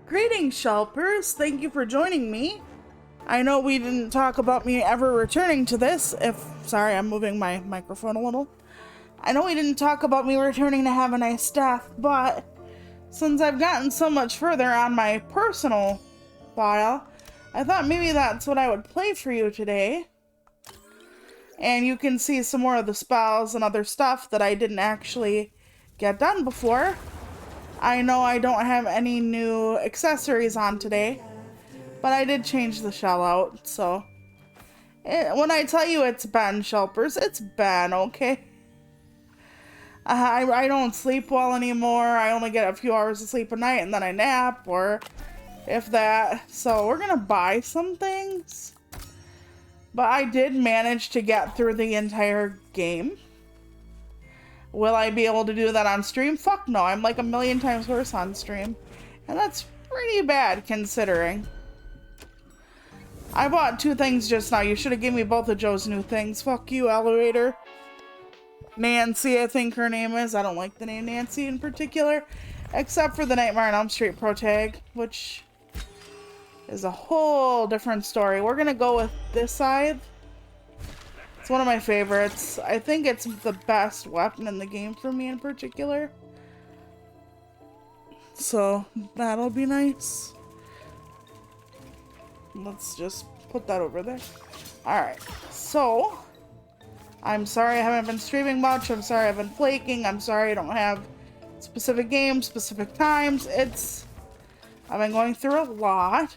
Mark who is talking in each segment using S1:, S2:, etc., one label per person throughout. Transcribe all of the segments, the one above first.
S1: Greetings, Shelpers. Thank you for joining me. I know we didn't talk about me ever returning to this. Sorry, I'm moving my microphone a little. I know we didn't talk about me returning to Have a Nice Death, but since I've gotten so much further on my personal file, I thought maybe that's what I would play for you today. And you can see some more of the spells and other stuff that I didn't actually get done before. I know I don't have any new accessories on today, but I did change the shell out, so when I tell you it's Ben, Shelpers, it's Ben, okay? I don't sleep well anymore. I only get a few hours of sleep a night and then I nap, or if that. So we're gonna buy some things, but I did manage to get through the entire game. Will I be able to do that on stream? Fuck no, I'm like a million times worse on stream. And that's pretty bad considering. I bought 2 things just now. You should have given me both of Joe's new things. Fuck you, elevator. Nancy, I think her name is. I don't like the name Nancy in particular. Except for the Nightmare on Elm Street protag, which is a whole different story. We're gonna go with this side. It's one of my favorites. I think it's the best weapon in the game for me in particular. So that'll be nice. Let's just put that over there. Alright, so I'm sorry I haven't been streaming much. I'm sorry I've been flaking. I'm sorry I don't have specific games, specific times. I've been going through a lot.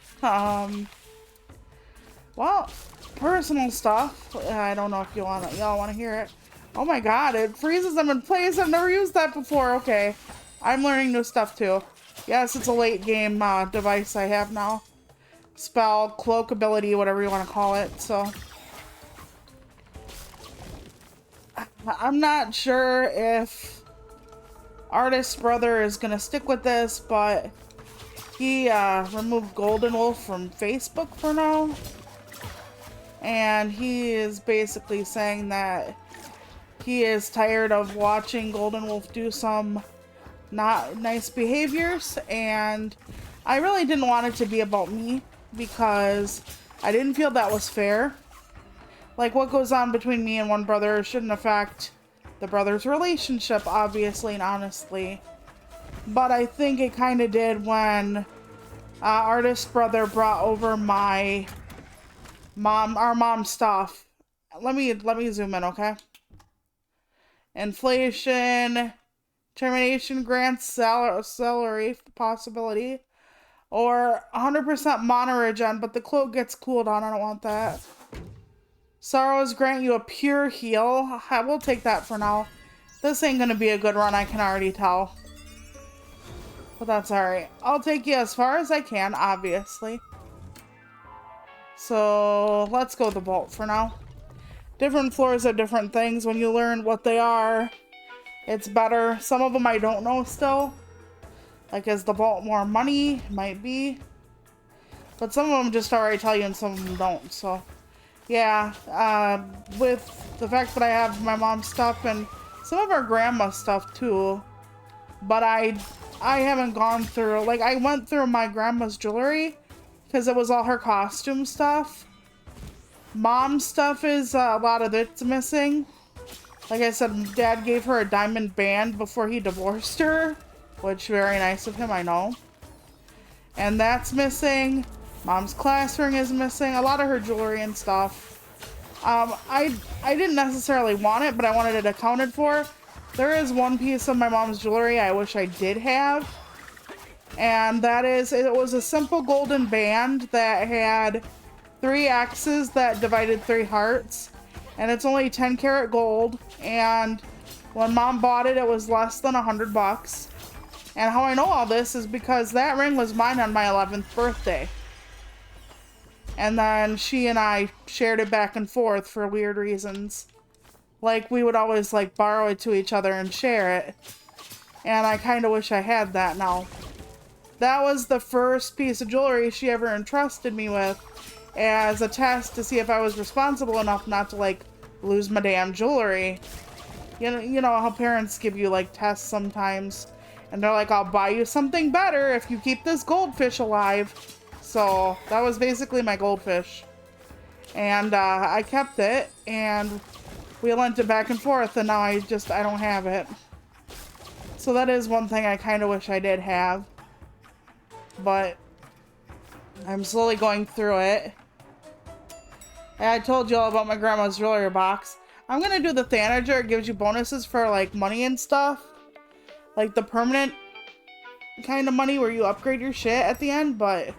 S1: Well, personal stuff. I don't know if y'all want to hear it. Oh my god, it freezes them in place. I've never used that before. Okay, I'm learning new stuff too. Yes, it's a late game device I have now. Spell, cloak ability, whatever you want to call it. So I'm not sure if Artist Brother is gonna stick with this, but he removed Golden Wolf from Facebook for now. And he is basically saying that he is tired of watching Golden Wolf do some not nice behaviors, and I really didn't want it to be about me because I didn't feel that was fair. Like, what goes on between me and one brother shouldn't affect the brother's relationship, obviously and honestly. But I think it kind of did when Artist Brother brought over our mom's stuff. Let me zoom in, okay? Inflation, termination grants, salary possibility, or 100% mana regen, but the cloak gets cooled on. I don't want that. Sorrows grant you a pure heal. I will take that for now. This ain't gonna be a good run, I can already tell. But that's alright. I'll take you as far as I can, obviously. So let's go the vault for now. Different floors have different things. When you learn what they are, it's better. Some of them I don't know still. Like, is the vault more money? Might be. But some of them just already tell you and some of them don't. So yeah, with the fact that I have my mom's stuff and some of our grandma's stuff too. But I haven't gone through, like, I went through my grandma's jewelry because it was all her costume stuff. Mom's stuff is a lot of it's missing. Like I said, Dad gave her a diamond band before he divorced her, which very nice of him, I know. And that's missing. Mom's class ring is missing. A lot of her jewelry and stuff. I didn't necessarily want it, but I wanted it accounted for. There is one piece of my mom's jewelry I wish I did have. And that is, it was a simple golden band that had 3 X's that divided 3 hearts. And it's only 10 karat gold. And when Mom bought it, it was less than $100. And how I know all this is because that ring was mine on my 11th birthday. And then she and I shared it back and forth for weird reasons. Like, we would always, like, borrow it to each other and share it. And I kind of wish I had that now. That was the first piece of jewelry she ever entrusted me with as a test to see if I was responsible enough not to, like, lose my damn jewelry. You know how parents give you, like, tests sometimes. And they're like, I'll buy you something better if you keep this goldfish alive. So that was basically my goldfish. And I kept it, and we lent it back and forth, and now I don't have it. So that is one thing I kind of wish I did have. But I'm slowly going through it. And I told you all about my grandma's jewelry box. I'm gonna do the Thanager. It gives you bonuses for like money and stuff. Like the permanent kind of money where you upgrade your shit at the end, but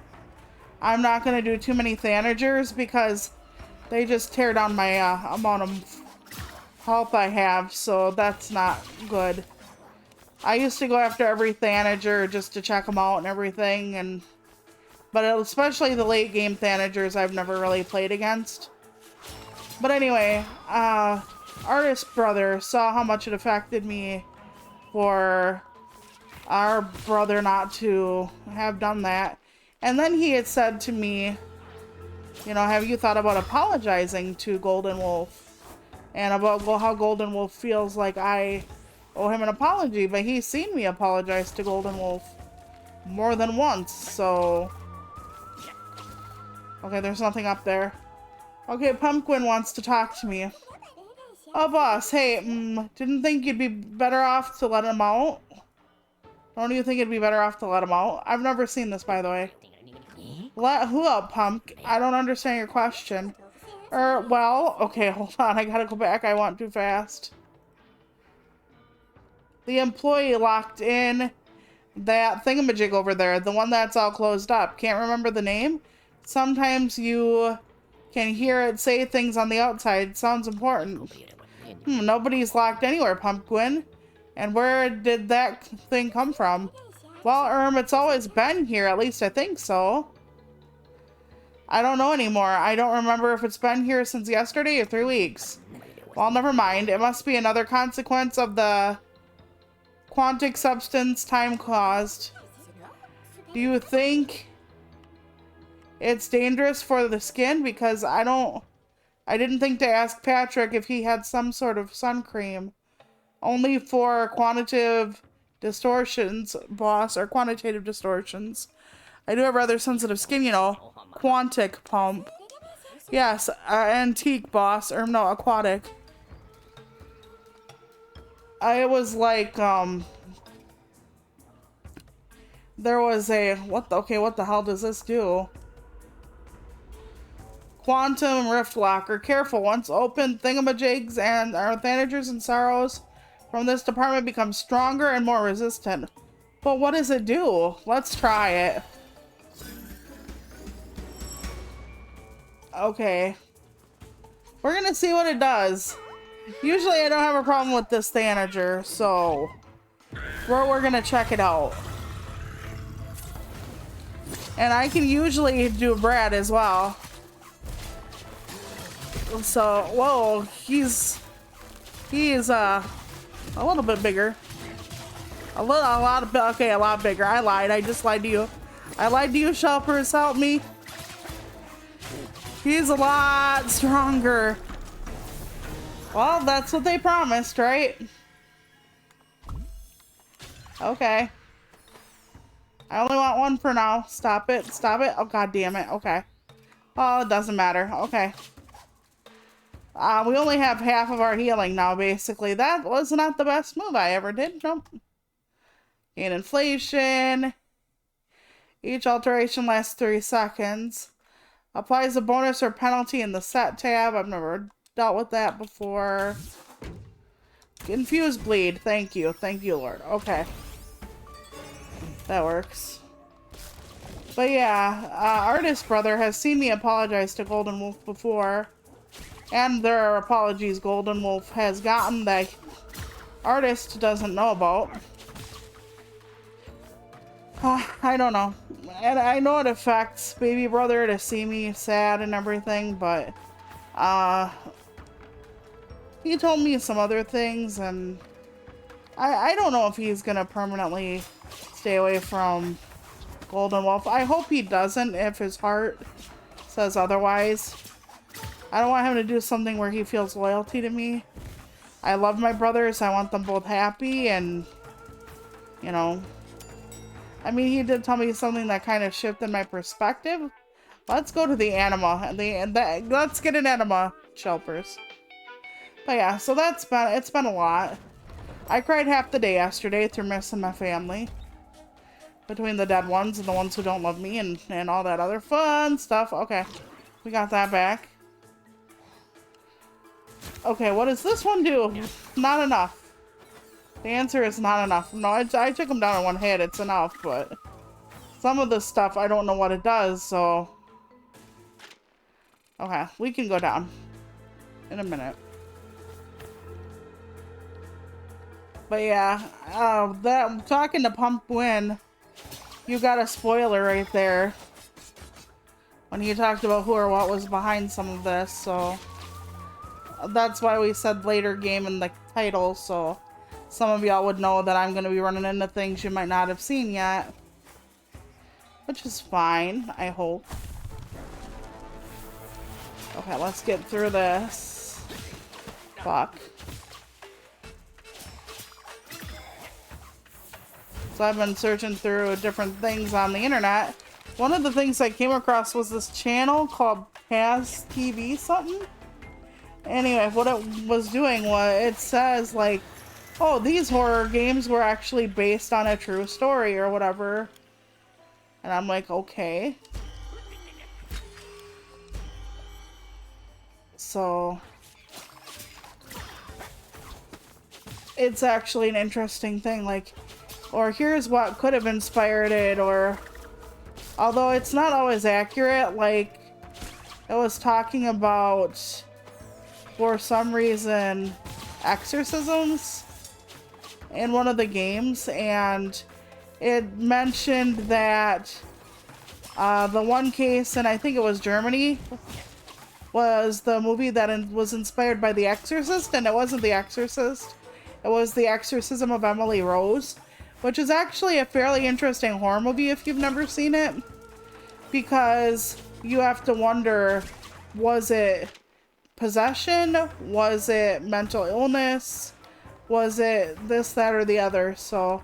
S1: I'm not gonna do too many Thanagers because they just tear down my amount of health I have, so that's not good. I used to go after every Thanager just to check them out and everything, but especially the late game Thanagers I've never really played against. But anyway, Artist Brother saw how much it affected me for our brother not to have done that. And then he had said to me, you know, have you thought about apologizing to Golden Wolf? And about how Golden Wolf feels like I owe him an apology. But he's seen me apologize to Golden Wolf more than once, so... Okay, there's nothing up there. Okay, Pumpkin wants to talk to me. Oh, boss, hey, didn't think you'd be better off to let him out? Don't you think it'd be better off to let him out? I've never seen this, by the way. Let who out, Pump? I don't understand your question. Well, okay, hold on. I gotta go back. I went too fast. The employee locked in that thingamajig over there. The one that's all closed up. Can't remember the name? Sometimes you can hear it say things on the outside. Sounds important. Nobody's locked anywhere, Pumpkin. And where did that thing come from? Well, it's always been here. At least I think so. I don't know anymore. I don't remember if it's been here since yesterday or 3 weeks. Well, never mind. It must be another consequence of the quantic substance time caused. Do you think it's dangerous for the skin? Because I didn't think to ask Patrick if he had some sort of sun cream. Only for quantitative distortions, boss, or quantitative distortions. I do have rather sensitive skin, you know. Quantic pump. Yes, antique, boss. Or no, aquatic. It was like, there was a, what the hell does this do? Quantum Rift Locker. Careful, once open, thingamajigs and our Thanagers and Sorrows from this department become stronger and more resistant. But what does it do? Let's try it. Okay. We're gonna see what it does. Usually I don't have a problem with this Thanager, so we're gonna check it out. And I can usually do Brad as well. So, whoa, he's a little bit bigger. A lot bigger. I lied. I just lied to you. I lied to you, Shelpers. Help me. He's a lot stronger. Well, that's what they promised, right? Okay. I only want one for now. Stop it. Stop it. Oh, god damn it. Okay. Oh, it doesn't matter. Okay. We only have half of our healing now, basically. That was not the best move I ever did. Nope. Gain inflation. Each alteration lasts 3 seconds. Applies a bonus or penalty in the set tab. I've never dealt with that before. Infused bleed. Thank you. Thank you, Lord. Okay. That works. But yeah, Artist Brother has seen me apologize to Golden Wolf before. And there are apologies Golden Wolf has gotten that Artist doesn't know about. I don't know. And I know it affects Baby Brother to see me sad and everything, but he told me some other things, and I don't know if he's gonna permanently stay away from Golden Wolf. I hope he doesn't if his heart says otherwise. I don't want him to do something where he feels loyalty to me. I love my brothers. I want them both happy, and You know, I mean, he did tell me something that kind of shifted my perspective. Let's go to the anima. Let's get an anima, Shelpers. But yeah, so it's been a lot. I cried half the day yesterday through missing my family. Between the dead ones and the ones who don't love me and all that other fun stuff. Okay, we got that back. Okay, what does this one do? Not enough. The answer is not enough. No, I took him down in one hit. It's enough, but some of this stuff, I don't know what it does, so... Okay, we can go down in a minute. But yeah, I'm talking to Pumpwin. You got a spoiler right there when he talked about who or what was behind some of this, so that's why we said later game in the title, so some of y'all would know that I'm going to be running into things you might not have seen yet, which is fine, I hope. Okay, let's get through this. Fuck. So I've been searching through different things on the internet. One of the things I came across was this channel called Paz TV something. Anyway, what it was doing was it says like, oh, these horror games were actually based on a true story or whatever. And I'm like, okay. So it's actually an interesting thing, like, or here's what could have inspired it, or although it's not always accurate, like it was talking about, for some reason, exorcisms in one of the games, and it mentioned that the one case, and I think it was Germany, was the movie that was inspired by The Exorcist, and it wasn't The Exorcist, it was The Exorcism of Emily Rose, which is actually a fairly interesting horror movie if you've never seen it, because you have to wonder, was it possession? Was it mental illness? Was it this, that, or the other? So,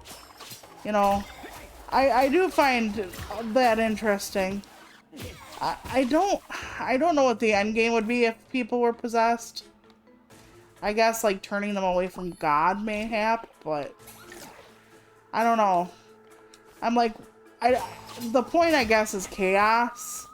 S1: you know, I do find that interesting. I don't know what the end game would be if people were possessed. I guess like turning them away from God mayhap, but I don't know. I'm like, the point I guess is chaos.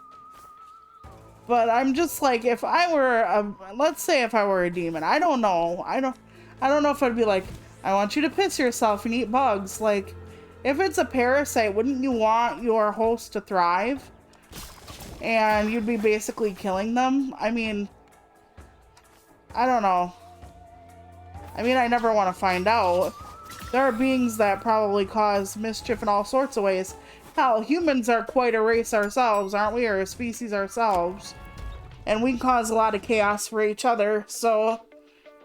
S1: But I'm just like, if I were let's say if I were a demon, I don't know. I don't know if I'd be like, I want you to piss yourself and eat bugs. Like, if it's a parasite, wouldn't you want your host to thrive? And you'd be basically killing them? I mean, I don't know. I mean, I never want to find out. There are beings that probably cause mischief in all sorts of ways. Hell, humans are quite a race ourselves, aren't we? Or a species ourselves. And we cause a lot of chaos for each other, so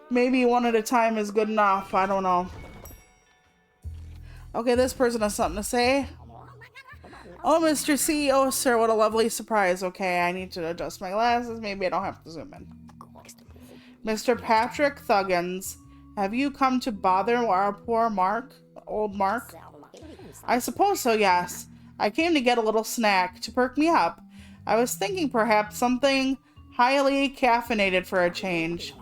S1: maybe one at a time is good enough. I don't know. Okay, this person has something to say. Oh, Mr. CEO, sir, what a lovely surprise. Okay, I need to adjust my glasses. Maybe I don't have to zoom in. Mr. Patrick Thuggins, have you come to bother our poor Mark? Old Mark? I suppose so, yes. I came to get a little snack to perk me up. I was thinking perhaps something highly caffeinated for a change.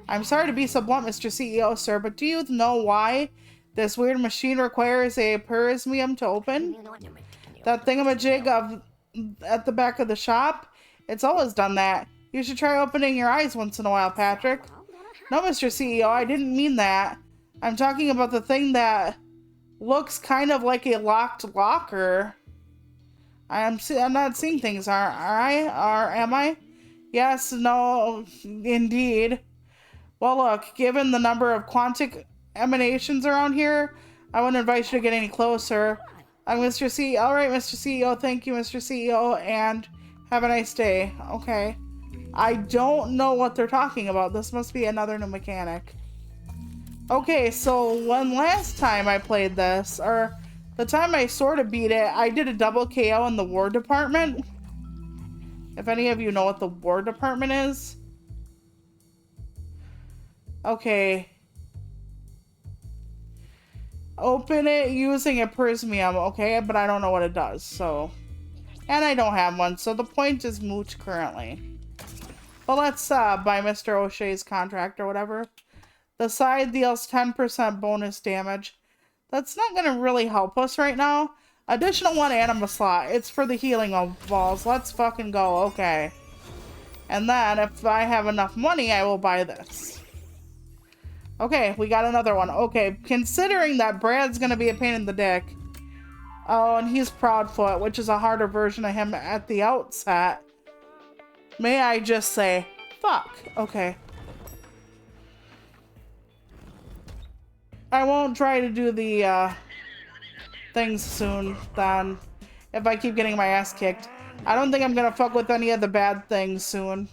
S1: I'm sorry to be so blunt, Mr. CEO, sir, but do you know why this weird machine requires a perismium to open? That thingamajig at the back of the shop? It's always done that. You should try opening your eyes once in a while, Patrick. No, Mr. CEO, I didn't mean that. I'm talking about the thing that looks kind of like a locked locker. I'm not seeing things, are I? Or am I? Yes, no, indeed. Well, look, given the number of quantic emanations around here, I wouldn't invite you to get any closer. I'm Mr. CEO. All right, Mr. CEO. Thank you, Mr. CEO, and have a nice day. Okay. I don't know what they're talking about. This must be another new mechanic. Okay, so one last time I played this, or the time I sort of beat it, I did a double KO in the War Department. If any of you know what the War Department is. Okay. Open it using a prismium, okay? But I don't know what it does, so... And I don't have one, so the point is moot currently. But let's buy Mr. O'Shea's contract or whatever. The side deals 10% bonus damage. That's not going to really help us right now. Additional 1 anima slot. It's for the healing of balls. Let's fucking go. Okay. And then, if I have enough money, I will buy this. Okay, we got another one. Okay, considering that Brad's going to be a pain in the dick. Oh, and he's Proudfoot, which is a harder version of him at the outset. May I just say, fuck. Okay. I won't try to do the things soon, then, if I keep getting my ass kicked. I don't think I'm gonna fuck with any of the bad things soon.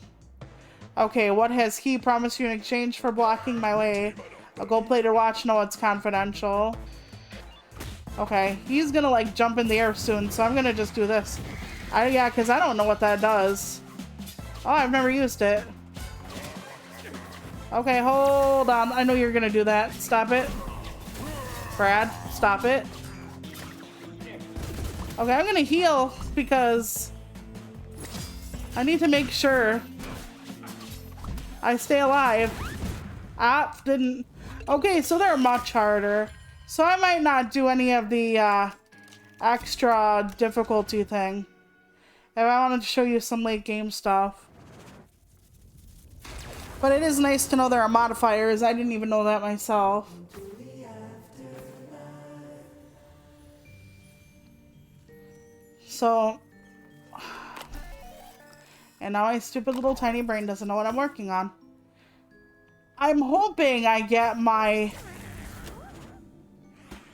S1: Okay, what has he promised you in exchange for blocking my way? A gold-plated watch? No, it's confidential. Okay, he's gonna, like, jump in the air soon, so I'm gonna just do this. Yeah, because I don't know what that does. Oh, I've never used it. Okay, hold on. I know you're gonna do that. Stop it. Brad, stop it. Okay, I'm gonna heal because I need to make sure I stay alive. Ah, didn't. Okay, so they're much harder. So I might not do any of the extra difficulty thing. If I wanted to show you some late game stuff. But it is nice to know there are modifiers. I didn't even know that myself. So, and now my stupid little tiny brain doesn't know what I'm working on. I'm hoping I get my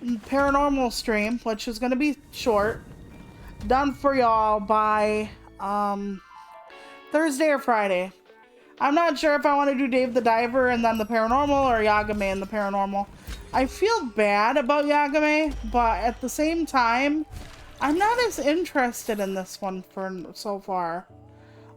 S1: paranormal stream, which is going to be short, done for y'all by Thursday or Friday. I'm not sure if I want to do Dave the Diver and then the paranormal or Yagame and the paranormal. I feel bad about Yagame, but at the same time, I'm not as interested in this one for so far.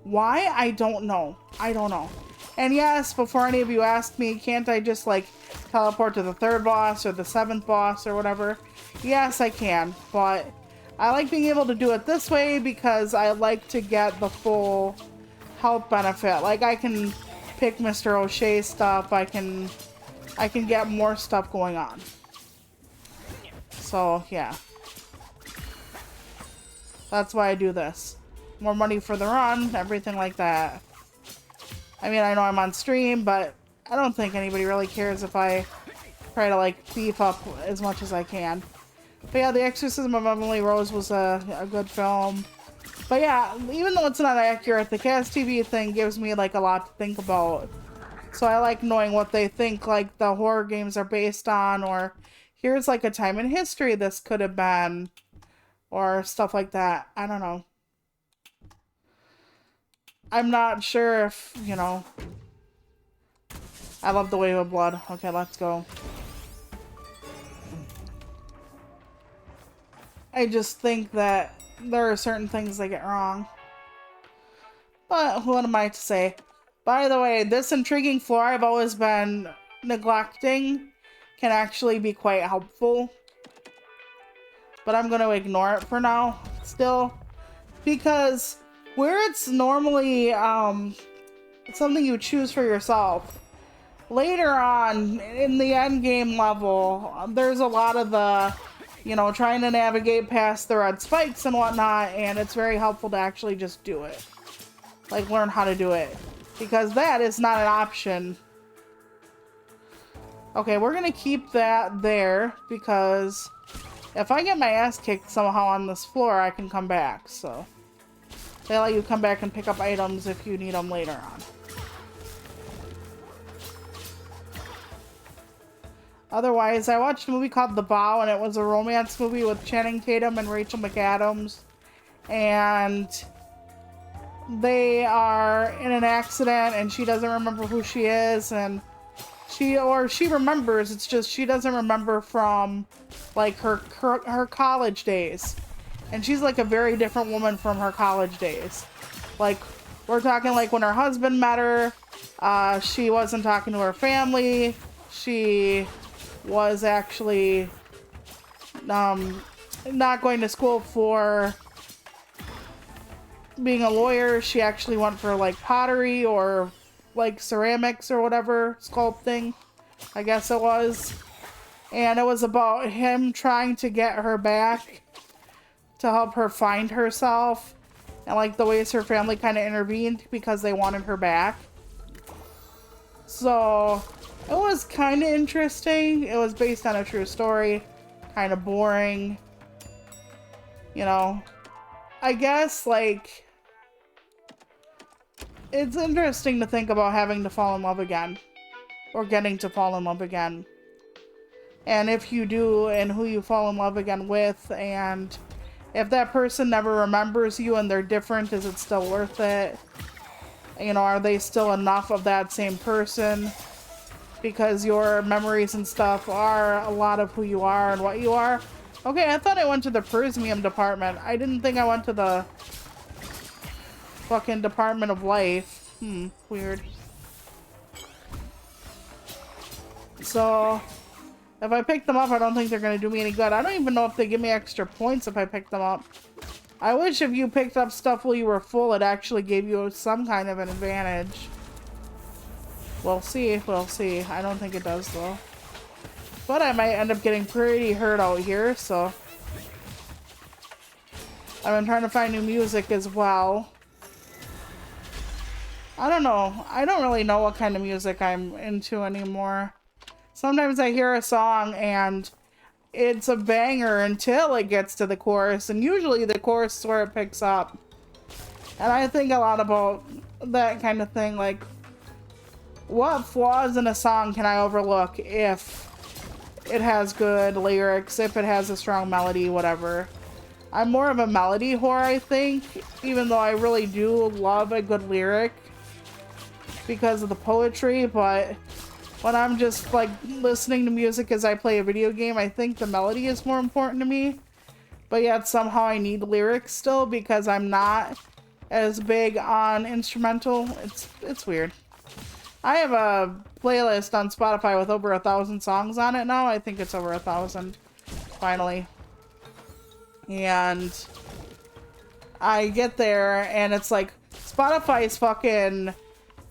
S1: Why? I don't know. I don't know. And yes, before any of you ask me, can't I just like teleport to the 3rd boss or the 7th boss or whatever? Yes, I can, but I like being able to do it this way because I like to get the full health benefit. Like I can pick Mr. O'Shea stuff. I can get more stuff going on. So yeah. That's why I do this. More money for the run, everything like that. I mean, I know I'm on stream, but I don't think anybody really cares if I try to like beef up as much as I can. But yeah, The Exorcism of Emily Rose was a good film. But yeah, even though it's not accurate, the Cast TV thing gives me like a lot to think about. So I like knowing what they think like the horror games are based on, or here's like a time in history this could have been, or stuff like that. I don't know. I'm not sure if, you know. I love the Wave of Blood. Okay, let's go. I just think that there are certain things they get wrong. But what am I to say? By the way, this intriguing floor I've always been neglecting can actually be quite helpful. But I'm going to ignore it for now, still. Because where it's normally something you choose for yourself, later on in the end game level, there's a lot of the, you know, trying to navigate past the red spikes and whatnot, and it's very helpful to actually just do it. Like, learn how to do it. Because that is not an option. Okay, we're gonna keep that there, because if I get my ass kicked somehow on this floor, I can come back, so. They let you come back and pick up items if you need them later on. Otherwise, I watched a movie called The Bow, and it was a romance movie with Channing Tatum and Rachel McAdams. And they are in an accident, and she doesn't remember who she is, and she remembers, it's just she doesn't remember from, like, her college days. And she's, like, a very different woman from her college days. Like, we're talking, like, when her husband met her, she wasn't talking to her family. She was actually not going to school for being a lawyer. She actually went for like pottery or like ceramics or whatever, sculpting, I guess it was. And it was about him trying to get her back to help her find herself, and like the ways her family kind of intervened because they wanted her back. So it was kind of interesting. It was based on a true story, kind of boring, you know. I guess like it's interesting to think about having to fall in love again, or getting to fall in love again. And if you do, and who you fall in love again with, and if that person never remembers you and they're different, is it still worth it? You know, are they still enough of that same person? Because your memories and stuff are a lot of who you are and what you are. Okay, I thought I went to the Prismium department. I didn't think I went to the fucking Department of Life. Weird. So if I pick them up, I don't think they're going to do me any good. I don't even know if they give me extra points if I pick them up. I wish if you picked up stuff while you were full, it actually gave you some kind of an advantage. We'll see. We'll see. I don't think it does, though. But I might end up getting pretty hurt out here, so I've been trying to find new music as well. I don't know. I don't really know what kind of music I'm into anymore. Sometimes I hear a song and it's a banger until it gets to the chorus, and usually the chorus is where it picks up. And I think a lot about that kind of thing, like, what flaws in a song can I overlook if it has good lyrics, if it has a strong melody, whatever. I'm more of a melody whore, I think, even though I really do love a good lyric because of the poetry, but when I'm just like listening to music as I play a video game, I think the melody is more important to me. But yet somehow I need lyrics still because I'm not as big on instrumental. It's weird. I have a playlist on Spotify with over 1,000 songs on it now. I think it's over 1,000, finally. And I get there and it's like Spotify's fucking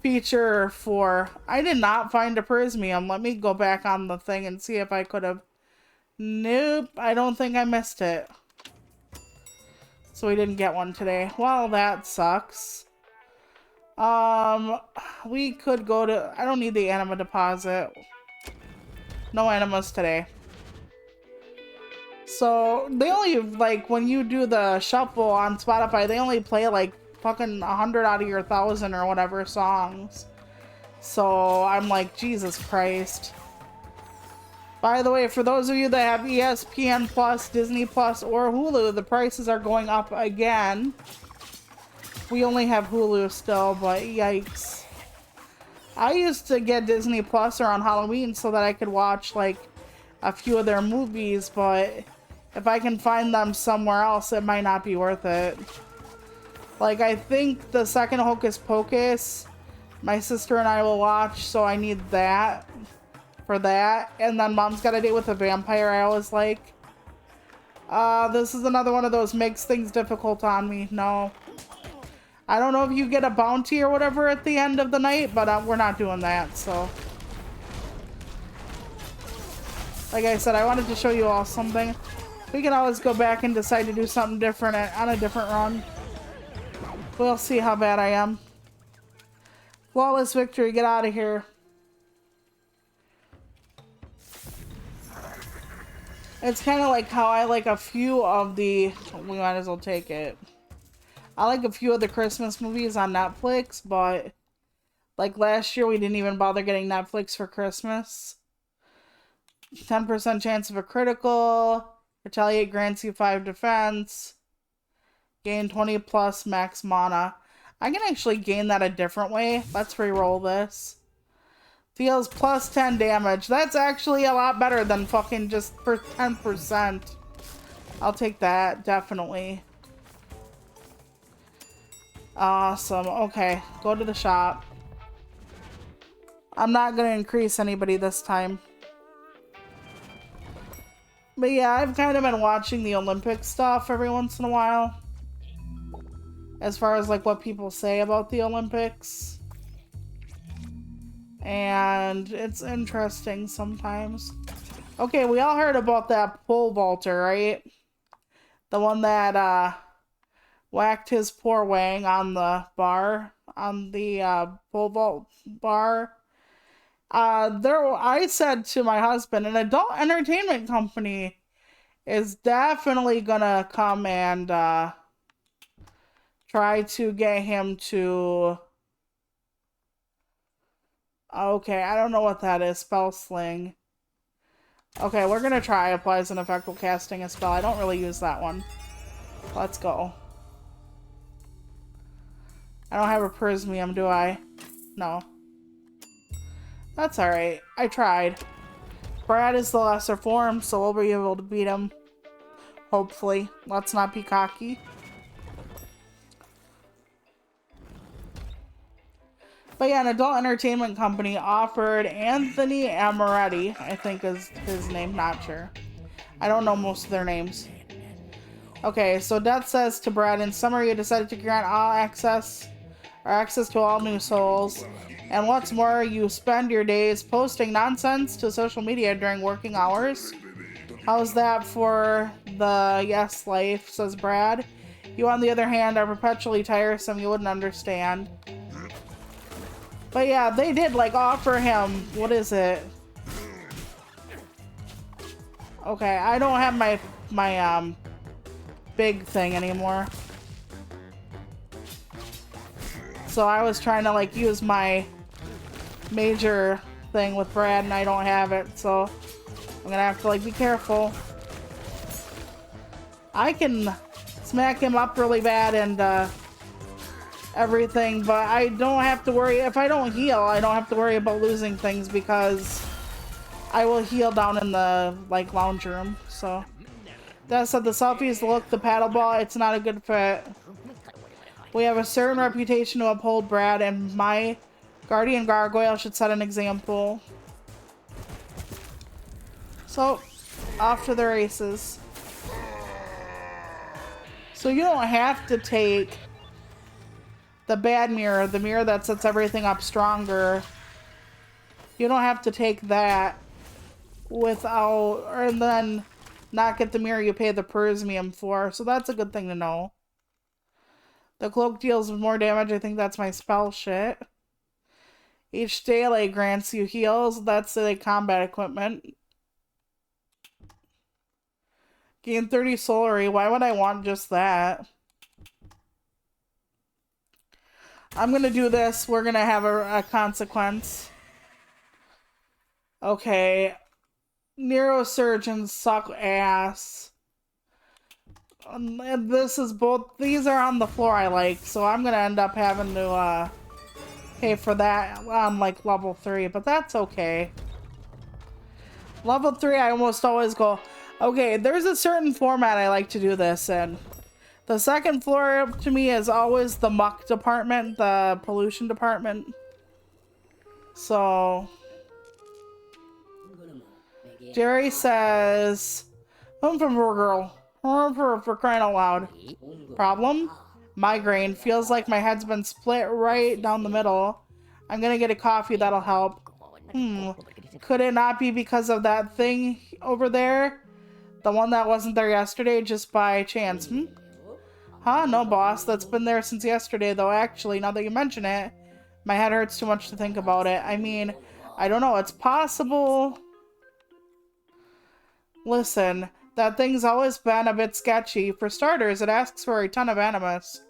S1: feature for, I did not find a Prismium. Let me go back on the thing and see if I could have. Nope, I don't think I missed it. So we didn't get one today. Well, that sucks. We could go to, I don't need the anima deposit. No animas today. So they only, like, when you do the shuffle on Spotify, they only play like fucking 100 out of your 1,000 or whatever songs. So I'm like, Jesus Christ. By the way, for those of you that have ESPN Plus, Disney Plus, or Hulu, the prices are going up again. We only have Hulu still, but yikes. I used to get Disney Plus around Halloween so that I could watch like a few of their movies, but if I can find them somewhere else, it might not be worth it. Like, I think the second Hocus Pocus, my sister and I will watch, so I need that for that. And then Mom's Got a Date with a Vampire, I always like. This is another one of those makes things difficult on me. No. I don't know if you get a bounty or whatever at the end of the night, but we're not doing that, so. Like I said, I wanted to show you all something. We can always go back and decide to do something different on a different run. We'll see how bad I am. Flawless victory, get out of here. It's kind of like how I like a few of the, we might as well take it. I like a few of the Christmas movies on Netflix, but like last year we didn't even bother getting Netflix for Christmas. 10% chance of a critical. Retaliate grants you 5 defense. Gain 20 plus max mana. I can actually gain that a different way. Let's re-roll this. Deals plus 10 damage. That's actually a lot better than fucking just for 10%. I'll take that, definitely. Awesome. Okay, go to the shop. I'm not going to increase anybody this time. But yeah, I've kind of been watching the Olympic stuff every once in a while. As far as like what people say about the Olympics. And it's interesting sometimes. Okay, we all heard about that pole vaulter, right? The one that whacked his poor Wang on the bar, on the pole vault bar. I said to my husband, an adult entertainment company is definitely gonna come and try to get him to. Okay, I don't know what that is. Spell sling. Okay, we're gonna try applies an effect while casting a spell. I don't really use that one. Let's go. I don't have a prismium, do I? No. That's alright. I tried. Brad is the lesser form, so we'll be able to beat him. Hopefully. Let's not be cocky. But yeah, an adult entertainment company offered Anthony Amoretti, I think is his name, not sure. I don't know most of their names. Okay, so Death says to Brad, in summary, you decided to grant all access to all new souls. And what's more, you spend your days posting nonsense to social media during working hours. How's that for the yes life, says Brad. You, on the other hand, are perpetually tiresome. You wouldn't understand. But yeah, they did like offer him, what is it? Okay, I don't have my big thing anymore. So I was trying to like use my major thing with Brad and I don't have it, so I'm gonna have to like be careful. I can smack him up really bad and everything, but I don't have to worry. If I don't heal, I don't have to worry about losing things because I will heal down in the like lounge room. So that said, the selfies look, the paddle ball, it's not a good fit. We have a certain reputation to uphold, Brad, and my guardian gargoyle should set an example. So off to the races. So you don't have to take the bad mirror, the mirror that sets everything up stronger. You don't have to take that without, and then not get the mirror you pay the prismium for. So that's a good thing to know. The cloak deals more damage. I think that's my spell shit. Each daily grants you heals. That's the combat equipment. Gain 30 soulary. Why would I want just that? I'm gonna do this. We're gonna have a consequence. Okay. Neurosurgeons suck ass. This is both. These are on the floor I like, so I'm gonna end up having to pay for that on like level 3, but that's okay. Level 3, I almost always go, okay, there's a certain format I like to do this in. The second floor to me is always the muck department, the pollution department. So Jerry says, I'm from girl. For crying out loud. Problem? Migraine. Feels like my head's been split right down the middle. I'm gonna get a coffee, that'll help. Could it not be because of that thing over there? The one that wasn't there yesterday just by chance, Huh? No, boss. That's been there since yesterday, though. Actually, now that you mention it, my head hurts too much to think about it. I mean, I don't know. It's possible. Listen, that thing's always been a bit sketchy. For starters, it asks for a ton of animus.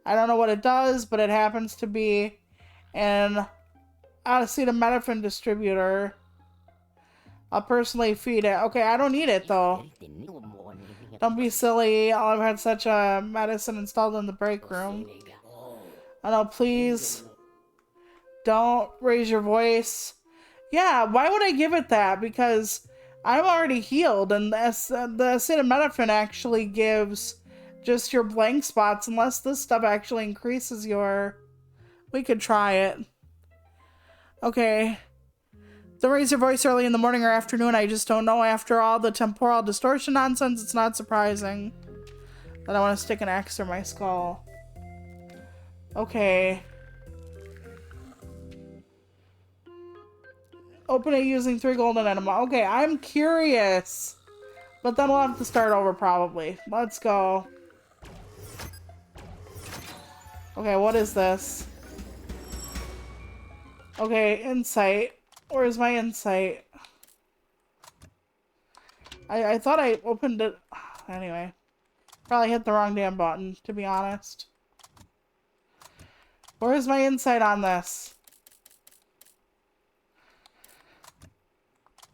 S1: I don't know what it does, but it happens to be an acetaminophen distributor. I'll personally feed it. Okay, I don't need it, though. Don't be silly. I've had such a medicine installed in the break room. Oh no, please. Don't raise your voice. Yeah, why would I give it that? Because I'm already healed, and the acetaminophen actually gives just your blank spots, unless this stuff actually increases your... We could try it. Okay. Don't raise your voice early in the morning or afternoon. I just don't know. After all the temporal distortion nonsense, it's not surprising that I want to stick an axe through my skull. Okay. Open it using 3 golden enema. Okay, I'm curious. But then we'll have to start over probably. Let's go. Okay, what is this? Okay, insight. Where's my insight? I thought I opened it. Anyway. Probably hit the wrong damn button, to be honest. Where's my insight on this?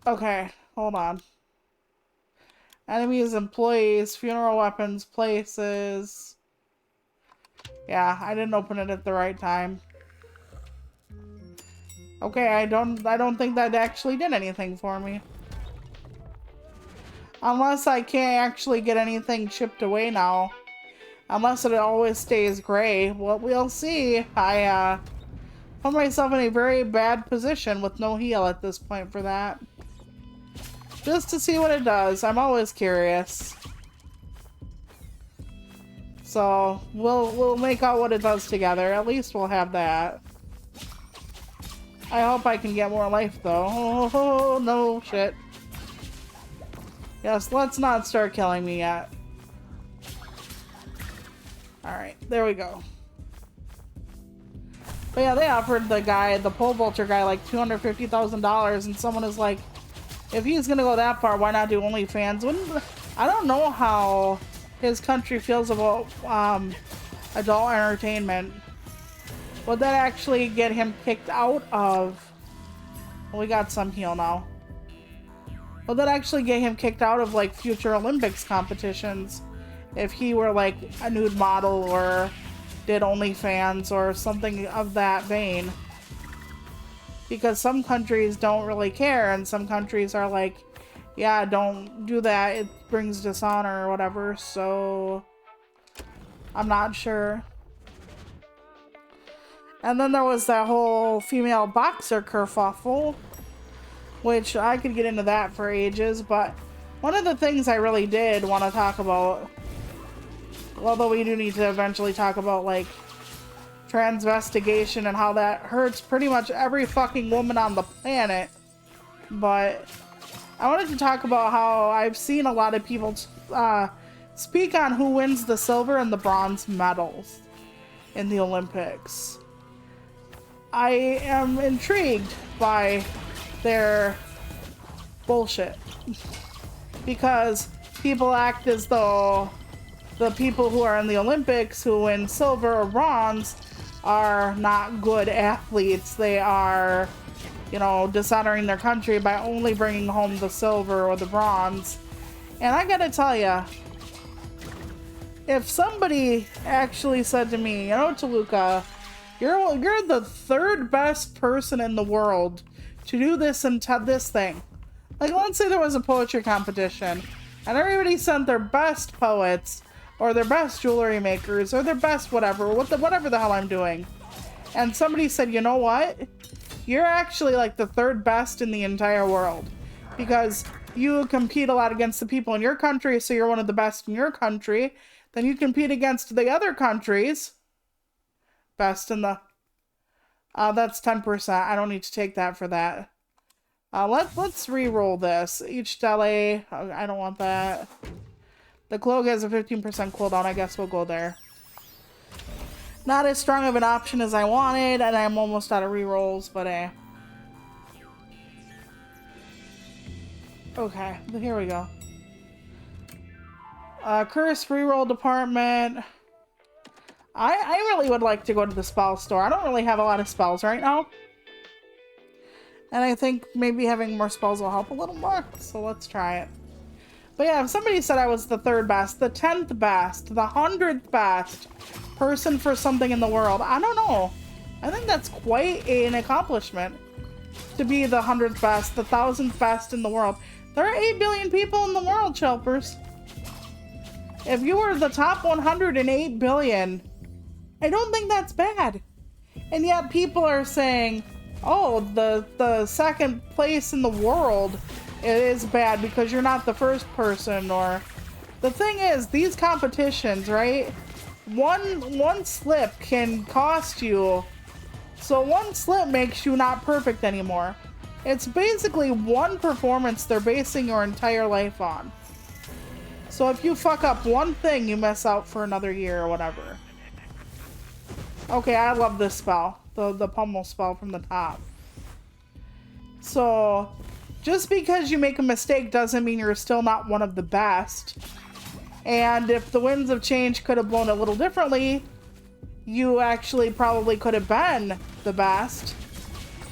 S1: Okay, hold on. Enemies, employees, funeral weapons, places. Yeah, I didn't open it at the right time. Okay, I don't think that actually did anything for me. Unless I can't actually get anything shipped away now. Unless it always stays gray. Well, we'll see. I put myself in a very bad position with no heal at this point for that. Just to see what it does. I'm always curious. So, we'll make out what it does together. At least we'll have that. I hope I can get more life, though. Oh, no shit. Yes, let's not start killing me yet. Alright, there we go. But yeah, they offered the guy, the pole vaulter guy, like $250,000, and someone is like, if he's gonna go that far, why not do OnlyFans? I don't know how his country feels about adult entertainment. Would that actually get him kicked out of... Well, we got some heal now. Would that actually get him kicked out of, like, future Olympics competitions? If he were, like, a nude model or did OnlyFans or something of that vein. Because some countries don't really care, and some countries are like, yeah, don't do that, it brings dishonor or whatever, so... I'm not sure. And then there was that whole female boxer kerfuffle, which I could get into that for ages, but one of the things I really did want to talk about, although we do need to eventually talk about, like, transvestigation and how that hurts pretty much every fucking woman on the planet, but I wanted to talk about how I've seen a lot of people speak on who wins the silver and the bronze medals in the Olympics. I am intrigued by their bullshit because people act as though the people who are in the Olympics who win silver or bronze are not good athletes. They are, you know, dishonoring their country by only bringing home the silver or the bronze. And I gotta tell ya, if somebody actually said to me, you know, Toluca, you're the third best person in the world to do this and this thing. Like, let's say there was a poetry competition and everybody sent their best poets or their best jewelry makers or their best whatever the hell I'm doing. And somebody said, you know what? You're actually like the third best in the entire world because you compete a lot against the people in your country, so you're one of the best in your country. Then you compete against the other countries. Best in the... that's 10%. I don't need to take that for that. Let's re-roll this. Each stele... I don't want that. The cloak has a 15% cooldown. I guess we'll go there. Not as strong of an option as I wanted, and I'm almost out of re-rolls, but okay, here we go. Curse re-roll department. I really would like to go to the spell store. I don't really have a lot of spells right now. And I think maybe having more spells will help a little more, so let's try it. But yeah, if somebody said I was the third best, the 10th best, the 100th best person for something in the world, I don't know. I think that's quite an accomplishment to be the 100th best, the 1000th best in the world. There are 8 billion people in the world, Chelpers. If you were the top 108 billion, I don't think that's bad. And yet people are saying, oh, the second place in the world is bad because you're not the first person. Or the thing is, these competitions, right? One slip can cost you. So one slip makes you not perfect anymore. It's basically one performance they're basing your entire life on. So if you fuck up one thing, you miss out for another year or whatever. Okay, I love this spell. The pummel spell from the top. So, just because you make a mistake doesn't mean you're still not one of the best. And if the Winds of Change could have blown a little differently, you actually probably could have been the best.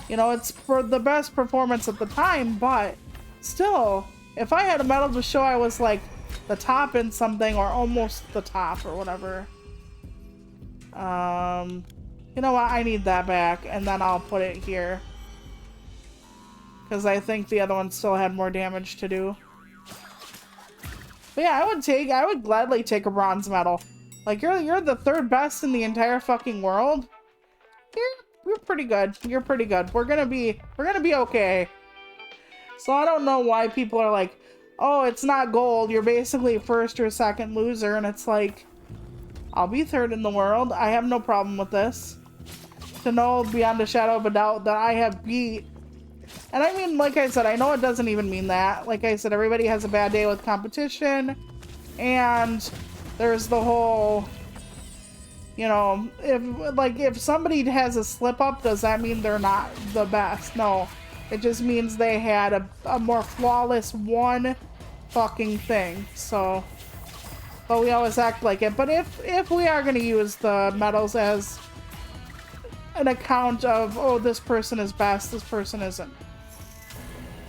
S1: You know, it's for the best performance at the time, but still, if I had a medal to show I was like the top in something or almost the top or whatever. You know what? I need that back, and then I'll put it here. Because I think the other one still had more damage to do. But yeah, I would gladly take a bronze medal. Like, you're the third best in the entire fucking world. You're pretty good. You're pretty good. We're gonna be okay. So I don't know why people are like, oh, it's not gold. You're basically first or second loser. And it's like, I'll be third in the world. I have no problem with this. To know beyond a shadow of a doubt that I have beat. And I mean, like I said, I know it doesn't even mean that. Like I said, everybody has a bad day with competition. And there's the whole, you know, if somebody has a slip up, does that mean they're not the best? No. It just means they had a more flawless one fucking thing. So, but we always act like it. But if we are going to use the medals as an account of, oh, this person is best, this person isn't.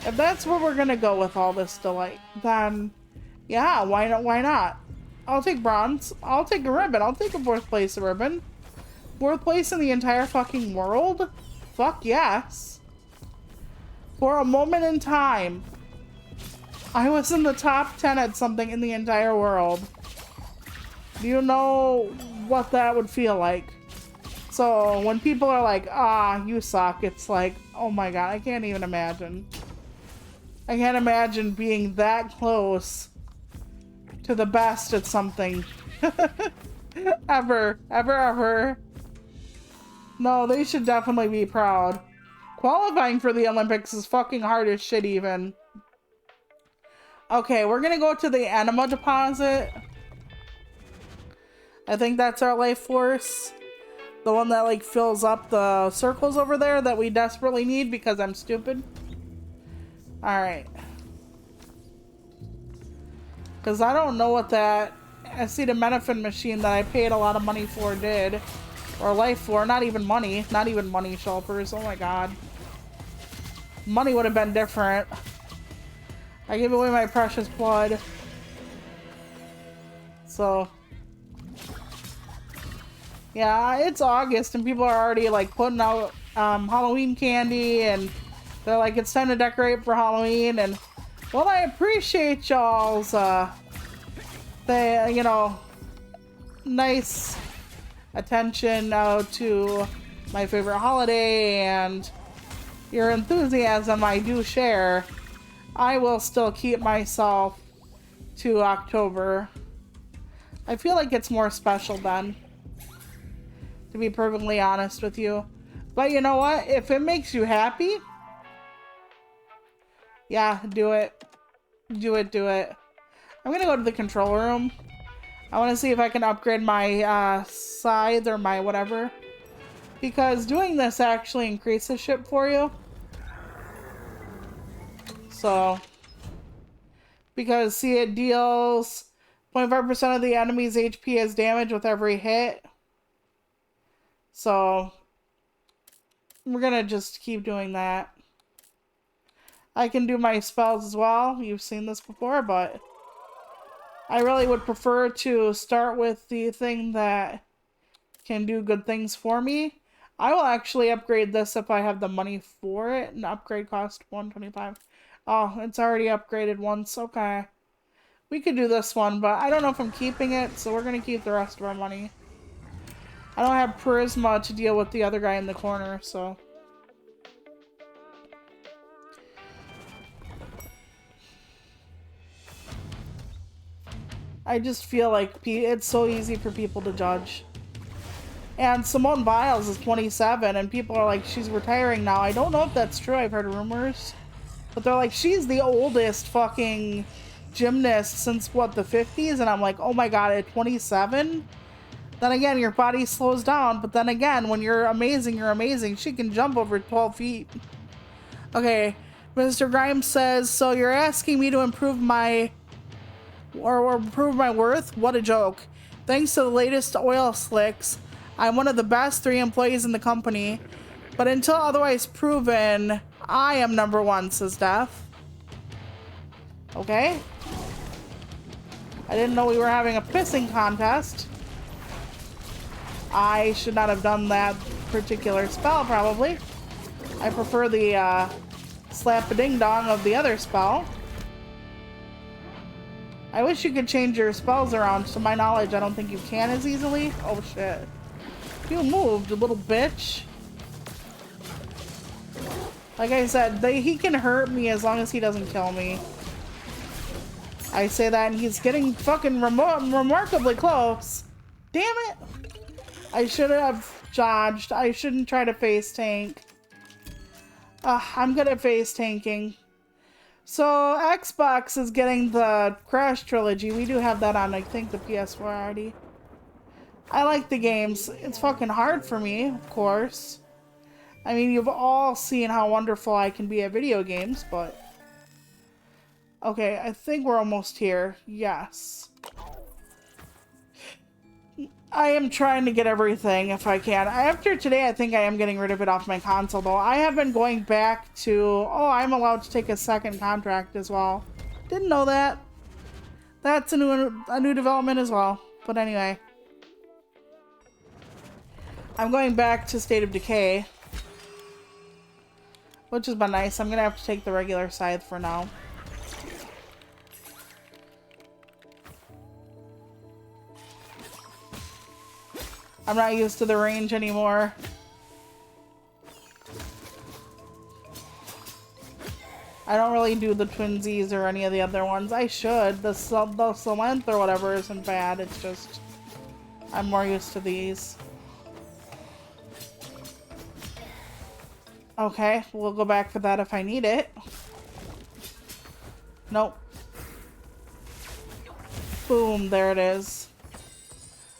S1: If that's where we're going to go with all this delight, then yeah, why not? I'll take bronze. I'll take a ribbon. I'll take a 4th place ribbon. 4th place in the entire fucking world? Fuck yes. For a moment in time, I was in the top 10 at something in the entire world. Do you know what that would feel like? So when people are like, ah, you suck, it's like, oh my god, I can't even imagine. I can't imagine being that close to the best at something. Ever. No, they should definitely be proud. Qualifying for the Olympics is fucking hard as shit even. Okay, we're gonna go to the Anima deposit. I think that's our life force. The one that like fills up the circles over there that we desperately need because I'm stupid. Alright. Because I don't know what that acetaminophen machine that I paid a lot of money for did. Or life for. Not even money. Not even money, Shulpers. Oh my god. Money would have been different. I gave away my precious blood. So. Yeah, it's August and people are already like putting out Halloween candy and they're like, it's time to decorate for Halloween. And well, I appreciate y'all's you know, nice attention to my favorite holiday and your enthusiasm I do share. I will still keep myself to October. I feel like it's more special then, to be perfectly honest with you. But you know what? If it makes you happy, yeah, do it. Do it. I'm gonna go to the control room. I want to see if I can upgrade my scythe or my whatever. Because doing this actually increases ship for you. So, because see, it deals 25% of the enemy's HP as damage with every hit. So, we're gonna just keep doing that. I can do my spells as well. You've seen this before, but I really would prefer to start with the thing that can do good things for me. I will actually upgrade this if I have the money for it. An upgrade cost $125. Oh, it's already upgraded once. Okay. We could do this one, but I don't know if I'm keeping it, so we're going to keep the rest of our money. I don't have charisma to deal with the other guy in the corner, so. I just feel like it's so easy for people to judge. And Simone Biles is 27, and people are like, she's retiring now. I don't know if that's true. I've heard rumors. But they're like, she's the oldest fucking gymnast since, what, the 50s? And I'm like, oh my god, at 27? Then again, your body slows down. But then again, when you're amazing, you're amazing. She can jump over 12 feet. Okay, Mr. Grimes says, so you're asking me to improve my... or improve my worth? What a joke. Thanks to the latest oil slicks, I'm one of the best 3 employees in the company. But until otherwise proven, I am number 1, says Daph. Okay. I didn't know we were having a pissing contest. I should not have done that particular spell, probably. I prefer the slap-a-ding-dong of the other spell. I wish you could change your spells around. To my knowledge, I don't think you can as easily. Oh, shit. You moved, you little bitch. Like I said, he can hurt me as long as he doesn't kill me. I say that and he's getting fucking remarkably close. Damn it! I should have dodged. I shouldn't try to face tank. I'm good at face tanking. So Xbox is getting the Crash Trilogy. We do have that on, I think, the PS4 already. I like the games. It's fucking hard for me, of course. I mean, you've all seen how wonderful I can be at video games, but... Okay, I think we're almost here. Yes. I am trying to get everything if I can. After today, I think I am getting rid of it off my console, though. I have been going back to... Oh, I'm allowed to take a second contract as well. Didn't know that. That's a new development as well. But anyway. I'm going back to State of Decay. Which has been nice. I'm going to have to take the regular scythe for now. I'm not used to the range anymore. I don't really do the twinsies or any of the other ones. I should. The Solent or whatever isn't bad. It's just... I'm more used to these. Okay, we'll go back for that if I need it. Nope. Boom, there it is.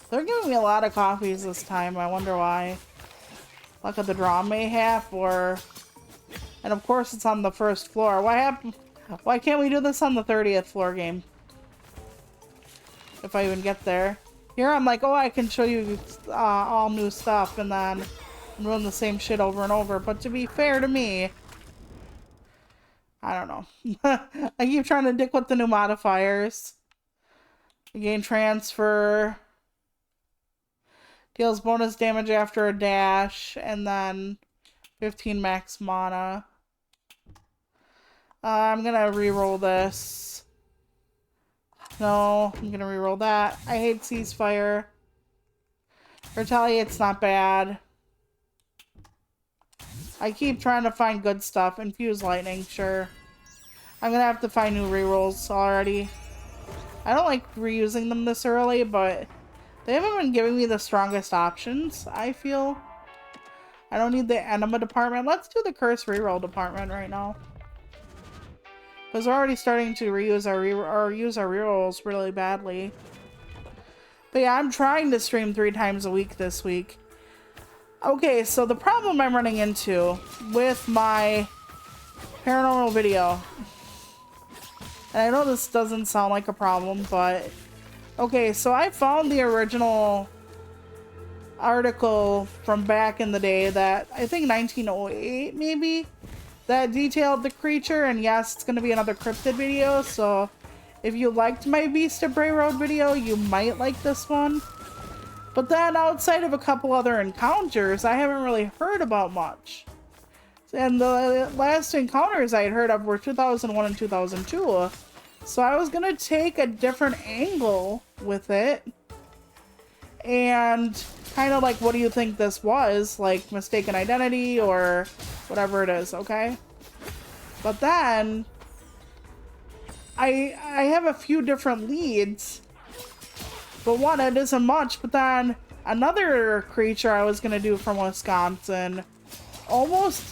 S1: They're giving me a lot of coffees this time. I wonder why. Luck of the draw mayhap, or... And of course it's on the first floor. What happened? Why can't we do this on the 30th floor game? If I even get there. Here I'm like, oh, I can show you all new stuff, and then ruin the same shit over and over. But to be fair to me, I don't know. I keep trying to dick with the new modifiers. Gain transfer. Deals bonus damage after a dash, and then 15 max mana. I'm gonna reroll this. No, I'm gonna reroll that. I hate Ceasefire. Retaliate's not bad. I keep trying to find good stuff. Infuse Lightning, sure. I'm gonna have to find new rerolls already. I don't like reusing them this early, but they haven't been giving me the strongest options, I feel. I don't need the enema department. Let's do the curse reroll department right now. Because we're already starting to use our rerolls really badly. But yeah, I'm trying to stream 3 times a week this week. Okay, so the problem I'm running into with my paranormal video, and I know this doesn't sound like a problem, but okay, so I found the original article from back in the day, that I think 1908 maybe, that detailed the creature, and yes, it's going to be another cryptid video, so if you liked my Beast of Bray Road video, you might like this one. But then outside of a couple other encounters, I haven't really heard about much. And the last encounters I had heard of were 2001 and 2002. So I was going to take a different angle with it. And kind of like, what do you think this was? Like mistaken identity or whatever it is, okay? But then I have a few different leads But one, it isn't much, but then another creature I was gonna do from Wisconsin almost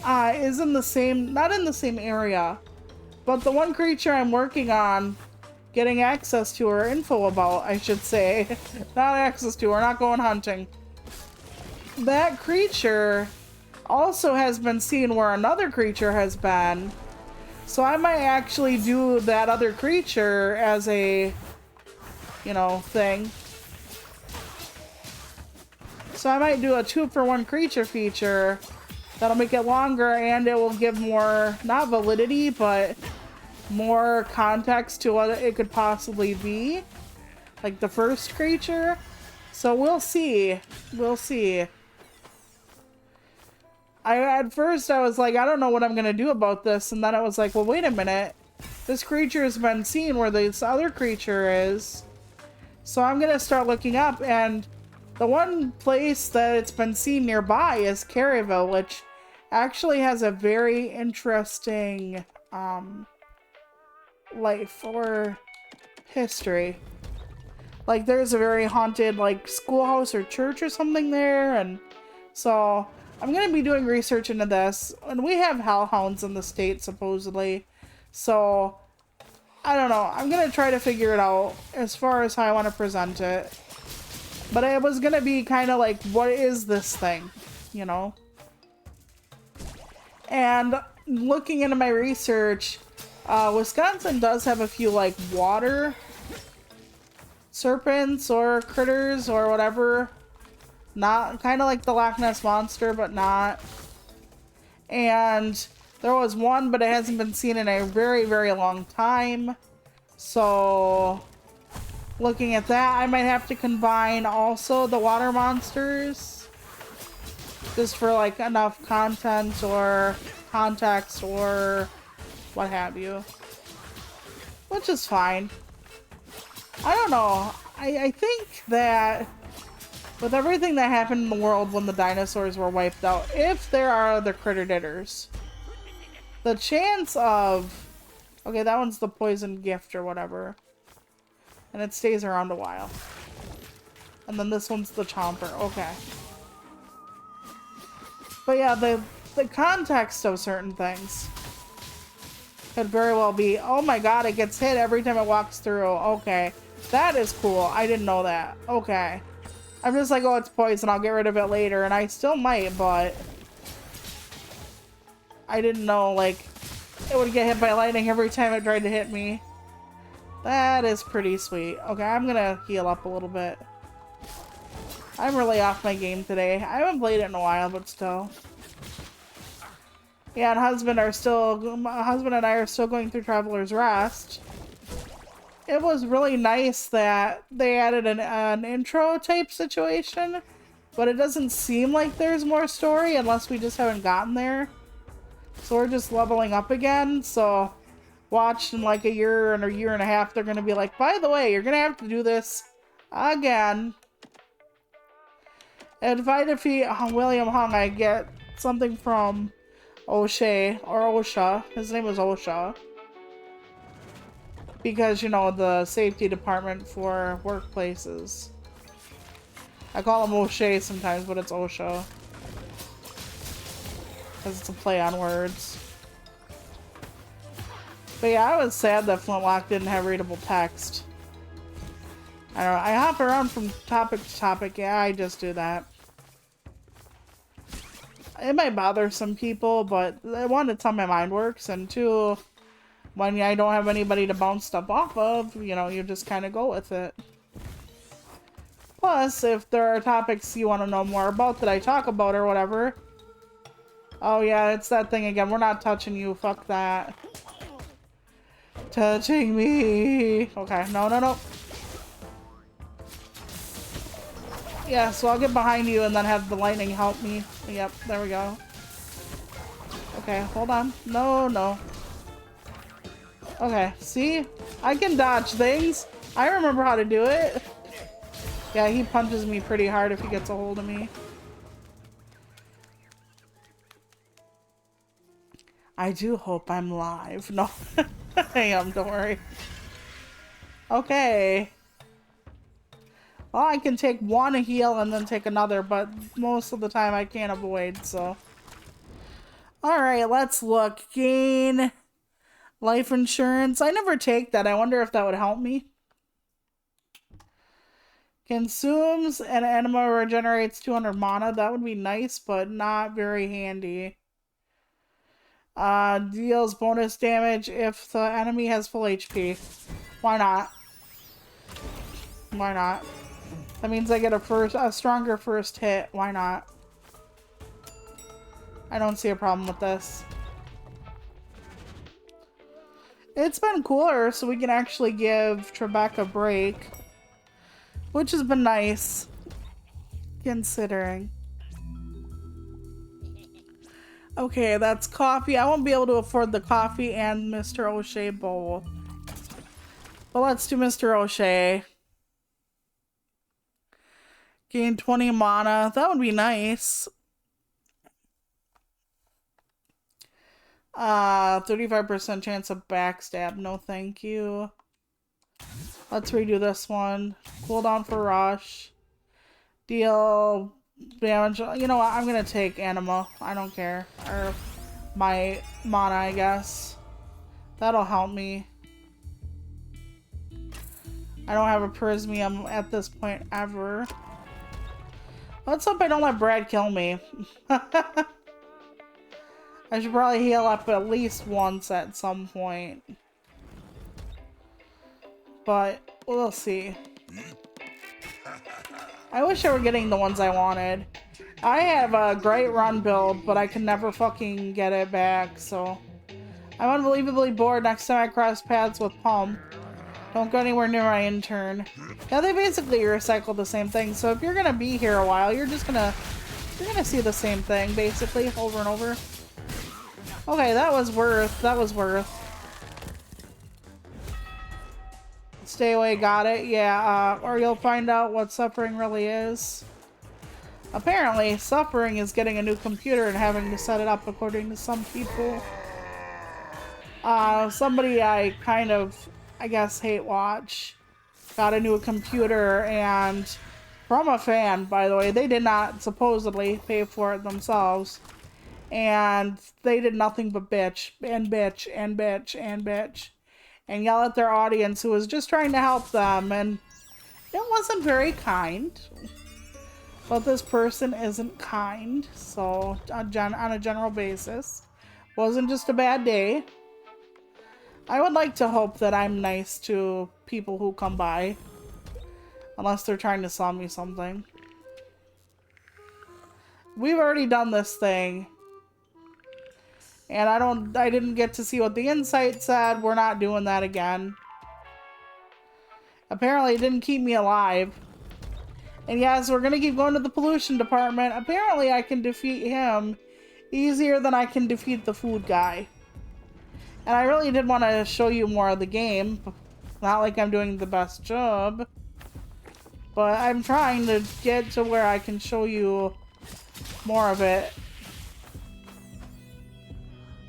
S1: is in the same, not in the same area, but the one creature I'm working on getting access to or info about, I should say. Not access to, we're not going hunting. That creature also has been seen where another creature has been. So I might actually do that other creature as a, you know, thing. So I might do a 2-for-1 creature feature that'll make it longer, and it will give more, not validity, but more context to what it could possibly be. Like the first creature. So we'll see. We'll see. At first I was like, I don't know what I'm gonna do about this, and then I was like, well, wait a minute. This creature has been seen where this other creature is. So I'm gonna start looking up, and the one place that it's been seen nearby is Caryville, which actually has a very interesting life or history. Like there's a very haunted like schoolhouse or church or something there, and so I'm gonna be doing research into this, and we have hellhounds in the state supposedly, so I don't know. I'm gonna try to figure it out as far as how I want to present it. But it was gonna be kind of like, what is this thing, you know? And looking into my research, Wisconsin does have a few like water serpents or critters or whatever. Not kind of like the Loch Ness Monster, but not. And there was one, but it hasn't been seen in a very, very long time. So looking at that, I might have to combine also the water monsters. Just for like enough content or context or what have you. Which is fine. I don't know. I think that with everything that happened in the world when the dinosaurs were wiped out, if there are other critter-ditters, the chance of... Okay, that one's the poison gift or whatever. And it stays around a while. And then this one's the chomper. Okay. But yeah, the context of certain things could very well be, oh my god, it gets hit every time it walks through. Okay. That is cool. I didn't know that. Okay. I'm just like, oh, it's poison. I'll get rid of it later. And I still might, but I didn't know, like, it would get hit by lightning every time it tried to hit me. That is pretty sweet. Okay, I'm gonna heal up a little bit. I'm really off my game today. I haven't played it in a while, but still. Yeah, and my husband and I are still going through Traveler's Rest. It was really nice that they added an intro type situation, but it doesn't seem like there's more story unless we just haven't gotten there. So we're just leveling up again, so watch in like a year and a half, they're gonna be like, by the way, you're gonna have to do this again. And if I defeat William Hung, I get something from O'Shea, or OSHA. His name was OSHA. Because, you know, the safety department for workplaces. I call him O'Shea sometimes, but it's OSHA. Because it's a play on words. But yeah, I was sad that Flintlock didn't have readable text. I don't know, I hop around from topic to topic. Yeah, I just do that. It might bother some people, but one, it's how my mind works, and two, when I don't have anybody to bounce stuff off of, you know, you just kind of go with it. Plus, if there are topics you want to know more about that I talk about or whatever. Oh yeah, it's that thing again. We're not touching you. Fuck that. Touching me. Okay, no. Yeah, so I'll get behind you and then have the lightning help me. Yep, there we go. Okay, hold on. No. Okay, see? I can dodge things. I remember how to do it. Yeah, he punches me pretty hard if he gets a hold of me. I do hope I'm live. No, I am, don't worry. Okay. Well, I can take one heal and then take another, but most of the time I can't avoid, so. Alright, let's look. Gain life insurance. I never take that. I wonder if that would help me. Consumes an anima, regenerates 200 mana. That would be nice, but not very handy. Deals bonus damage if the enemy has full HP. Why not? Why not? That means I get a stronger first hit. Why not? I don't see a problem with this. It's been cooler, so we can actually give Trebek a break. Which has been nice. Considering. Okay, that's coffee. I won't be able to afford the coffee and Mr. O'Shea bowl. But let's do Mr. O'Shea. Gain 20 mana. That would be nice. 35% chance of backstab. No, thank you. Let's redo this one. Cooldown for rush. Deal damage. You know what? I'm gonna take anima. I don't care. Or my mana, I guess. That'll help me. I don't have a prismium at this point ever. Let's hope I don't let Brad kill me. I should probably heal up at least once at some point. But we'll see. I wish I were getting the ones I wanted. I have a great run build, but I can never fucking get it back, so. I'm unbelievably bored next time I cross paths with Pump. Don't go anywhere near my intern. Yeah, they basically recycle the same thing, so if you're gonna be here a while, you're gonna see the same thing, basically, over and over. Okay, that was worth. Stay away, got it. Yeah, or you'll find out what suffering really is. Apparently, suffering is getting a new computer and having to set it up according to some people. Somebody I kind of, I guess, hate watch got a new computer, and from a fan, by the way. They did not supposedly pay for it themselves. And they did nothing but bitch and bitch and bitch and bitch and yell at their audience who was just trying to help them, and it wasn't very kind. But this person isn't kind, so on a general basis, wasn't just a bad day. I would like to hope that I'm nice to people who come by, unless they're trying to sell me something. We've already done this thing. And I didn't get to see what the insight said. We're not doing that again. Apparently it didn't keep me alive. And yes, we're gonna keep going to the pollution department. Apparently I can defeat him easier than I can defeat the food guy. And I really did want to show you more of the game. Not like I'm doing the best job. But I'm trying to get to where I can show you more of it.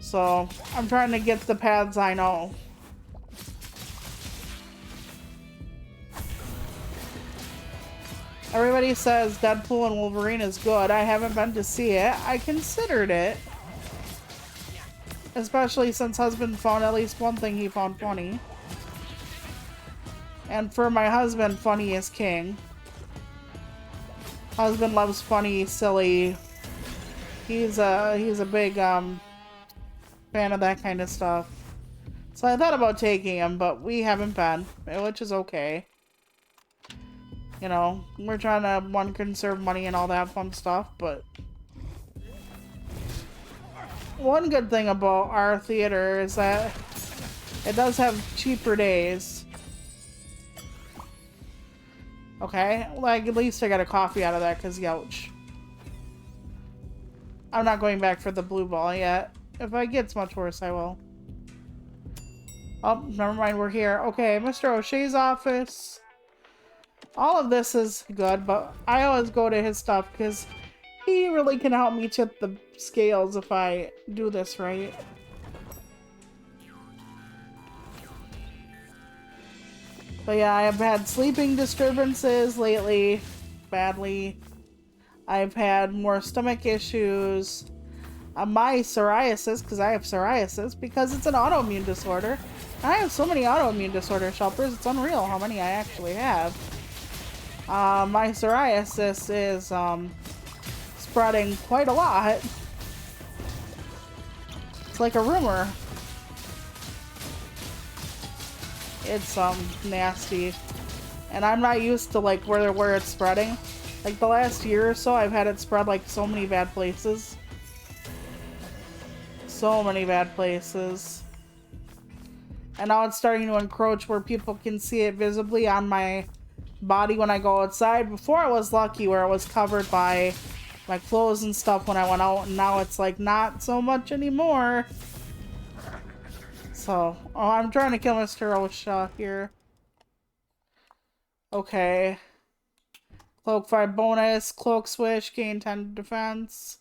S1: So, I'm trying to get the paths I know. Everybody says Deadpool and Wolverine is good. I haven't been to see it. I considered it. Especially since husband found at least one thing he found funny. And for my husband, funny is king. Husband loves funny, silly. He's a big fan of that kind of stuff. So I thought about taking him, but we haven't been, which is okay. You know, we're trying to conserve money and all that fun stuff, but one good thing about our theater is that it does have cheaper days. Okay, like at least I got a coffee out of that, because youch. I'm not going back for the blue ball yet. If it gets much worse, I will. Oh, never mind, we're here. Okay, Mr. O'Shea's office. All of this is good, but I always go to his stuff because he really can help me tip the scales if I do this right. But yeah, I have had sleeping disturbances lately, badly. I've had more stomach issues. My psoriasis, because I have psoriasis, because it's an autoimmune disorder. I have so many autoimmune disorder shelters, it's unreal how many I actually have. My psoriasis is spreading quite a lot. It's like a rumor. It's nasty. And I'm not used to like where it's spreading. Like the last year or so, I've had it spread like so many bad places. So many bad places. And now it's starting to encroach where people can see it visibly on my body when I go outside. Before I was lucky where it was covered by my clothes and stuff when I went out, and now it's like not so much anymore. So, oh, I'm trying to kill Mr. OSHA here. Okay. Cloak 5 bonus, cloak switch, gain 10 defense.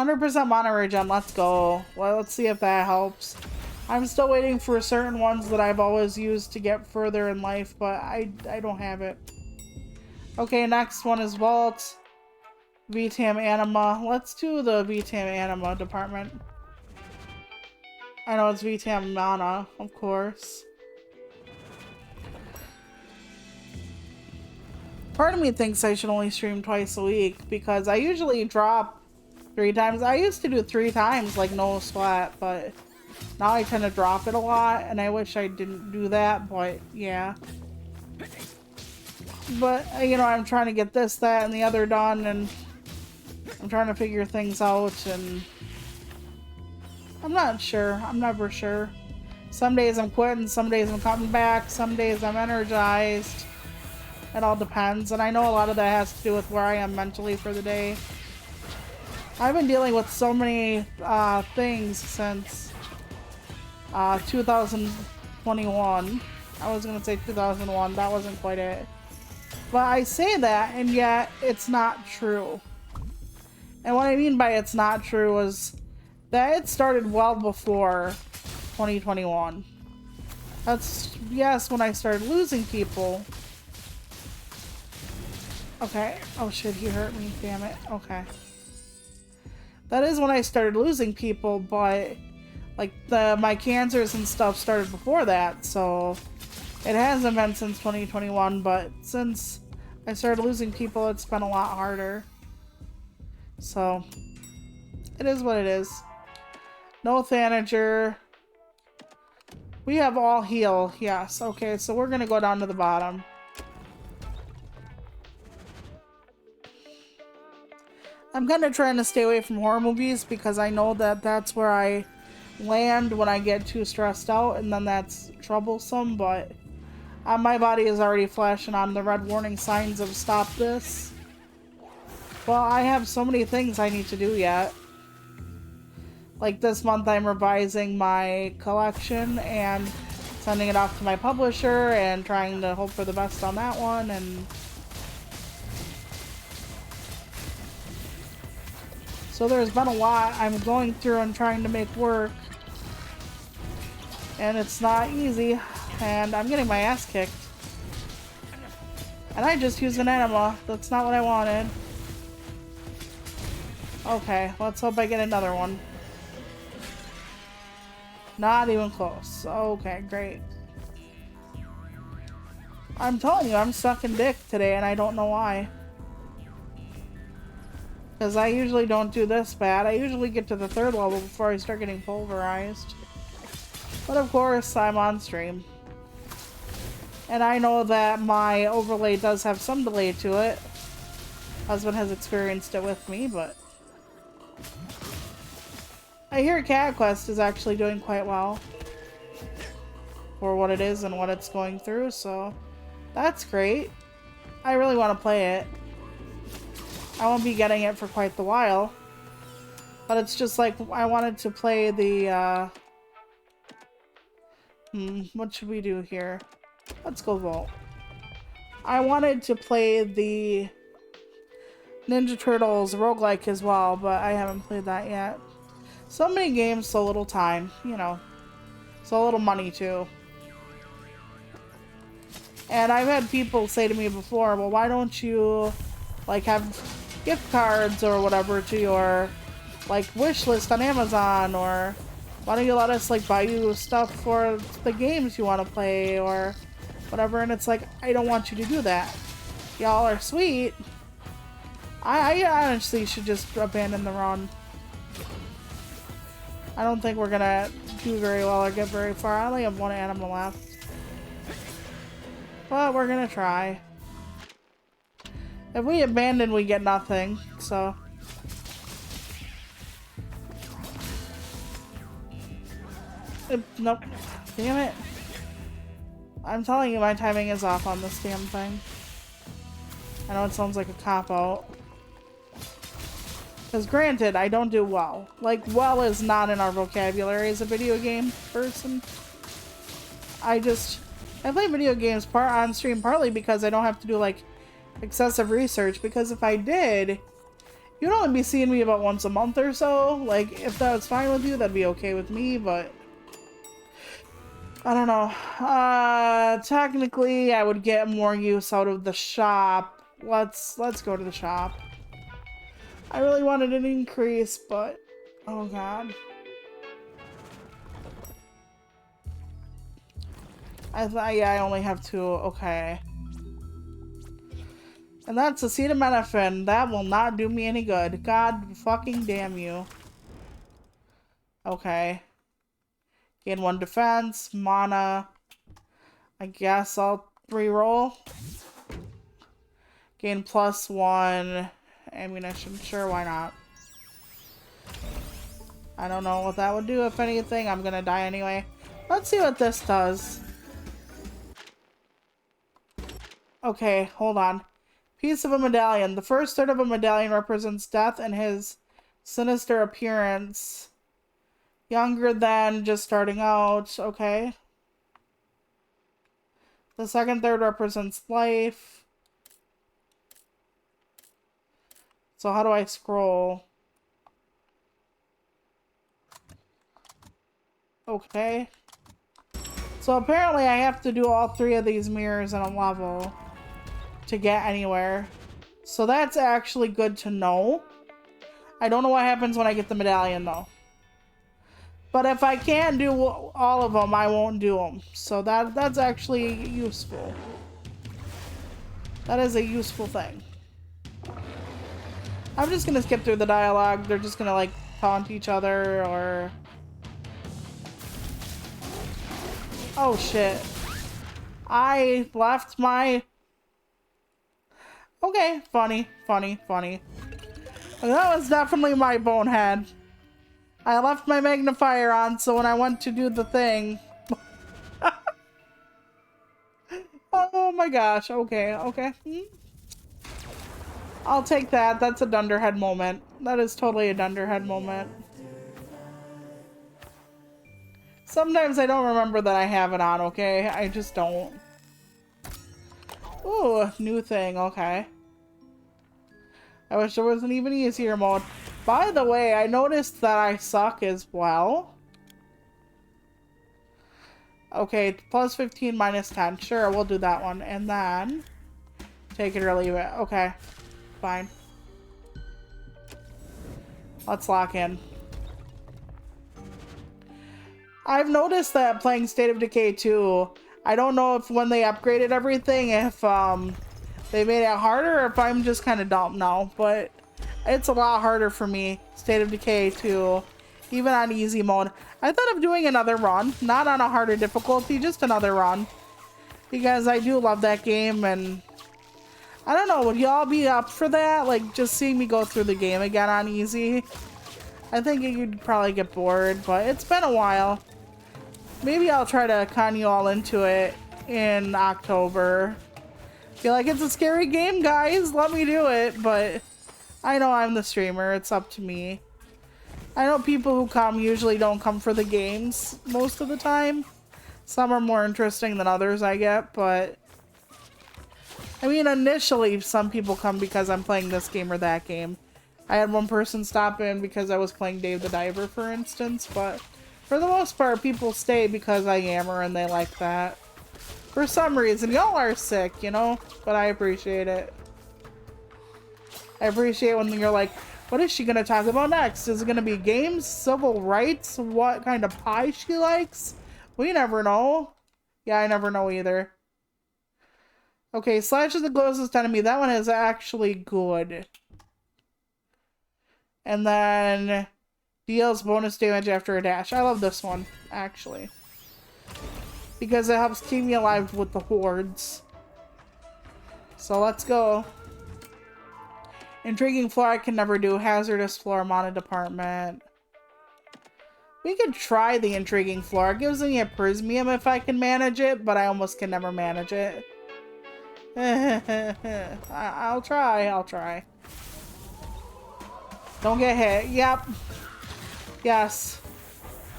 S1: 100% mana regen, let's go. Well, let's see if that helps. I'm still waiting for certain ones that I've always used to get further in life, but I don't have it. Okay, next one is Vault. VTAM Anima. Let's do the VTAM Anima department. I know it's VTAM Mana, of course. Part of me thinks I should only stream twice a week because I usually drop 3 times. I used to do 3 times, like no sweat, but now I tend to drop it a lot, and I wish I didn't do that, but yeah. But, you know, I'm trying to get this, that, and the other done, and I'm trying to figure things out, and I'm not sure. I'm never sure. Some days I'm quitting, some days I'm coming back, some days I'm energized. It all depends, and I know a lot of that has to do with where I am mentally for the day. I've been dealing with so many things since 2021. I was gonna say 2001, that wasn't quite it. But I say that, and yet it's not true. And what I mean by it's not true is that it started well before 2021. That's, yes, when I started losing people. Okay. Oh shit, he hurt me, damn it. Okay. That is when I started losing people, but like my cancers and stuff started before that, so it hasn't been since 2021, but since I started losing people, it's been a lot harder. So it is what it is. No Thanager. We have all heal, yes. Okay, so we're gonna go down to the bottom. I'm kind of trying to stay away from horror movies because I know that that's where I land when I get too stressed out, and then that's troublesome, but my body is already flashing on the red warning signs of stop this. Well, I have so many things I need to do yet. Like this month I'm revising my collection and sending it off to my publisher and trying to hope for the best on that one, and so there's been a lot I'm going through and trying to make work. And it's not easy. And I'm getting my ass kicked. And I just used an enema. That's not what I wanted. Okay, let's hope I get another one. Not even close. Okay, great. I'm telling you, I'm sucking dick today and I don't know why. Because I usually don't do this bad. I usually get to the 3rd level before I start getting pulverized. But of course, I'm on stream. And I know that my overlay does have some delay to it. Husband has experienced it with me, but I hear Cat Quest is actually doing quite well for what it is and what it's going through, so that's great. I really want to play it. I won't be getting it for quite the while. But it's just like, I wanted to play the, what should we do here? Let's go Vault. I wanted to play the Ninja Turtles roguelike as well, but I haven't played that yet. So many games, so little time, you know. So little money, too. And I've had people say to me before, well, why don't you like have gift cards or whatever to your like wish list on Amazon, or why don't you let us like buy you stuff for the games you want to play or whatever. And it's like, I don't want you to do that. Y'all are sweet. I honestly should just abandon the run. I don't think we're gonna do very well or get very far. I only have one animal left. But we're gonna try. If we abandon, we get nothing, so. Nope. Damn it. I'm telling you, my timing is off on this damn thing. I know it sounds like a cop-out. Because granted, I don't do well. Like, well is not in our vocabulary as a video game person. I play video games on stream partly because I don't have to do, like, excessive research. Because if I did, you'd only be seeing me about once a month or so. Like, if that was fine with you, that'd be okay with me, but I don't know. Technically, I would get more use out of the shop. Let's go to the shop. I really wanted an increase, but oh god. Yeah, I only have 2. Okay. And that's acetaminophen. That will not do me any good. God fucking damn you. Okay. Gain 1 defense, mana. I guess I'll reroll. Gain +1 ammunition. Sure, why not? I don't know what that would do. If anything, I'm gonna die anyway. Let's see what this does. Okay, hold on. Piece of a medallion. The first third of a medallion represents death and his sinister appearance. Younger than, just starting out. Okay. The second third represents life. So how do I scroll? Okay. So apparently I have to do all 3 of these mirrors in a level to get anywhere. So that's actually good to know. I don't know what happens when I get the medallion though. But if I can't do all of them, I won't do them. So that's actually useful. That is a useful thing. I'm just gonna skip through the dialogue. They're just gonna like taunt each other or... Oh shit. I left my... Okay, funny. That was definitely my bonehead. I left my magnifier on, so when I went to do the thing... Oh my gosh, okay. I'll take that. That's a dunderhead moment. That is totally a dunderhead moment. Sometimes I don't remember that I have it on, okay? I just don't. Ooh, new thing, okay. I wish there was an even easier mode. By the way, I noticed that I suck as well. Okay, +15, -10. Sure, we'll do that one. And then... take it or leave it. Okay. Fine. Let's lock in. I've noticed that playing State of Decay 2, I don't know if when they upgraded everything, if they made it harder or if I'm just kind of dumb now, but it's a lot harder for me, State of Decay 2, even on easy mode. I thought of doing another run, not on a harder difficulty, just another run, because I do love that game, and I don't know, would y'all be up for that? Like, just seeing me go through the game again on easy? I think you'd probably get bored, but it's been a while. Maybe I'll try to con you all into it in October. Feel like it's a scary game, guys. Let me do it, but I know I'm the streamer. It's up to me. I know people who come usually don't come for the games most of the time. Some are more interesting than others, I get, but... I mean, initially, some people come because I'm playing this game or that game. I had one person stop in because I was playing Dave the Diver, for instance, but for the most part, people stay because I yammer and they like that. For some reason, y'all are sick, you know? But I appreciate it. I appreciate when you're like, what is she gonna talk about next? Is it gonna be games, civil rights, what kind of pie she likes? We never know. Yeah, I never know either. Okay, Slash is the closest enemy. That one is actually good. And then deals bonus damage after a dash. I love this one, actually. Because it helps keep me alive with the hordes. So let's go. Intriguing floor I can never do. Hazardous floor, Mana Department. We could try the intriguing floor. It gives me a prismium if I can manage it, but I almost can never manage it. I'll try. Don't get hit. Yep. Yes.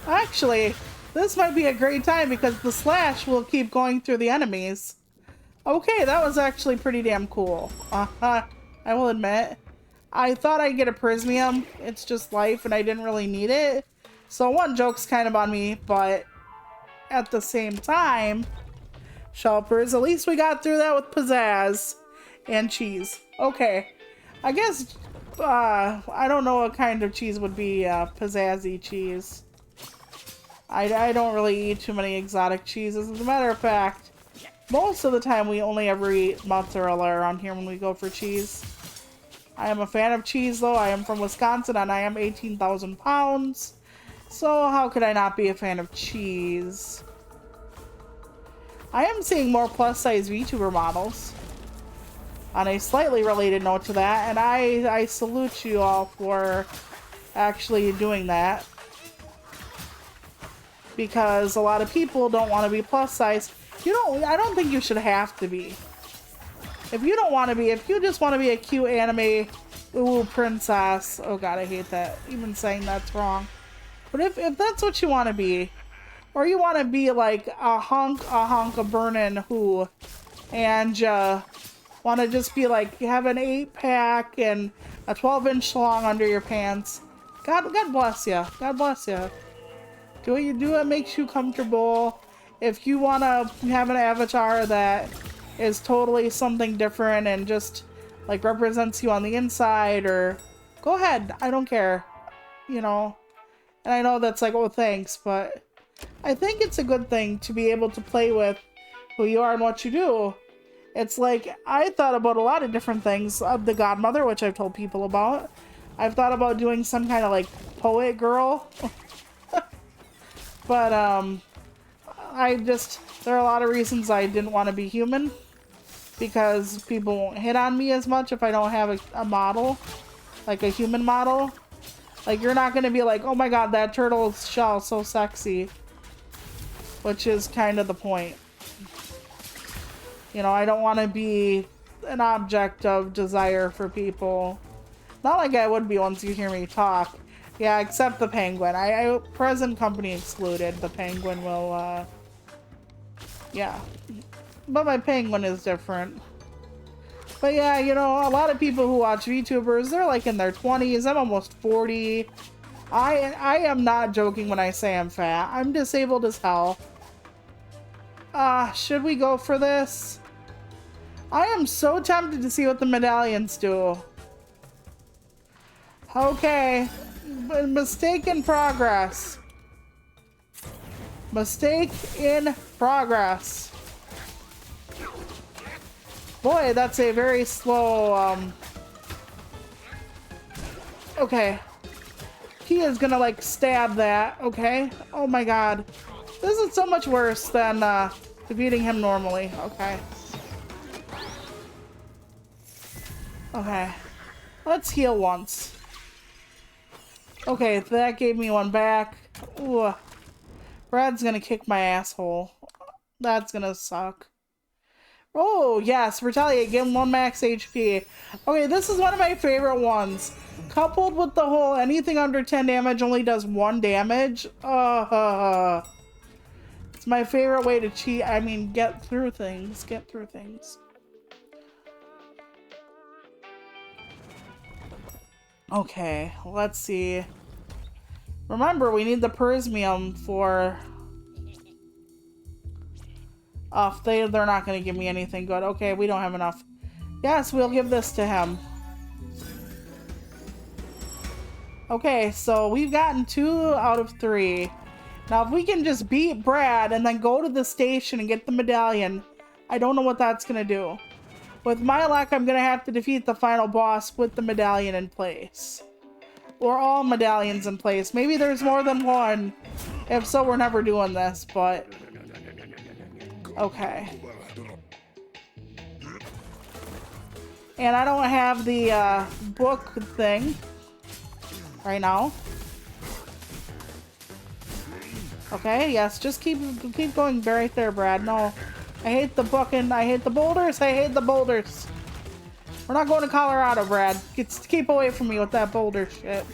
S1: Actually, this might be a great time because the slash will keep going through the enemies. Okay, that was actually pretty damn cool. I will admit. I thought I'd get a prismium. It's just life and I didn't really need it. So one joke's kind of on me, but at the same time, Shelpers, at least we got through that with pizzazz and cheese. Okay, I guess, I don't know what kind of cheese would be pizzazzy cheese. I don't really eat too many exotic cheeses. As a matter of fact, most of the time we only ever eat mozzarella around here when we go for cheese. I am a fan of cheese though. I am from Wisconsin and I am 18,000 pounds. So how could I not be a fan of cheese? I am seeing more plus size VTuber models. On a slightly related note to that, and I salute you all for actually doing that. Because a lot of people don't want to be plus size. I don't think you should have to be. If you don't want to be, if you just want to be a cute anime ooh princess, oh god, I hate that. Even saying that's wrong. But if that's what you want to be, or you want to be like a hunk of burnin' who, and want to just be like, you have an 8-pack and a 12-inch long under your pants, God bless you. God bless you. Do what you do that makes you comfortable. If you want to have an avatar that is totally something different and just like represents you on the inside, or go ahead, I don't care, you know. And I know that's like, oh thanks, but I think it's a good thing to be able to play with who you are and what you do. It's like, I thought about a lot of different things. The Godmother, which I've told people about. I've thought about doing some kind of like poet girl. But there are a lot of reasons I didn't want to be human. Because people won't hit on me as much if I don't have a model. Like a human model. Like, you're not going to be like, oh my god, that turtle shell is so sexy. Which is kind of the point. You know, I don't want to be an object of desire for people. Not like I would be once you hear me talk. Yeah, except the penguin. I present company excluded. The penguin will, yeah. But my penguin is different. But yeah, you know, a lot of people who watch VTubers, they're like in their 20s. I'm almost 40. I am not joking when I say I'm fat. I'm disabled as hell. Should we go for this? I am so tempted to see what the medallions do. Okay. Mistake in progress. Mistake in progress. Boy, that's a very slow, okay. He is gonna, like, stab that, okay? Oh my god. This is so much worse than, defeating him normally. Okay. Okay. Let's heal once. Okay, that gave me one back. Ooh. Brad's gonna kick my asshole. That's gonna suck. Oh, yes. Retaliate. Give him 1 max HP. Okay, this is one of my favorite ones. Coupled with the whole anything under 10 damage only does 1 damage. It's my favorite way to cheat. I mean, get through things. Get through things. Okay, let's see. Remember, we need the Prismium for... They're not going to give me anything good. Okay, we don't have enough. Yes, we'll give this to him. Okay, so we've gotten 2 out of 3. Now, if we can just beat Brad and then go to the station and get the medallion, I don't know what that's going to do. With my luck, I'm going to have to defeat the final boss with the medallion in place. Or all medallions in place. Maybe there's more than one. If so, we're never doing this, but... Okay. And I don't have the book thing right now. Okay, yes, just keep going right there, Brad. No, I hate the book and I hate the boulders. I hate the boulders. We're not going to Colorado, Brad. Keep away from me with that boulder shit.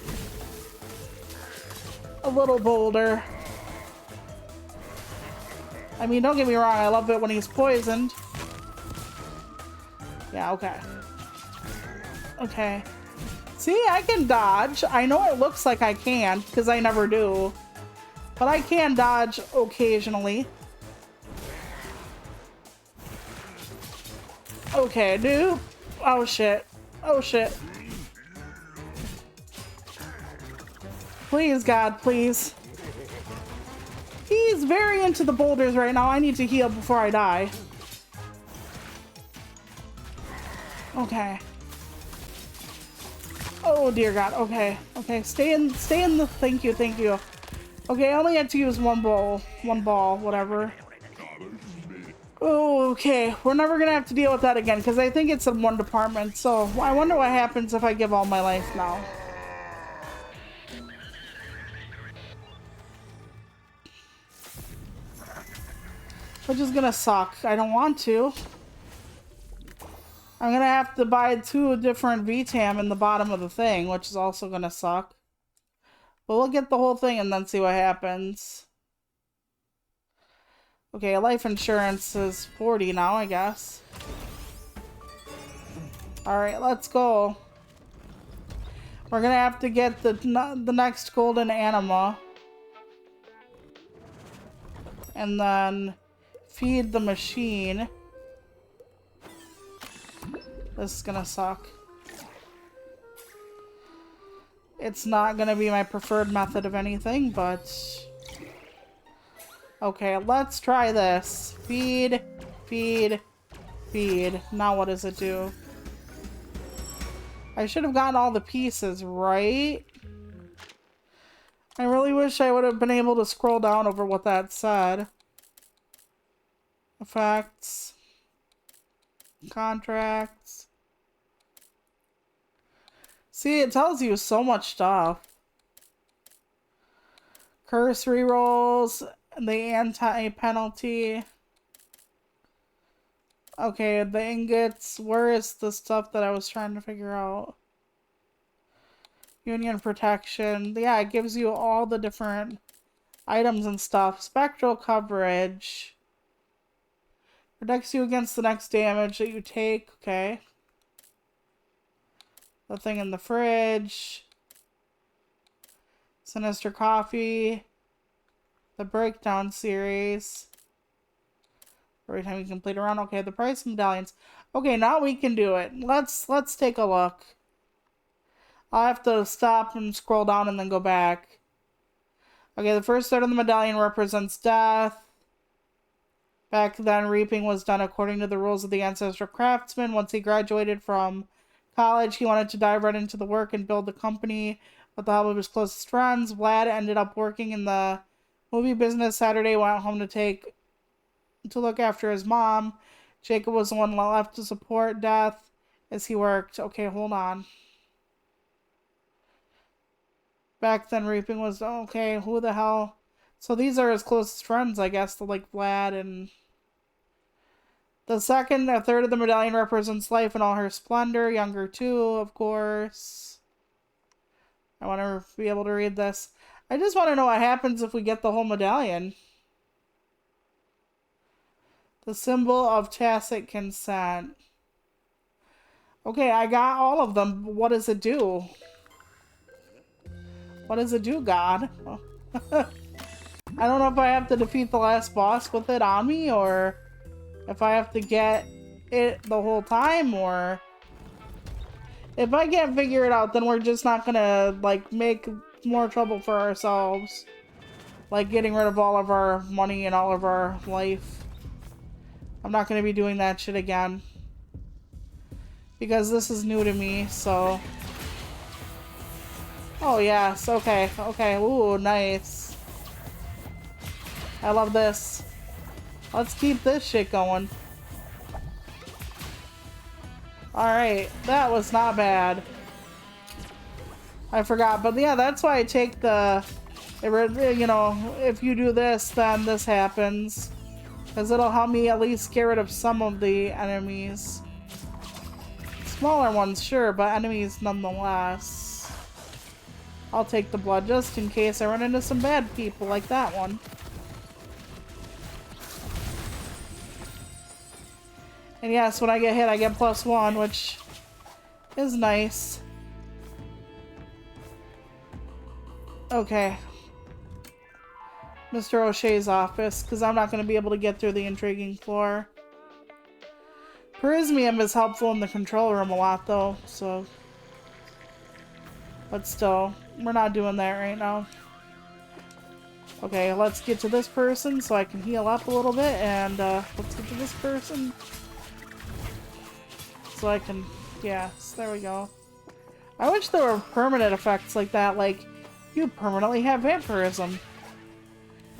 S1: A little boulder. I mean, don't get me wrong. I love it when he's poisoned. Yeah, okay. Okay. See, I can dodge. I know it looks like I can't, because I never do. But I can dodge occasionally. Okay, dude. Oh, shit. Oh, shit. Please, God, please. He's very into the boulders right now. I need to heal before I die. Okay. Oh, dear God. Okay. Okay, stay in the... Thank you, thank you. Okay, I only had to use one ball, whatever. Okay, we're never gonna have to deal with that again, because I think it's in one department, so I wonder what happens if I give all my life now. Which is gonna suck. I don't want to. I'm gonna have to buy 2 different VTAM in the bottom of the thing, which is also gonna suck. But we'll get the whole thing and then see what happens. Okay, life insurance is 40 now, I guess. Alright, let's go. We're gonna have to get the next golden anima. And then feed the machine. This is gonna suck. It's not gonna be my preferred method of anything, but... Okay, let's try this. Feed, feed, feed. Now what does it do? I should have gotten all the pieces, right? I really wish I would have been able to scroll down over what that said. Effects. Contracts. See, it tells you so much stuff. Curse rerolls, the anti-penalty. Okay, the ingots. Where is the stuff that I was trying to figure out? Union protection. Yeah, it gives you all the different items and stuff. Spectral coverage. Protects you against the next damage that you take. Okay. The thing in the fridge. Sinister Coffee. The Breakdown series. Every time you complete a run. Okay, the price medallions. Okay, now we can do it. Let's take a look. I'll have to stop and scroll down and then go back. Okay, the first third of the medallion represents death. Back then, reaping was done according to the rules of the ancestral craftsman. Once he graduated from college, he wanted to dive right into the work and build the company with the help of his closest friends. Vlad ended up working in the movie business. Saturday went home to look after his mom. Jacob was the one left to support Death as he worked. Okay, hold on. Back then, reaping was... Okay, who the hell... So these are his closest friends, I guess, to like Vlad and... The second, a third of the medallion represents life in all her splendor. Younger too, of course. I want to be able to read this. I just want to know what happens if we get the whole medallion. The symbol of tacit consent. Okay, I got all of them. What does it do? What does it do, God? I don't know if I have to defeat the last boss with it on me, or If I have to get it the whole time, or if I can't figure it out, then we're just not gonna like make more trouble for ourselves. Like getting rid of all of our money and all of our life. I'm not gonna be doing that shit again. Because this is new to me, so... Oh yes, okay, okay, ooh, nice. I love this. Let's keep this shit going. Alright, that was not bad. I forgot, but yeah, that's why I take the... You know, if you do this, then this happens. Because it'll help me at least get rid of some of the enemies. Smaller ones, sure, but enemies nonetheless. I'll take the blood just in case I run into some bad people like that one. And yes, when I get hit, I get +1, which is nice. Okay. Mr. O'Shea's office, because I'm not going to be able to get through the intriguing floor. Prismium is helpful in the control room a lot, though, so... But still, we're not doing that right now. Okay, let's get to this person so I can heal up a little bit, and let's get to this person. So I can... Yes, there we go. I wish there were permanent effects like that, like, you permanently have vampirism.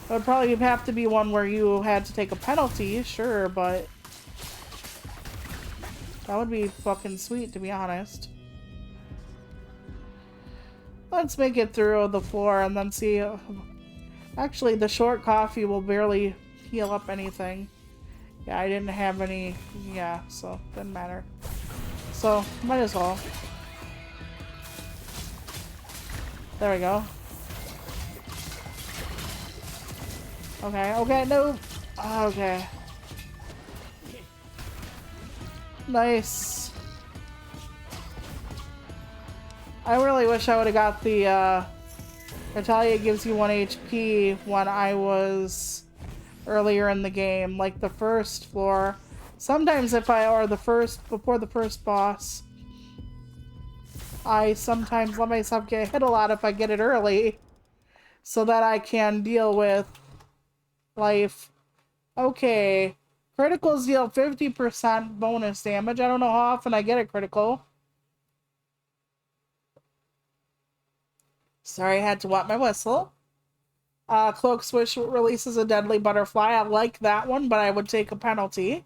S1: It would probably have to be one where you had to take a penalty, sure, but... That would be fucking sweet, to be honest. Let's make it through the floor and then see... Actually, the short coffee will barely heal up anything. Yeah, I didn't have any... Yeah, so doesn't matter. So, might as well. There we go. Okay, okay, no! Okay. Nice. I really wish I would have got the, Natalia gives you 1 HP when I was earlier in the game, like the first floor. Sometimes if I, or the first, before the first boss, I sometimes let myself get hit a lot if I get it early, so that I can deal with life. Okay. Criticals deal 50% bonus damage. I don't know how often I get a critical. Sorry, I had to wet my whistle. Cloak Swish releases a deadly butterfly. I like that one, but I would take a penalty.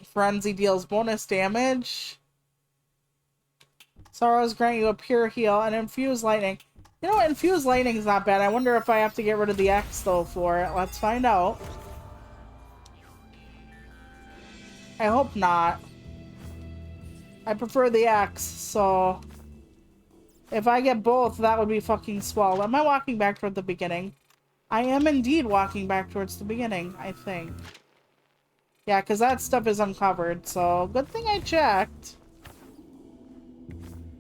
S1: Frenzy deals bonus damage. Sorrows grant you a pure heal and infuse lightning. You know, infuse lightning is not bad. I wonder if I have to get rid of the X though for it. Let's find out. I hope not. I prefer the X, so... If I get both, that would be fucking swell. Am I walking back toward the beginning? I am indeed walking back towards the beginning, I think. Yeah, because that stuff is uncovered, so good thing I checked.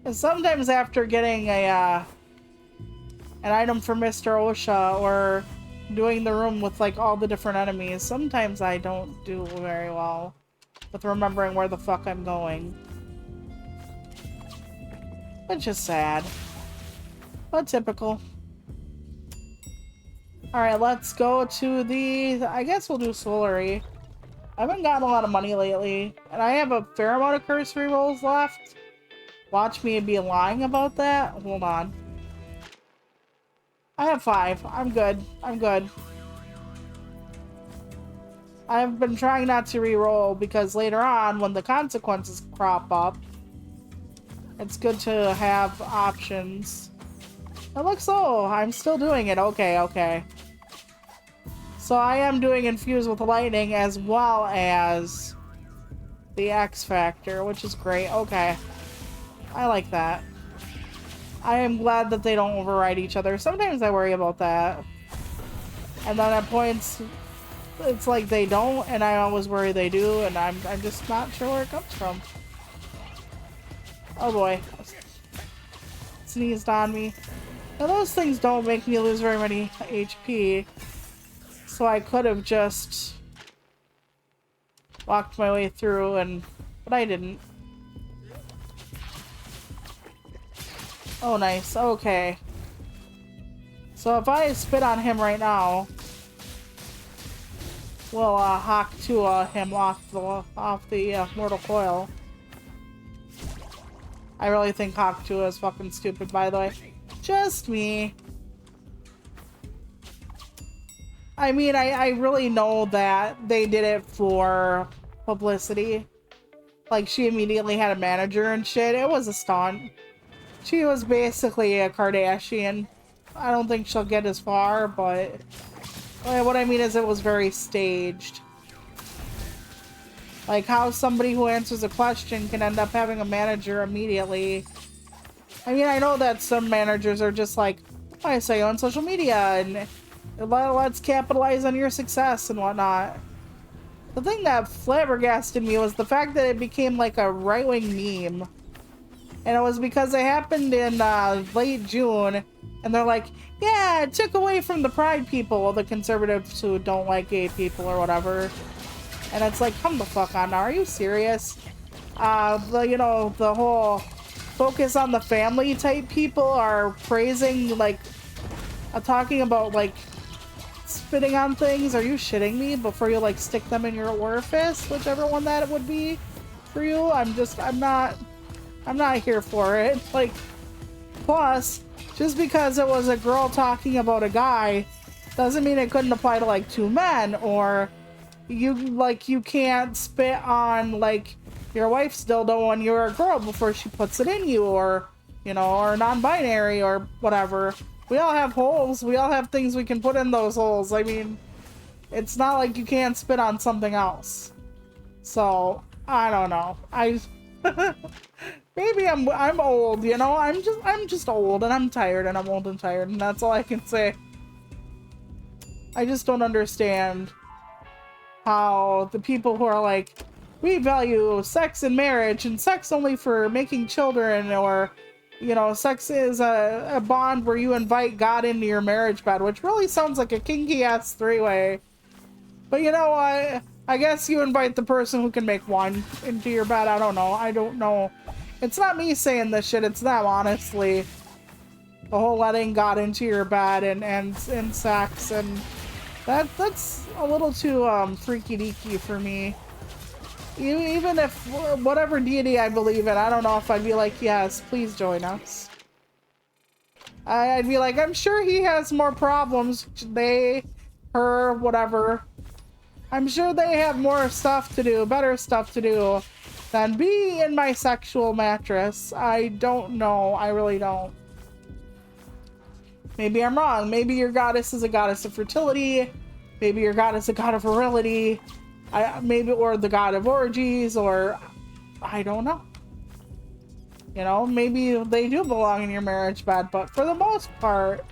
S1: And sometimes after getting a, an item for Mr. Osha, or doing the room with, like, all the different enemies, sometimes I don't do very well with remembering where the fuck I'm going. Which is sad. But typical. Alright, let's go to the... I guess we'll do Solary. I haven't gotten a lot of money lately, and I have a fair amount of cursory rolls left. Watch me be lying about that. Hold on. I have 5. I'm good. I'm good. I've been trying not to re-roll because later on, when the consequences crop up, it's good to have options. It looks so. I'm still doing it. Okay, okay. So I am doing Infuse with Lightning as well as the X Factor, which is great. Okay. I like that. I am glad that they don't override each other. Sometimes I worry about that. And then at points, it's like they don't, and I always worry they do, and I'm just not sure where it comes from. Oh boy. Sneezed on me. Now those things don't make me lose very many HP. So I could have just walked my way through, but I didn't. Oh, nice. Okay. So if I spit on him right now, we'll hawk to him off the mortal coil. I really think Hawk 2 is fucking stupid, by the way. Just me. I mean, I really know that they did it for publicity. Like, she immediately had a manager and shit. It was a stunt. She was basically a Kardashian. I don't think she'll get as far, but what I mean is it was very staged. Like how somebody who answers a question can end up having a manager immediately. I mean, I know that some managers are just like, I saw you on social media and let's capitalize on your success and whatnot. The thing that flabbergasted me was the fact that it became like a right-wing meme. And it was because it happened in late June. And they're like, yeah, it took away from the pride people, the conservatives who don't like gay people or whatever. And it's like, come the fuck on now, are you serious? You know, the whole focus on the family type people are praising, like, talking about, like, spitting on things. Are you shitting me? Before you, like, stick them in your orifice, whichever one that would be for you. I'm not here for it. Like, plus, just because it was a girl talking about a guy doesn't mean it couldn't apply to, like, two men, or you can't spit on, like, your wife's dildo when you're a girl before she puts it in you, or, you know, or non-binary, or whatever. We all have holes. We all have things we can put in those holes. I mean, it's not like you can't spit on something else. So, I don't know. Maybe I'm old, you know? I'm just old, and I'm tired, and I'm old and tired, and that's all I can say. I just don't understand how the people who are like, we value sex and marriage and sex only for making children, or, you know, sex is a bond where you invite God into your marriage bed, which really sounds like a kinky ass three-way. But you know what? I guess you invite the person who can make one into your bed. I don't know. It's not me saying this shit, it's them, honestly. The whole letting God into your bed and sex, and that's a little too freaky deaky for me. Even if whatever deity I believe in, I don't know if I'd be like, yes, please join us. I'd be like, I'm sure he has more problems. They, her, whatever. I'm sure they have more stuff to do, better stuff to do than be in my sexual mattress. I don't know. I really don't. Maybe I'm wrong. Maybe your goddess is a goddess of fertility. Maybe your god is a god of virility. Maybe, or the god of orgies, or I don't know. You know, maybe they do belong in your marriage bed, but for the most part,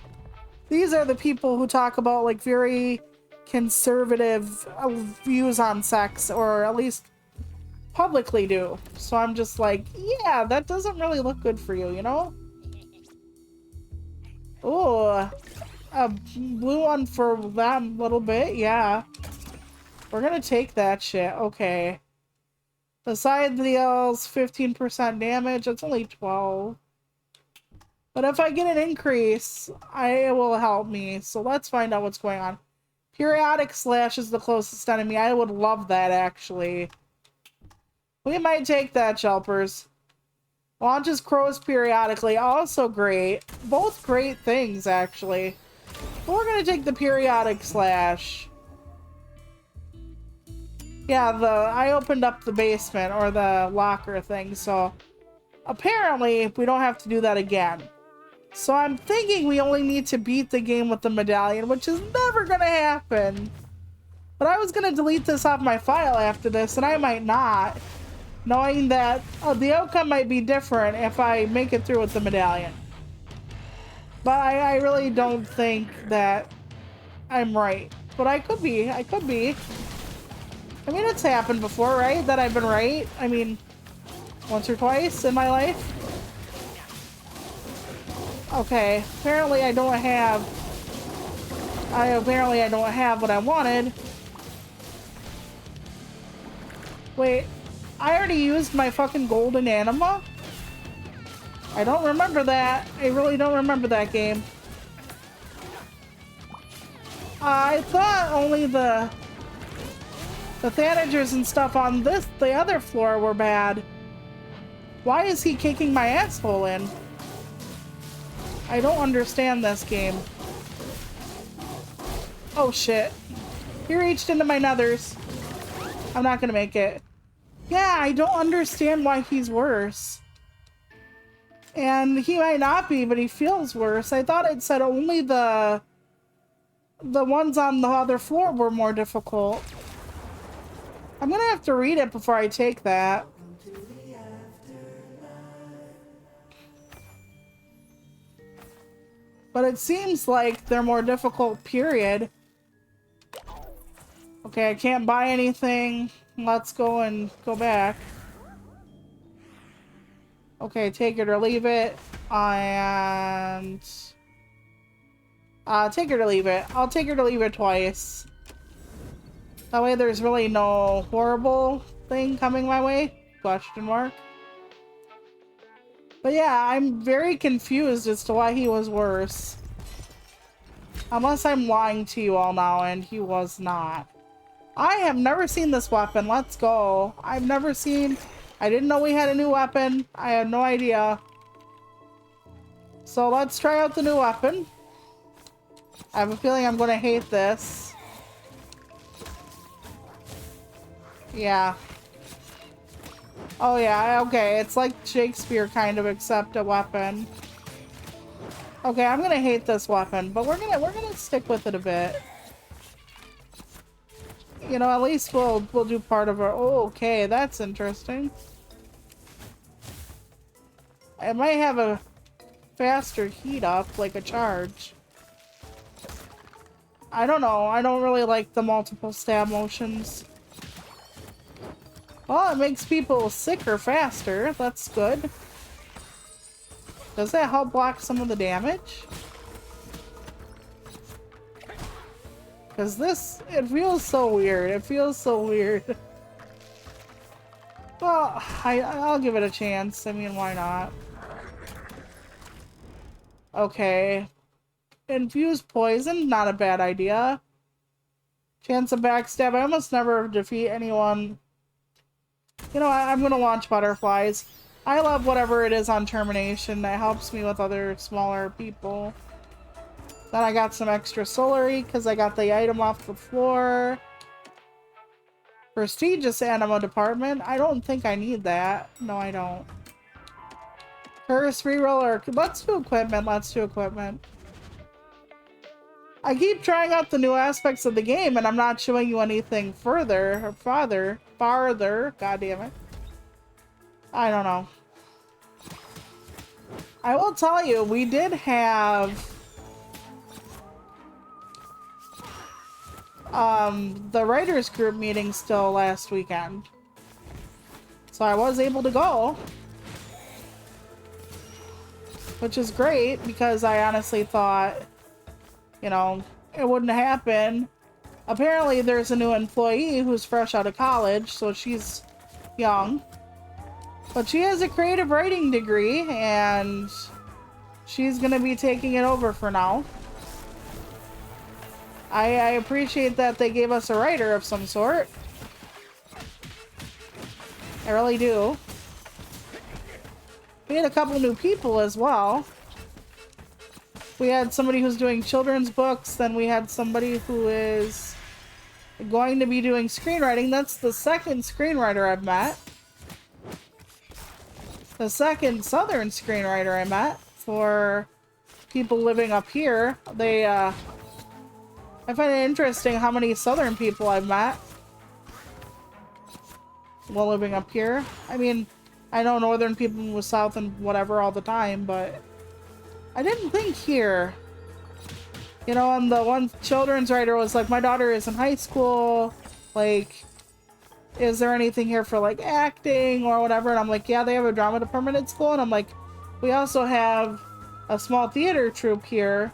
S1: these are the people who talk about, like, very conservative views on sex, or at least publicly do. So I'm just like, yeah, that doesn't really look good for you, you know? Ooh, a blue one for that little bit, yeah. We're gonna take that shit, okay. The side deals 15% damage, it's only 12. But if I get an increase, it will help me. So let's find out what's going on. Periodic slash is the closest enemy. I would love that, actually. We might take that, Shelpers. Launches crows periodically, also great. Both great things, actually. But we're gonna take the periodic slash. Yeah, I opened up the basement, or the locker thing, so apparently we don't have to do that again. So I'm thinking we only need to beat the game with the medallion, which is never gonna happen. But I was gonna delete this off my file after this, and I might not, knowing that the outcome might be different if I make it through with the medallion. But I really don't think that I'm right. But I could be. I could be. I mean, it's happened before, right? That I've been right. I mean, once or twice in my life. Okay. Apparently I don't have what I wanted. Wait, I already used my fucking golden anima? I don't remember that. I really don't remember that game. I thought only the Thanagers and stuff on the other floor were bad. Why is he kicking my asshole in? I don't understand this game. Oh shit. He reached into my nethers. I'm not gonna make it. Yeah, I don't understand why he's worse. And he might not be, but he feels worse. I thought it said only the ones on the other floor were more difficult. I'm gonna have to read it before I take that. But it seems like they're more difficult, period. Okay, I can't buy anything. Let's go and go back. Okay, take it or leave it. And... take it or leave it. I'll take it or leave it twice. That way there's really no horrible thing coming my way. Question mark. But yeah, I'm very confused as to why he was worse. Unless I'm lying to you all now, and he was not. I have never seen this weapon. Let's go. I've never seen... I didn't know we had a new weapon. I had no idea. So let's try out the new weapon. I have a feeling I'm going to hate this. Yeah. Oh yeah, okay. It's like Shakespeare kind of, except a weapon. Okay, I'm gonna hate this weapon, but we're gonna stick with it a bit. You know, at least we'll do part of our... Oh, okay, that's interesting. It might have a faster heat up, like a charge. I don't know. I don't really like the multiple stab motions. Well, it makes people sicker faster. That's good. Does that help block some of the damage? Because this, it feels so weird. It feels so weird. Well, I'll give it a chance. I mean, why not? Okay. Infuse poison, not a bad idea. Chance of backstab. I almost never defeat anyone. You know, I'm gonna launch butterflies. I love whatever it is on termination that helps me with other smaller people. Then I got some extra solary because I got the item off the floor. Prestigious anima department. I don't think I need that. No, I don't. Curse reroller. Let's do equipment. Let's do equipment. I keep trying out the new aspects of the game and I'm not showing you anything further or farther. God damn it. I don't know. I will tell you, we did have the writers group meeting still last weekend. So I was able to go. Which is great because I honestly thought, you know, it wouldn't happen. Apparently there's a new employee who's fresh out of college, so she's young. But she has a creative writing degree, and she's gonna be taking it over for now. I appreciate that they gave us a writer of some sort. I really do. We had a couple new people as well. We had somebody who's doing children's books, then we had somebody who is going to be doing screenwriting. That's the second screenwriter I've met. The second southern screenwriter I met for people living up here. I find it interesting how many southern people I've met while living up here. I mean, I know northern people move south and whatever all the time, but I didn't think here. You know, and the one children's writer was like, my daughter is in high school, like, is there anything here for like acting or whatever? And I'm like, yeah, they have a drama department at school. And I'm like, we also have a small theater troupe here.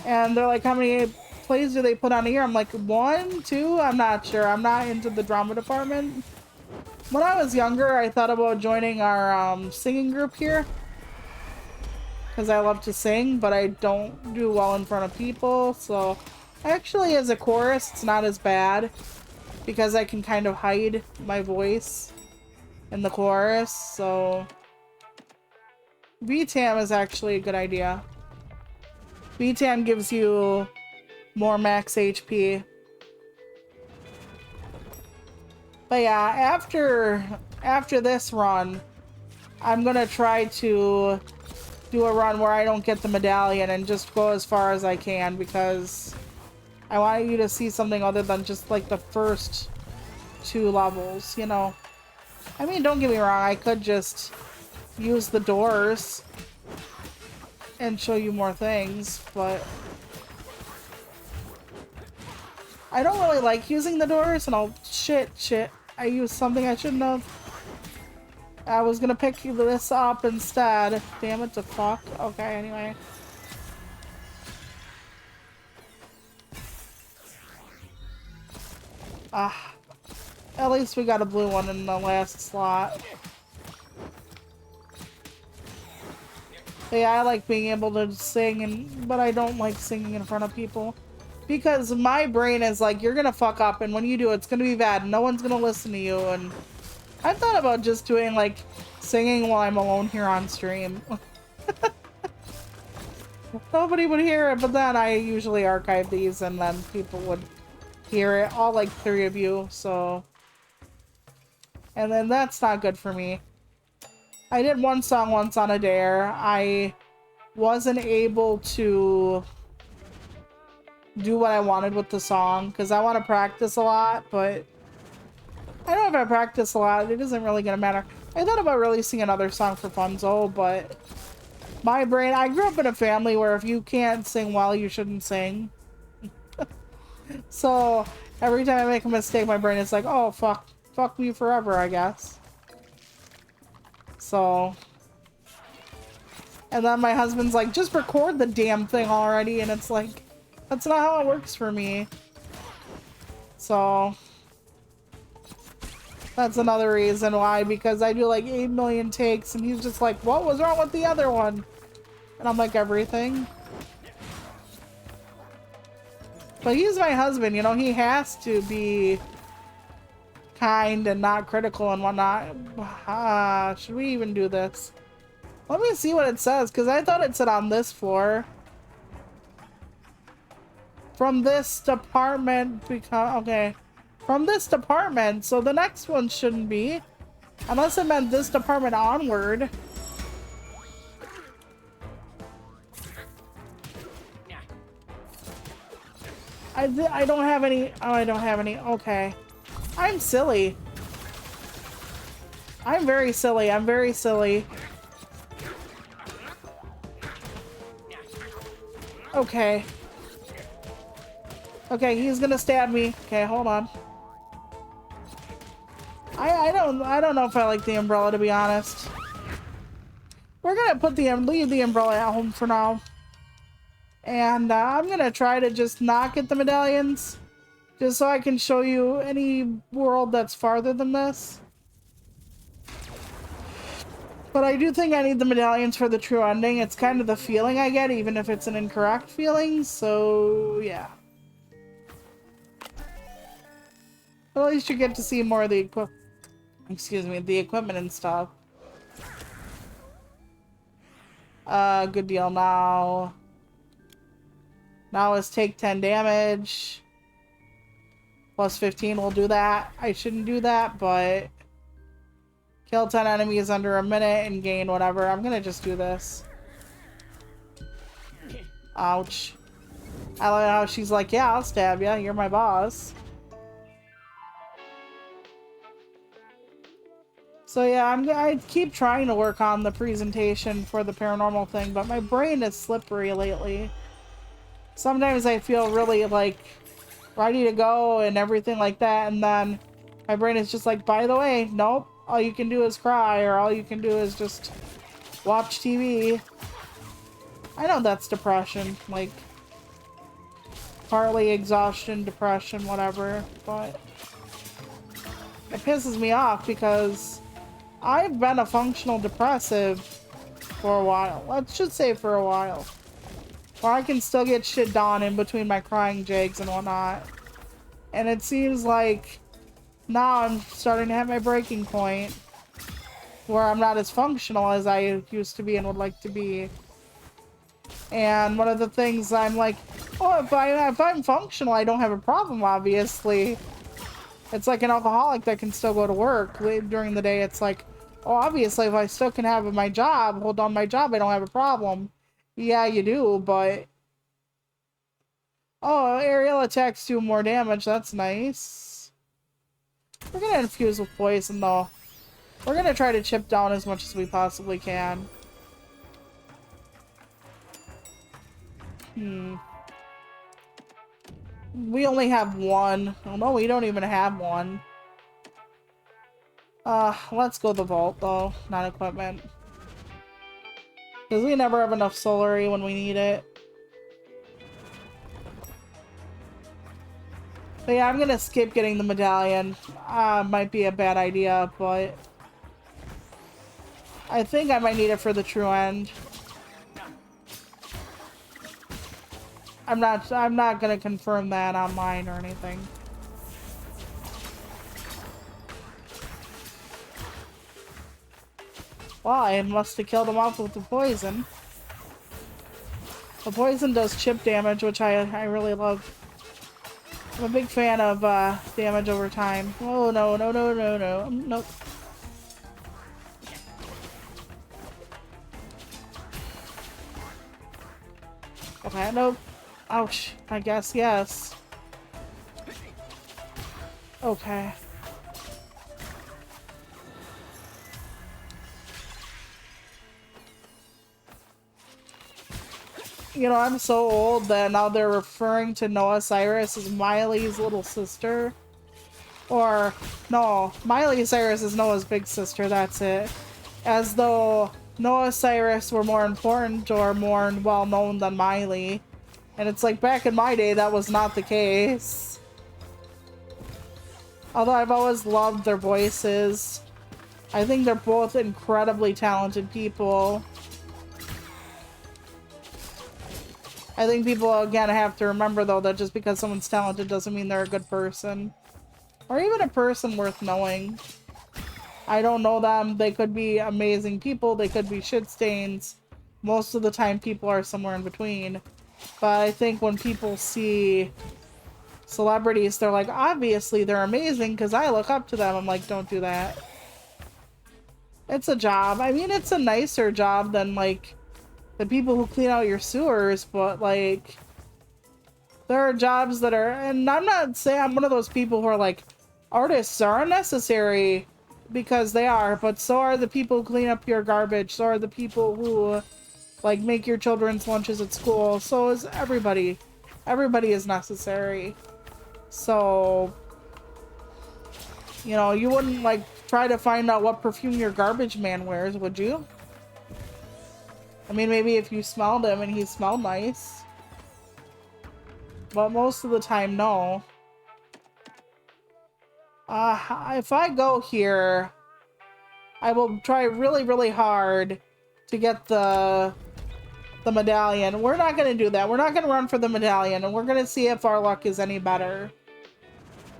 S1: And they're like, how many plays do they put on here? I'm like, 1, 2? I'm not sure. I'm not into the drama department. When I was younger, I thought about joining our singing group here. Because I love to sing, but I don't do well in front of people. So actually, as a chorus, it's not as bad. Because I can kind of hide my voice in the chorus. So VTAM is actually a good idea. VTAM gives you more max HP. But yeah, after this run, I'm gonna try to do a run where I don't get the medallion and just go as far as I can, because I want you to see something other than just like the first 2 levels, you know. I mean, don't get me wrong, I could just use the doors and show you more things, but I don't really like using the doors, and I'll shit, I used something I shouldn't have. I was gonna pick this up instead. Damn it, the fuck. Okay, anyway. At least we got a blue one in the last slot. But yeah, I like being able to sing, but I don't like singing in front of people. Because my brain is like, you're gonna fuck up, and when you do, it's gonna be bad, and no one's gonna listen to you, and I thought about just doing, like, singing while I'm alone here on stream. Nobody would hear it, but then I usually archive these, and then people would hear it, all like 3 of you, so... And then that's not good for me. I did one song once on a dare. I wasn't able to do what I wanted with the song, because I want to practice a lot, but I know if I practice a lot, it isn't really gonna matter. I thought about releasing another song for Funzo, but my brain, I grew up in a family where if you can't sing well, you shouldn't sing. So every time I make a mistake, my brain is like, oh, fuck me forever, I guess. So, and then my husband's like, just record the damn thing already, and it's like, that's not how it works for me. So that's another reason why, because I do like 8 million takes, and he's just like, what was wrong with the other one? And I'm like, everything. But he's my husband, you know, he has to be kind and not critical and whatnot. Should we even do this? Let me see what it says, because I thought it said on this floor. From this department, okay. From this department, so the next one shouldn't be. Unless it meant this department onward. I don't have any. Oh, I don't have any. Okay. I'm silly. I'm very silly. I'm very silly. Okay. Okay, he's gonna stab me. Okay, hold on. I don't know if I like the umbrella, to be honest. We're gonna leave the umbrella at home for now. And I'm gonna try to just not get the medallions, just so I can show you any world that's farther than this. But I do think I need the medallions for the true ending. It's kind of the feeling I get, even if it's an incorrect feeling, so yeah. Well, at least you get to see more of the the equipment and stuff. Good deal now. Now let's take 10 damage. Plus 15 will do that. I shouldn't do that, but... Kill 10 enemies under a minute and gain whatever. I'm gonna just do this. Ouch. I like how she's like, yeah, I'll stab you. You're my boss. So yeah, I keep trying to work on the presentation for the paranormal thing, but my brain is slippery lately. Sometimes I feel really, like, ready to go and everything like that, and then my brain is just like, by the way, nope, all you can do is cry, or all you can do is just watch TV. I know that's depression, like, partly exhaustion, depression, whatever, but it pisses me off because I've been a functional depressive for a while. Let's just say for a while. Where I can still get shit done in between my crying jigs and whatnot. And it seems like now I'm starting to have my breaking point where I'm not as functional as I used to be and would like to be. And one of the things I'm like, oh, if I'm functional, I don't have a problem, obviously. It's like an alcoholic that can still go to work during the day. It's like, oh, obviously, if I still can have my job, hold on my job, I don't have a problem. Yeah, you do, but... Oh, aerial attacks do more damage. That's nice. We're gonna infuse with poison, though. We're gonna try to chip down as much as we possibly can. We only have one. Oh, no, we don't even have one. Let's go the vault, though. Not equipment. Because we never have enough solary when we need it. But yeah, I'm gonna skip getting the medallion. Might be a bad idea, but... I think I might need it for the true end. I'm not gonna confirm that online or anything. Well, I must have killed him off with the poison. The poison does chip damage, which I really love. I'm a big fan of damage over time. Oh no, no, no, no, no. Nope. Okay, nope. Ouch. I guess yes. Okay. You know, I'm so old that now they're referring to Noah Cyrus as Miley's little sister. Or, no, Miley Cyrus is Noah's big sister, that's it. As though Noah Cyrus were more important or more well-known than Miley. And it's like, back in my day, that was not the case. Although I've always loved their voices. I think they're both incredibly talented people. I think people, again, have to remember, though, that just because someone's talented doesn't mean they're a good person. Or even a person worth knowing. I don't know them. They could be amazing people. They could be shit stains. Most of the time, people are somewhere in between. But I think when people see celebrities, they're like, obviously they're amazing because I look up to them. I'm like, don't do that. It's a job. I mean, it's a nicer job than, like, the people who clean out your sewers, but, like, there are jobs that are, and I'm not saying I'm one of those people who are like, artists are unnecessary, because they are, but so are the people who clean up your garbage, so are the people who, like, make your children's lunches at school, so is everybody. Everybody is necessary. So, you know, you wouldn't, like, try to find out what perfume your garbage man wears, would you? I mean, maybe if you smelled him and he smelled nice. But most of the time, no. If I go here, I will try really, really hard to get the medallion. We're not going to do that. We're not going to run for the medallion, and we're going to see if our luck is any better.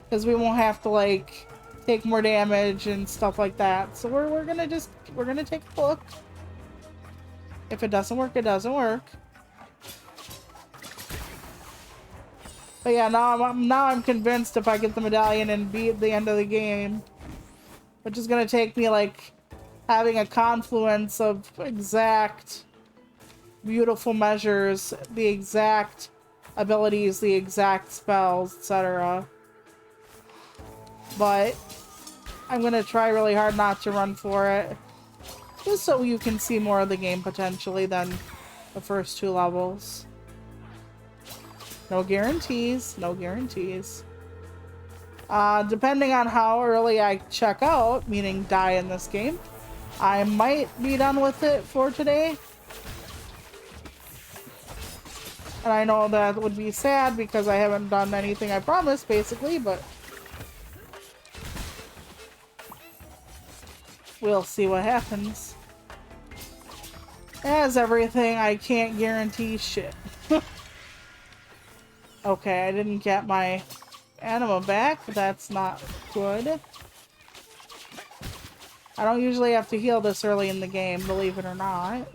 S1: Because we won't have to, like, take more damage and stuff like that. So we're going to take a look. If it doesn't work, it doesn't work. But yeah, now I'm convinced if I get the medallion and beat the end of the game, which is gonna take me like having a confluence of exact beautiful measures, the exact abilities, the exact spells, etc. But I'm gonna try really hard not to run for it. Just so you can see more of the game potentially than the first two levels. No guarantees, no guarantees. Depending on how early I check out, meaning die in this game, I might be done with it for today. And I know that would be sad because I haven't done anything I promised, basically, but we'll see what happens. As everything, I can't guarantee shit. Okay, I didn't get my anima back. That's not good. I don't usually have to heal this early in the game, believe it or not.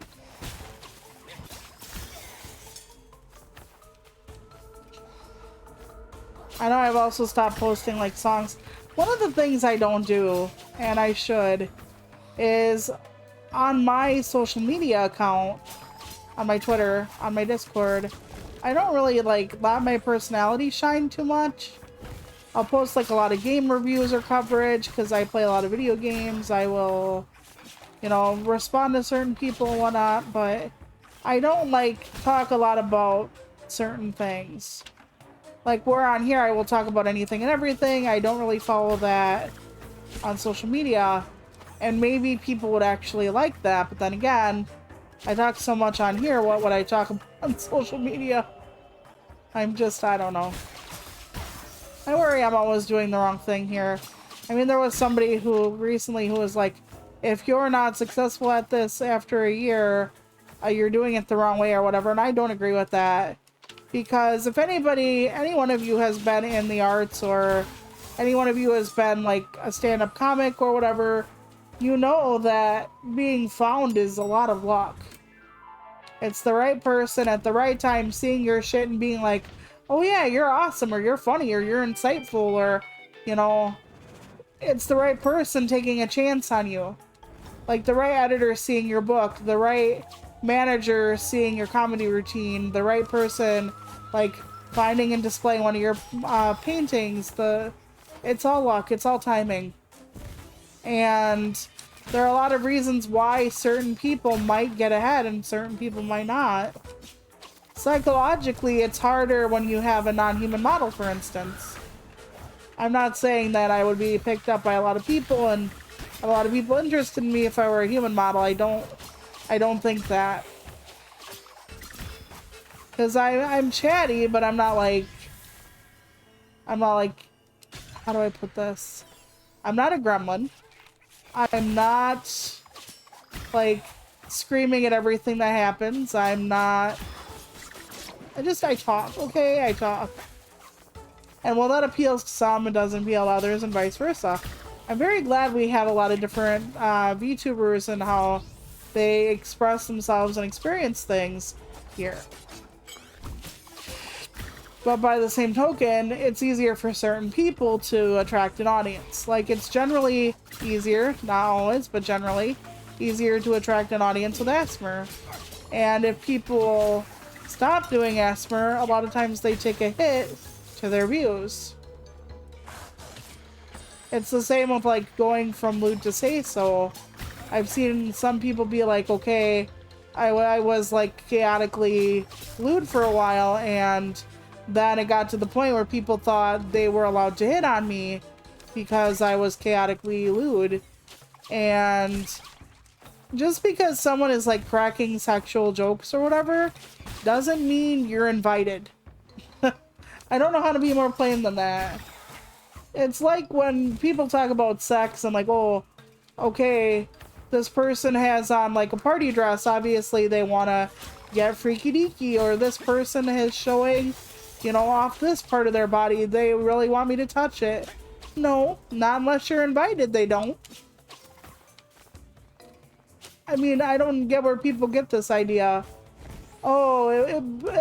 S1: I know I've also stopped posting like songs. One of the things I don't do, and I should, is on my social media account, on my Twitter, on my Discord, I don't really like let my personality shine too much. I'll post like a lot of game reviews or coverage because I play a lot of video games. I will, you know, respond to certain people and whatnot, but I don't like talk a lot about certain things. Like, where on here I will talk about anything and everything. I don't really follow that on social media, and maybe people would actually like that, but then again, I talk so much on here, what would I talk about on social media? I don't know. I worry I'm always doing the wrong thing here. I mean, there was somebody who recently who was like, if you're not successful at this after a year, you're doing it the wrong way or whatever, and I don't agree with that. Because if any one of you has been in the arts, or any one of you has been like a stand-up comic or whatever, you know that being found is a lot of luck. It's the right person at the right time seeing your shit and being like, oh yeah, you're awesome, or you're funny, or you're insightful, or, you know, it's the right person taking a chance on you. Like the right editor seeing your book, the right manager seeing your comedy routine, the right person like finding and displaying one of your paintings. It's all luck, it's all timing. And there are a lot of reasons why certain people might get ahead and certain people might not. Psychologically, it's harder when you have a non-human model, for instance. I'm not saying that I would be picked up by a lot of people and a lot of people interested in me if I were a human model. I don't think that. Because I'm chatty, but I'm not like, how do I put this? I'm not a gremlin. I'm not, like, screaming at everything that happens. I'm not... I talk, okay? I talk. And while that appeals to some, it doesn't appeal to others, and vice versa. I'm very glad we have a lot of different VTubers and how they express themselves and experience things here. But by the same token, it's easier for certain people to attract an audience. Like, it's generally easier, not always, but generally easier to attract an audience with ASMR. And if people stop doing ASMR, a lot of times they take a hit to their views. It's the same with, like, going from lewd to say so. I've seen some people be like, okay, I was, like, chaotically lewd for a while, and then it got to the point where people thought they were allowed to hit on me because I was chaotically lewd. And just because someone is like cracking sexual jokes or whatever doesn't mean you're invited. I don't know how to be more plain than that. It's like when people talk about sex and like, oh, okay, this person has on like a party dress, obviously they want to get freaky deaky, or this person is showing, you know, off this part of their body, they really want me to touch it. No, not unless you're invited, they don't. I mean, I don't get where people get this idea. Oh,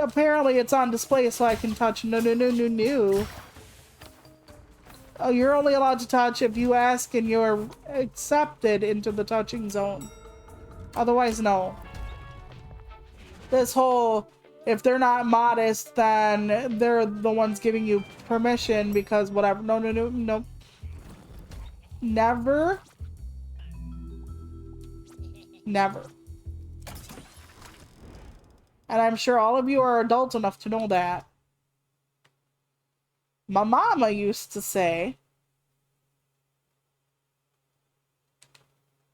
S1: apparently it's on display so I can touch. No, no, no, no, no. Oh, you're only allowed to touch if you ask and you're accepted into the touching zone. Otherwise, no. This whole, if they're not modest, then they're the ones giving you permission because whatever. No, no, no, no. Never. Never. And I'm sure all of you are adult enough to know that. My mama used to say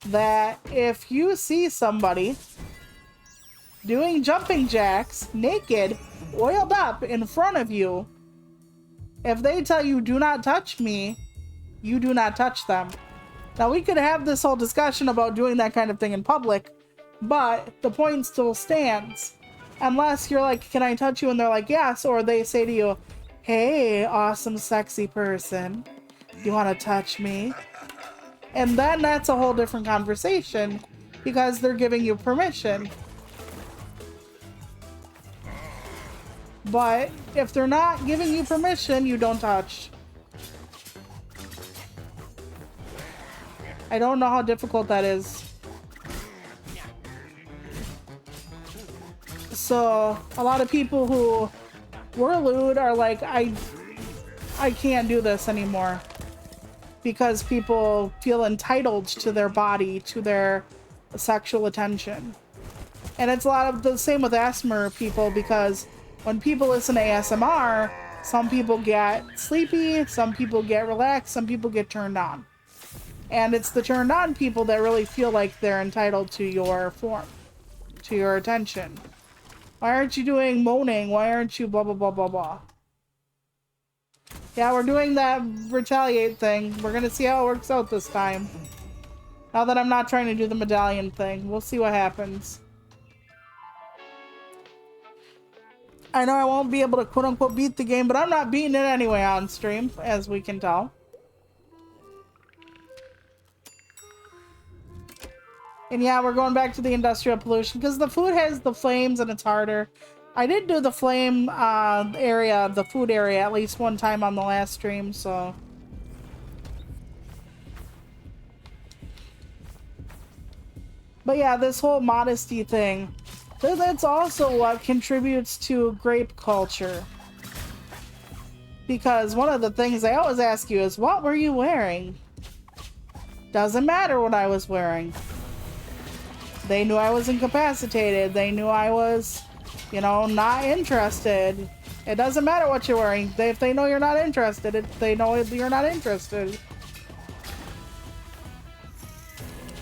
S1: that if you see somebody doing jumping jacks, naked, oiled up in front of you. If they tell you, do not touch me, you do not touch them. Now, we could have this whole discussion about doing that kind of thing in public, but the point still stands. Unless you're like, can I touch you? And they're like, yes. Or they say to you, hey, awesome, sexy person, you want to touch me? And then that's a whole different conversation because they're giving you permission. But if they're not giving you permission, you don't touch. I don't know how difficult that is. So a lot of people who were lewd are like, I can't do this anymore. Because people feel entitled to their body, to their sexual attention. And it's a lot of the same with ASMR people, because when people listen to ASMR, some people get sleepy, some people get relaxed, some people get turned on. And it's the turned on people that really feel like they're entitled to your form, to your attention. Why aren't you doing moaning? Why aren't you blah, blah, blah, blah, blah? Yeah, we're doing that retaliate thing. We're gonna see how it works out this time. Now that I'm not trying to do the medallion thing. We'll see what happens. I know I won't be able to quote-unquote beat the game, but I'm not beating it anyway on stream, as we can tell. And yeah, we're going back to the industrial pollution, because the food has the flames and it's harder. I did do the flame area, the food area, at least one time on the last stream, so... But yeah, this whole modesty thing, that's also what contributes to grape culture. Because one of the things I always ask you is, what were you wearing? Doesn't matter what I was wearing. They knew I was incapacitated. They knew I was, you know, not interested. It doesn't matter what you're wearing. If they know you're not interested, they know you're not interested.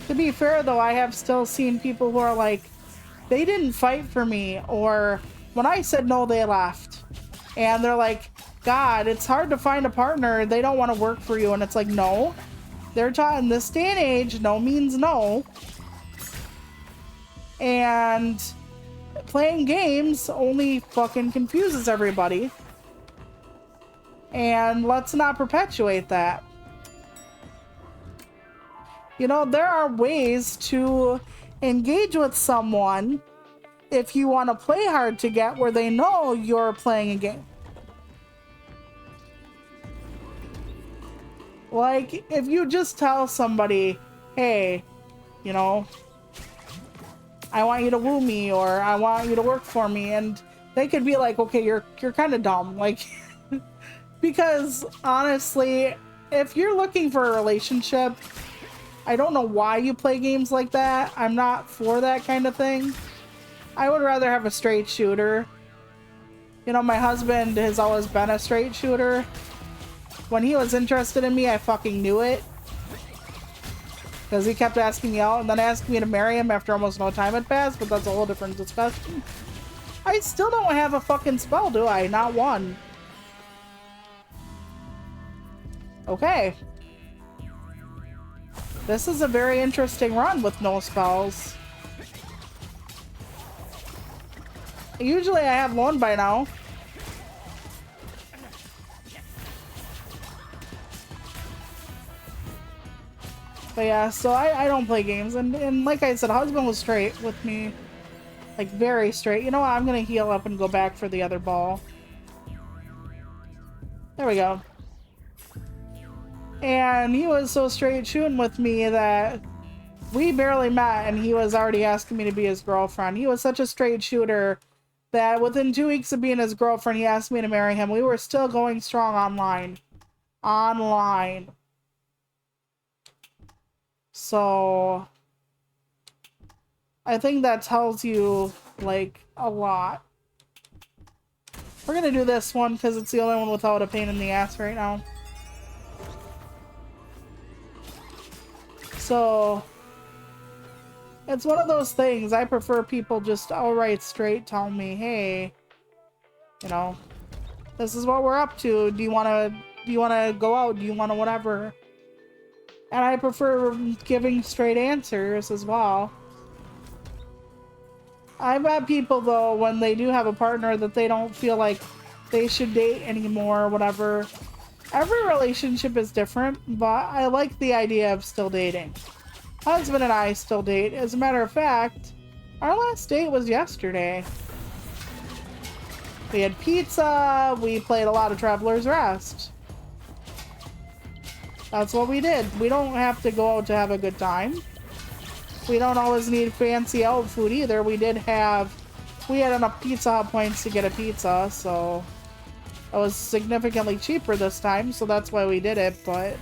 S1: To be fair, though, I have still seen people who are like, they didn't fight for me, or when I said no, they left. And they're like, God, it's hard to find a partner. They don't want to work for you. And it's like, no. They're taught in this day and age, no means no. And playing games only fucking confuses everybody. And let's not perpetuate that. You know, there are ways to engage with someone if you want to play hard to get where they know you're playing a game. Like, if you just tell somebody, hey, you know, I want you to woo me, or I want you to work for me, and they could be like, okay, you're kind of dumb, like, because honestly, if you're looking for a relationship, I don't know why you play games like that. I'm not for that kind of thing. I would rather have a straight shooter. You know, my husband has always been a straight shooter. When he was interested in me, I fucking knew it. Because he kept asking me out and then asking me to marry him after almost no time had passed, but that's a whole different discussion. I still don't have a fucking spell, do I? Not one. Okay. This is a very interesting run with no spells. Usually I have one by now. But yeah, so I don't play games, and like I said, husband was straight with me. Like, very straight. You know what, I'm gonna heal up and go back for the other ball. There we go. And he was so straight shooting with me that we barely met, and he was already asking me to be his girlfriend. He was such a straight shooter that within 2 weeks of being his girlfriend, he asked me to marry him. We were still going strong online. Online. So I think that tells you, like, a lot. We're gonna do this one because it's the only one without a pain in the ass right now. So It's one of those things. I prefer people just outright straight tell me, hey, you know, this is what we're up to. Do you want to go out? Do you want to whatever? And I prefer giving straight answers as well. I've had people, though, when they do have a partner that they don't feel like they should date anymore or whatever. Every relationship is different, but I like the idea of still dating. Husband and I still date. As a matter of fact, our last date was yesterday. We had pizza, we played a lot of Traveler's Rest. That's what we did. We don't have to go out to have a good time. We don't always need fancy out food either. We had enough Pizza Hut points to get a pizza, so it was significantly cheaper this time, so that's why we did it. But,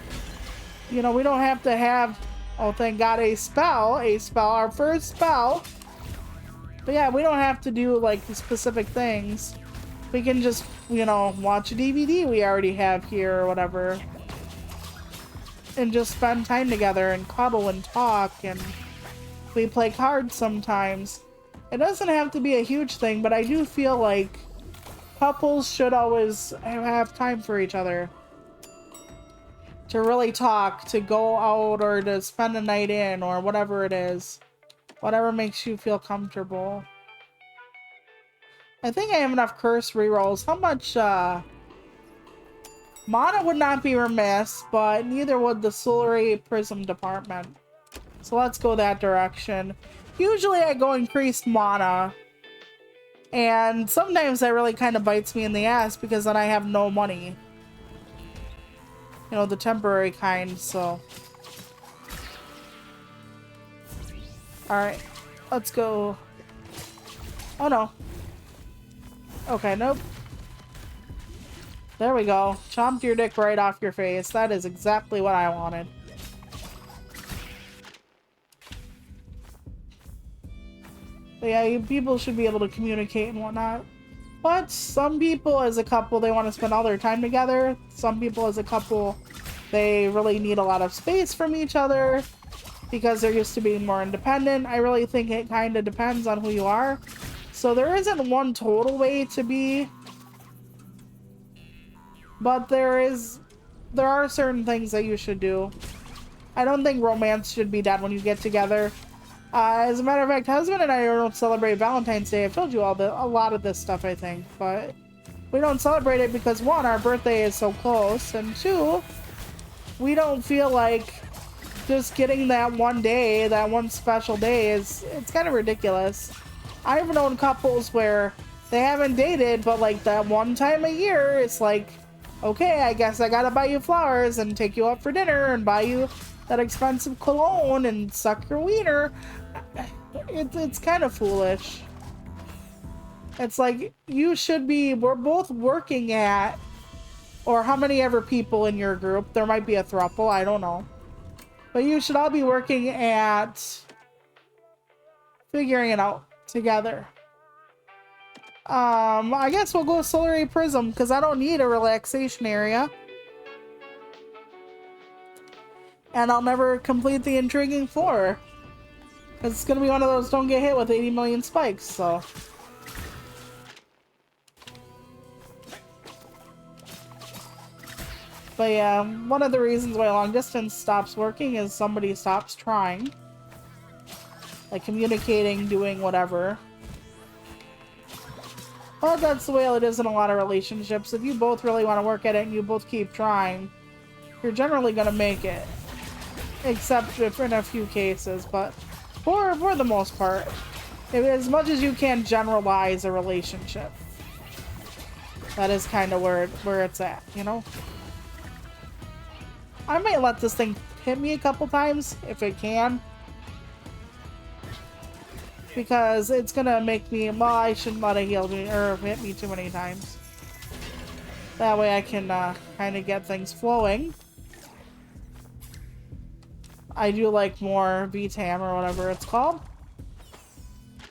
S1: you know, we don't have to have, oh, thank God, a spell, our first spell. But yeah, we don't have to do, like, the specific things. We can just, you know, watch a DVD we already have here or whatever. And just spend time together and cuddle and talk, and we play cards sometimes. It doesn't have to be a huge thing, but I do feel like couples should always have time for each other. To really talk, to go out, or to spend a night in, or whatever it is. Whatever makes you feel comfortable. I think I have enough curse rerolls. How much, mana would not be remiss, but neither would the Sulary Prism department. So let's go that direction. Usually I go increased mana. And sometimes that really kind of bites me in the ass because then I have no money. You know, the temporary kind, so. Alright. Let's go. Oh no. Okay, nope. There we go. Chomped your dick right off your face. That is exactly what I wanted. But yeah, people should be able to communicate and whatnot. But some people as a couple, they want to spend all their time together. Some people as a couple, they really need a lot of space from each other because they're used to being more independent. I really think it kind of depends on who you are. So there isn't one total way to be. But there are certain things that you should do. I don't think romance should be done when you get together. As a matter of fact, husband and I don't celebrate Valentine's Day. I've told you a lot of this stuff, I think. But we don't celebrate it because, one, our birthday is so close. And two, we don't feel like just getting that one day, that one special day, it's kind of ridiculous. I've known couples where they haven't dated, but like that one time a year, it's like, okay, I guess I gotta buy you flowers and take you out for dinner and buy you that expensive cologne and suck your wiener. It's kind of foolish. It's like, we're both working at, or how many ever people in your group, there might be a throuple, I don't know. But you should all be working at figuring it out together. I guess we'll go Sulary Prism, because I don't need a relaxation area. And I'll never complete the intriguing floor. Because it's going to be one of those don't get hit with 80 million spikes, so. But yeah, one of the reasons why long distance stops working is somebody stops trying. Like communicating, doing whatever. But that's the way it is in a lot of relationships. If you both really want to work at it and you both keep trying, you're generally going to make it. Except if in a few cases, but for the most part, as much as you can generalize a relationship, that is kind of where it's at, you know? I might let this thing hit me a couple times, if it can. Because it's gonna make me, well, I shouldn't let it heal me, or hit me too many times. That way I can kind of get things flowing. I do like more VTAM or whatever it's called.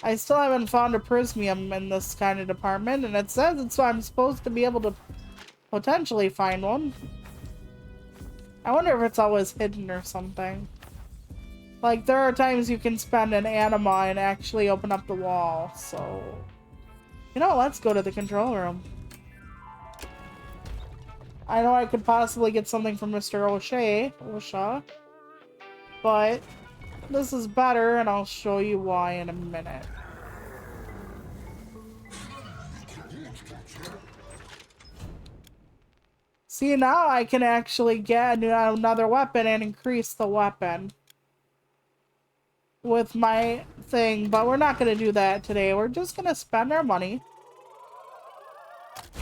S1: I still haven't found a Prismium in this kind of department, and it says I'm supposed to be able to potentially find one. I wonder if it's always hidden or something. Like, there are times you can spend an anima and actually open up the wall, so... You know, let's go to the control room. I know I could possibly get something from Mr. O'Shea, but this is better, and I'll show you why in a minute. See, now I can actually get another weapon and increase the weapon with my thing, but we're not going to do that today. We're just going to spend our money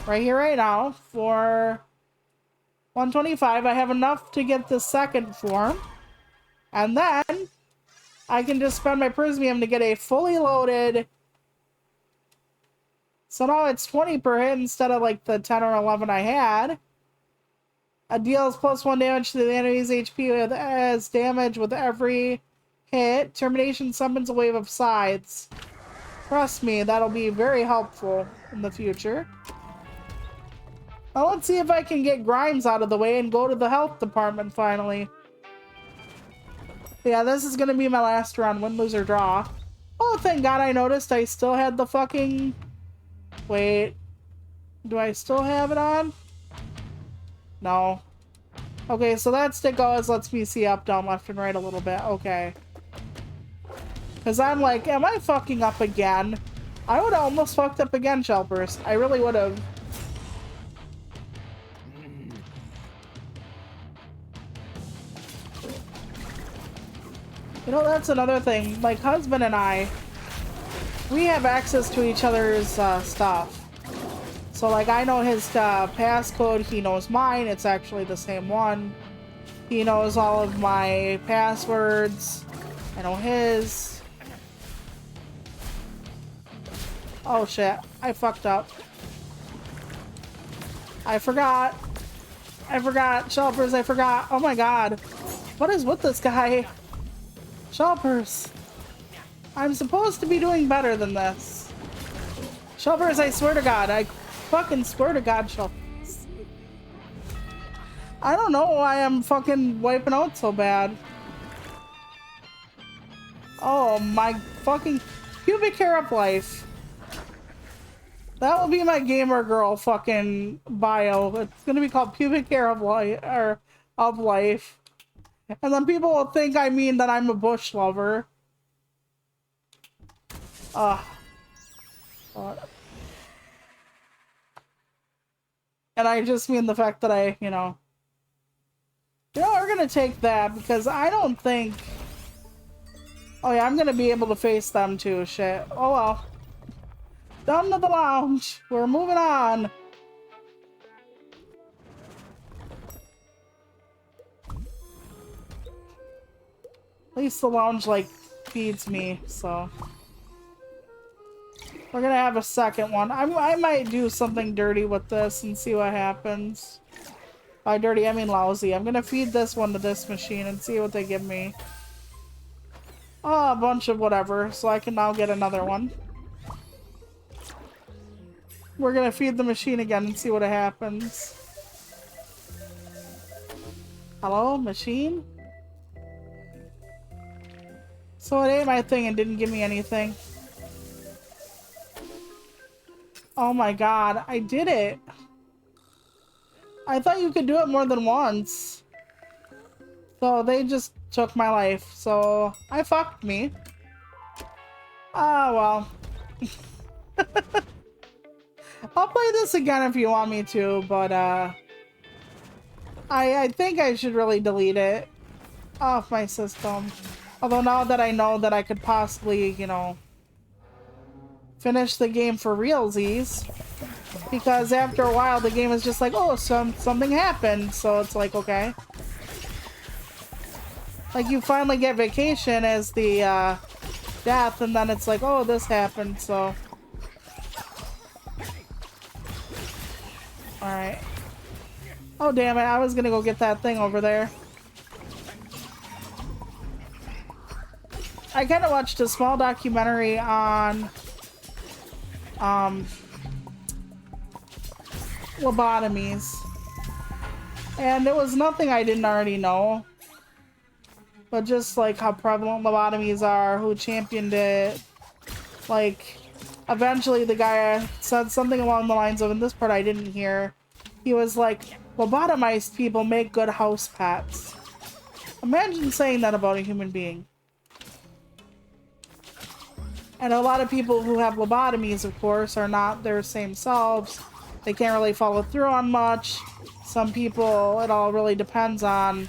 S1: right here, right now, for 125. I have enough to get the second form, and then I can just spend my Prismium to get a fully loaded. So now it's 20 per hit instead of like the 10 or 11 I had. It deals +1 damage to the enemy's HP as damage with every hit. Termination summons a wave of scythes. Trust me, that'll be very helpful in the future. Now let's see if I can get Grimes out of the way and go to the health department finally. Yeah, this is gonna be my last round. Win, lose, or draw. Oh, thank God I noticed I still had the fucking... Wait. Do I still have it on? No. Okay, so that stick always lets me see up, down, left, and right a little bit. Okay. Because I'm like, am I fucking up again? I would have almost fucked up again, Shelpers. I really would have. You know, that's another thing. Like, husband and I, we have access to each other's stuff. So, like, I know his passcode, he knows mine, it's actually the same one. He knows all of my passwords, I know his. Oh shit, I fucked up. I forgot, Shelpers, I forgot. Oh my God, what is with this guy? Shelpers, I'm supposed to be doing better than this. Shelpers, I swear to God, I fucking swear to God, Shelpers. I don't know why I'm fucking wiping out so bad. Oh my fucking pubic hair of life. That will be my gamer girl fucking bio. It's gonna be called pubic hair of life, or of life. And then people will think I mean that I'm a bush lover. And I just mean the fact that I, you know, we're gonna take that because I don't think. Oh yeah, I'm gonna be able to face them too. Shit. Oh well. Down to the lounge. We're moving on. At least the lounge like feeds me, so. We're gonna have a second one. I might do something dirty with this and see what happens. By dirty, I mean lousy. I'm gonna feed this one to this machine and see what they give me. Oh, a bunch of whatever, so I can now get another one. We're gonna feed the machine again and see what happens. Hello, machine? So it ate my thing and didn't give me anything. Oh my God, I did it. I thought you could do it more than once. So they just took my life. So I fucked me. Ah, well. I'll play this again if you want me to, but I think I should really delete it off my system. Although now that I know that I could possibly, you know, finish the game for realsies, because after a while the game is just like, oh, something happened, so it's like, okay. Like you finally get vacation as the death, and then it's like, oh, this happened, so. Alright. Oh, damn it, I was gonna go get that thing over there. I kind of watched a small documentary on lobotomies, and it was nothing I didn't already know. but just like how prevalent lobotomies are, who championed it. Like, eventually the guy said something along the lines of, in this part I didn't hear, he was like, lobotomized people make good house pets. Imagine saying that about a human being. And a lot of people who have lobotomies, of course, are not their same selves. They can't really follow through on much. Some people, it all really depends on,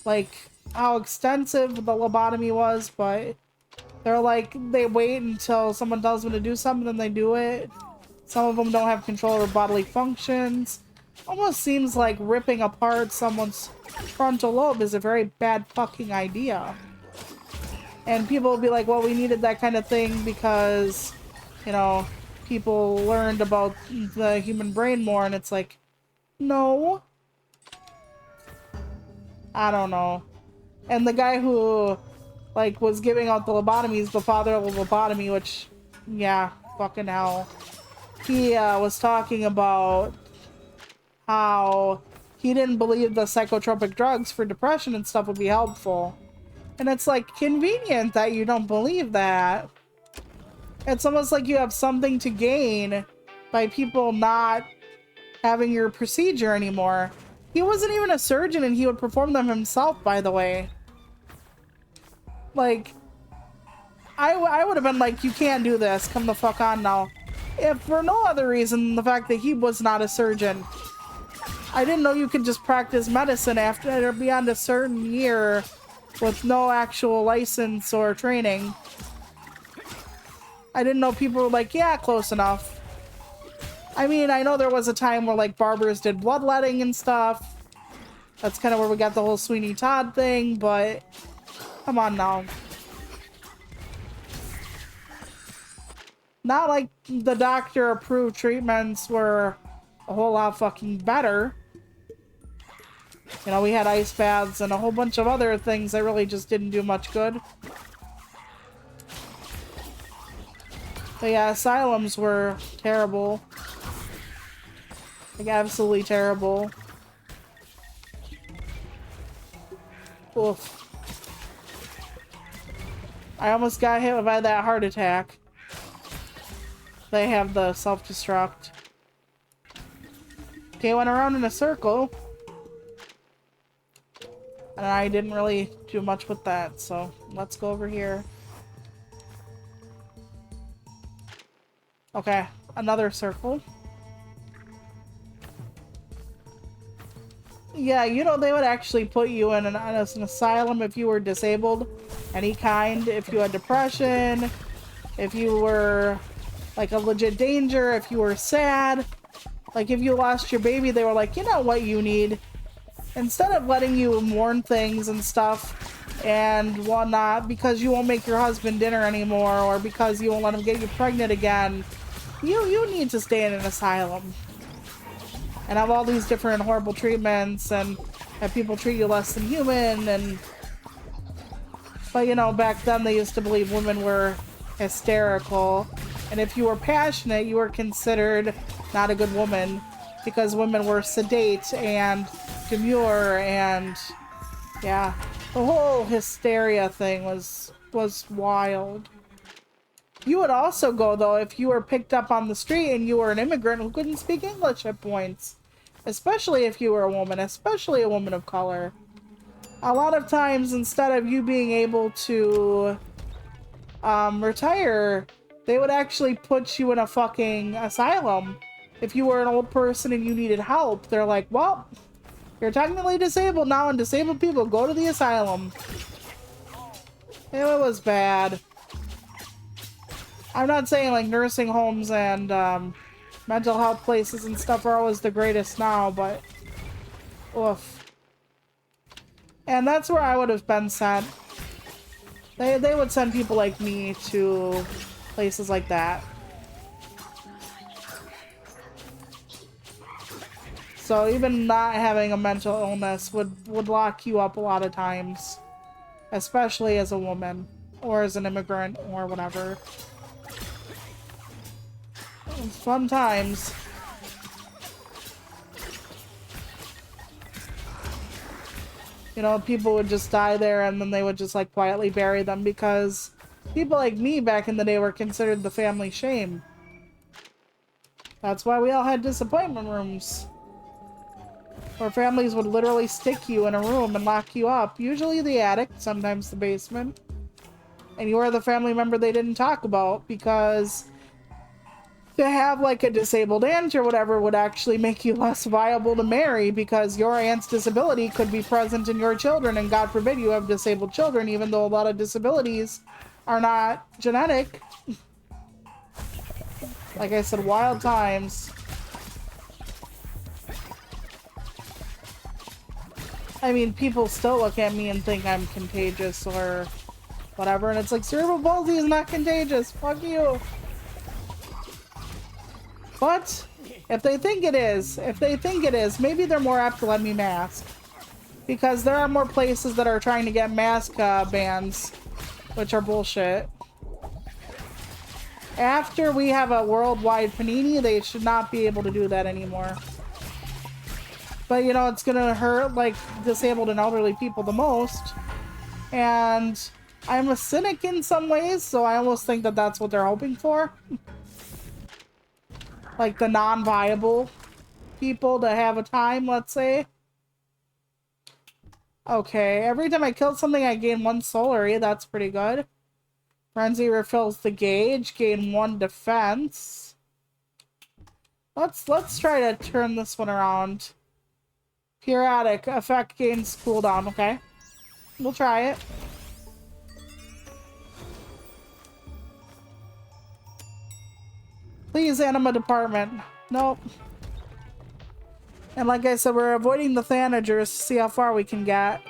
S1: like, how extensive the lobotomy was, but they're like, they wait until someone tells them to do something, then they do it. Some of them don't have control over bodily functions. Almost seems like ripping apart someone's frontal lobe is a very bad fucking idea. And people will be like, well, we needed that kind of thing because, you know, people learned about the human brain more, and it's like, no. I don't know. And the guy who, like, was giving out the lobotomies, the father of lobotomy, which, yeah, fucking hell. He was talking about how he didn't believe the psychotropic drugs for depression and stuff would be helpful. And it's like convenient that you don't believe that. It's almost like you have something to gain by people not having your procedure anymore. He wasn't even a surgeon and he would perform them himself, by the way. Like, I would have been like, you can't do this, come the fuck on now. If for no other reason than the fact that he was not a surgeon. I didn't know you could just practice medicine after beyond a certain year with no actual license or training. I didn't know people were like, yeah, close enough. I mean, I know there was a time where like barbers did bloodletting and stuff. That's kind of where we got the whole Sweeney Todd thing, but come on now. Not like the doctor approved treatments were a whole lot fucking better. You know, we had ice baths and a whole bunch of other things that really just didn't do much good. But yeah, asylums were terrible. Like, absolutely terrible. Oof. I almost got hit by that heart attack. They have the self-destruct. Okay, went around in a circle. And I didn't really do much with that, so let's go over here. Okay, another circle. Yeah, you know, they would actually put you in an asylum if you were disabled. Any kind. If you had depression. If you were, like, a legit danger. If you were sad. Like, if you lost your baby, they were like, you know what you need? Instead of letting you mourn things and stuff and whatnot because you won't make your husband dinner anymore or because you won't let him get you pregnant again, you need to stay in an asylum and have all these different horrible treatments and have people treat you less than human. But you know, back then they used to believe women were hysterical, and if you were passionate you were considered not a good woman because women were sedate and demure, and yeah, the whole hysteria thing was wild. You would also go, though, if you were picked up on the street and you were an immigrant who couldn't speak English at points. Especially if you were a woman, especially a woman of color. A lot of times, instead of you being able to retire, they would actually put you in a fucking asylum. If you were an old person and you needed help, they're like, well, you're technically disabled now, and disabled people go to the asylum. It was bad. I'm not saying like nursing homes and mental health places and stuff are always the greatest now, but oof. And that's where I would have been sent. They would send people like me to places like that. So even not having a mental illness would lock you up a lot of times. Especially as a woman. Or as an immigrant or whatever. Fun times. You know, people would just die there and then they would just like quietly bury them because people like me back in the day were considered the family shame. That's why we all had disappointment rooms. Where families would literally stick you in a room and lock you up. Usually the attic, sometimes the basement. And you were the family member they didn't talk about because to have like a disabled aunt or whatever would actually make you less viable to marry because your aunt's disability could be present in your children, and God forbid you have disabled children, even though a lot of disabilities are not genetic. Like I said, wild times. I mean, people still look at me and think I'm contagious or whatever, and it's like, cerebral palsy is not contagious, fuck you. But if they think it is, maybe they're more apt to let me mask. Because there are more places that are trying to get mask bans, which are bullshit. After we have a worldwide panini, they should not be able to do that anymore. But, you know, it's gonna hurt, like, disabled and elderly people the most. And I'm a cynic in some ways, so I almost think that that's what they're hoping for. Like, the non-viable people to have a time, let's say. Okay, every time I kill something, I gain 1 Solary. That's pretty good. Frenzy refills the gauge, gain 1 defense. Let's try to turn this one around. Periodic effect gains cooldown, okay. We'll try it. Please, anima department. Nope. And like I said, we're avoiding the Thanagers to see how far we can get.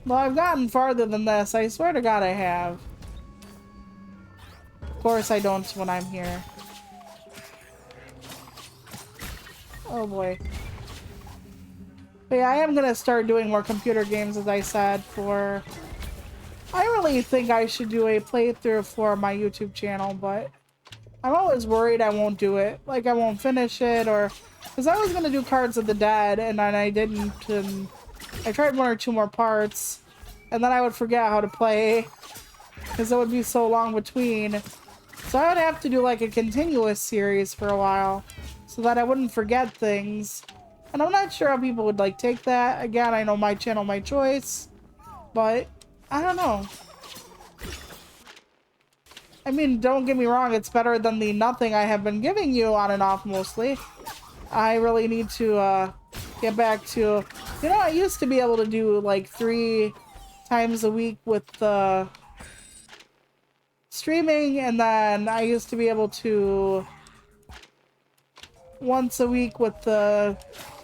S1: Well, I've gotten farther than this. I swear to God I have. Of course I don't when I'm here. Oh boy. But yeah, I am gonna start doing more computer games, as I said, for... I really think I should do a playthrough for my YouTube channel, but I'm always worried I won't do it. Like, I won't finish it, or... Because I was gonna do Cards of the Dead, and then I didn't, and I tried 1 or 2 more parts, and then I would forget how to play, because it would be so long between. So I would have to do, like, a continuous series for a while, so that I wouldn't forget things. And I'm not sure how people would, like, take that. Again, I know my channel, my choice, but I don't know. I mean, don't get me wrong, it's better than the nothing I have been giving you on and off mostly. I really need to get back to... You know, I used to be able to do like 3 times a week with the streaming, and then I used to be able to once a week with the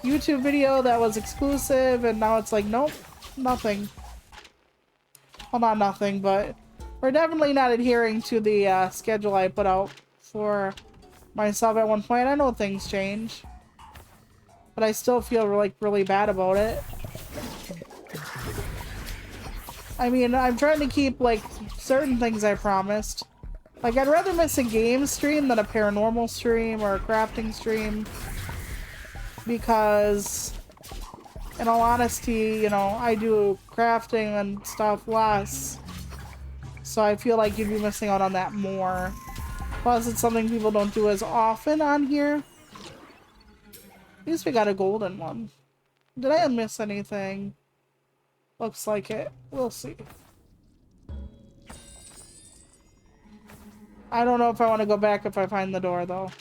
S1: YouTube video that was exclusive, and now it's like, nope, nothing. Well, not nothing, but we're definitely not adhering to the schedule I put out for myself at one point. I know things change, but I still feel like really bad about it. I mean, I'm trying to keep like certain things I promised. Like, I'd rather miss a game stream than a paranormal stream or a crafting stream, because in all honesty, you know, I do crafting and stuff less, so I feel like you'd be missing out on that more. Plus, it's something people don't do as often on here. At least we got a golden one. Did I miss anything? Looks like it. We'll see. I don't know if I want to go back if I find the door, though.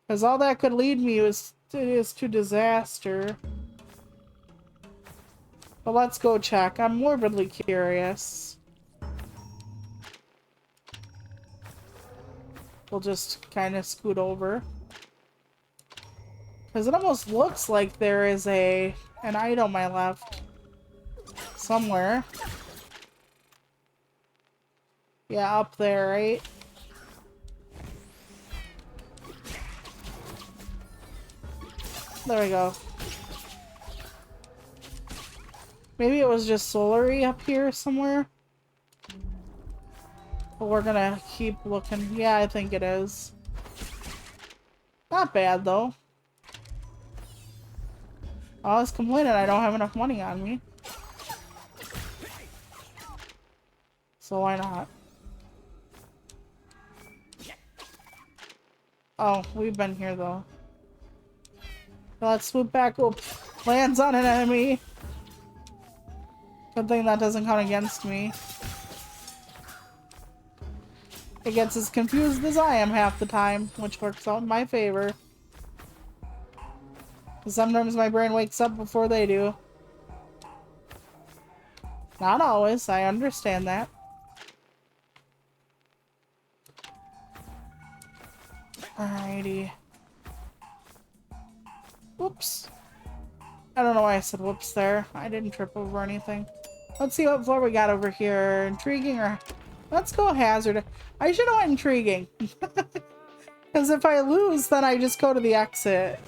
S1: Because all that could lead me is to disaster. But let's go check. I'm morbidly curious. We'll just kind of scoot over. Because it almost looks like there is an item I left somewhere. Yeah, up there, right? There we go. Maybe it was just Solary up here somewhere. But we're gonna keep looking. Yeah, I think it is. Not bad, though. I was complaining I don't have enough money on me. So why not? Oh, we've been here though. Let's swoop back. Oops. Lands on an enemy. Good thing that doesn't count against me. It gets as confused as I am half the time, which works out in my favor. Sometimes my brain wakes up before they do. Not always, I understand that. Alrighty. Whoops. I don't know why I said whoops there. I didn't trip over anything. Let's see what floor we got over here. Intriguing or... Let's go hazard. I should have went intriguing. Because if I lose, then I just go to the exit.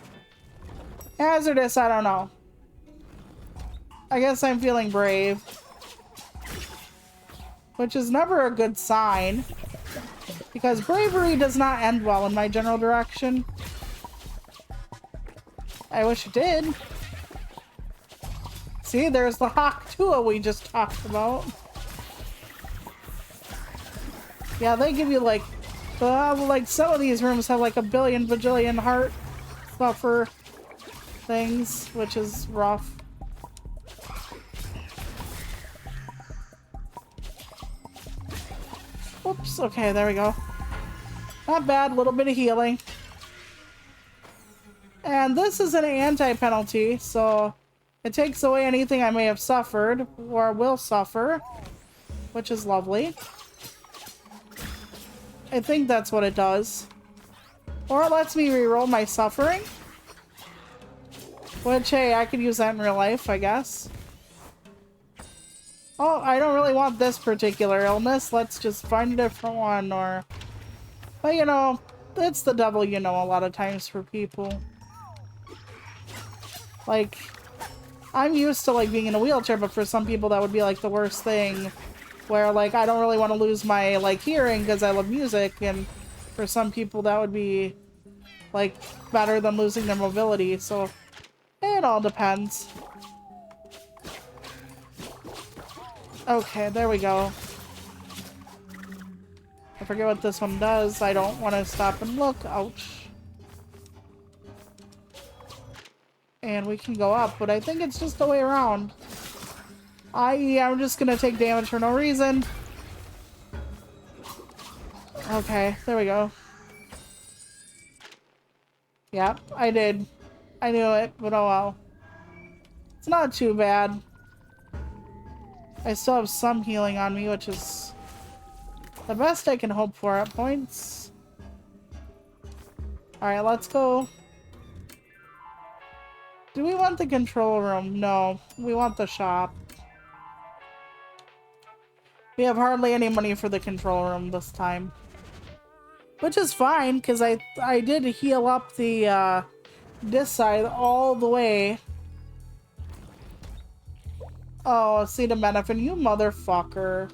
S1: Hazardous, I don't know. I guess I'm feeling brave. Which is never a good sign. Because bravery does not end well in my general direction. I wish it did. See, there's the Hawk Tua we just talked about. Yeah, they give you like some of these rooms have like a billion bajillion heart buffer things, which is rough. Whoops, okay, there we go. Not bad, little bit of healing. And this is an anti-penalty, so it takes away anything I may have suffered or will suffer, which is lovely. I think that's what it does. Or it lets me reroll my suffering. Which, hey, I could use that in real life, I guess. Oh, I don't really want this particular illness. Let's just find a different one, or... But, you know, it's the devil, you know, a lot of times for people. Like, I'm used to, like, being in a wheelchair, but for some people that would be, like, the worst thing. Where, like, I don't really want to lose my, like, hearing because I love music, and for some people that would be, like, better than losing their mobility, so it all depends. Okay, there we go. I forget what this one does. I don't want to stop and look. Ouch. And we can go up, but I think it's just the way around. I.e., I'm just gonna take damage for no reason. Okay, there we go. Yep, I did. I knew it, but oh well. It's not too bad. I still have some healing on me, which is the best I can hope for at points. Alright, let's go. Do we want the control room? No, we want the shop. We have hardly any money for the control room this time. Which is fine, because I did heal up the this side all the way. Oh, acetaminophen, you motherfucker.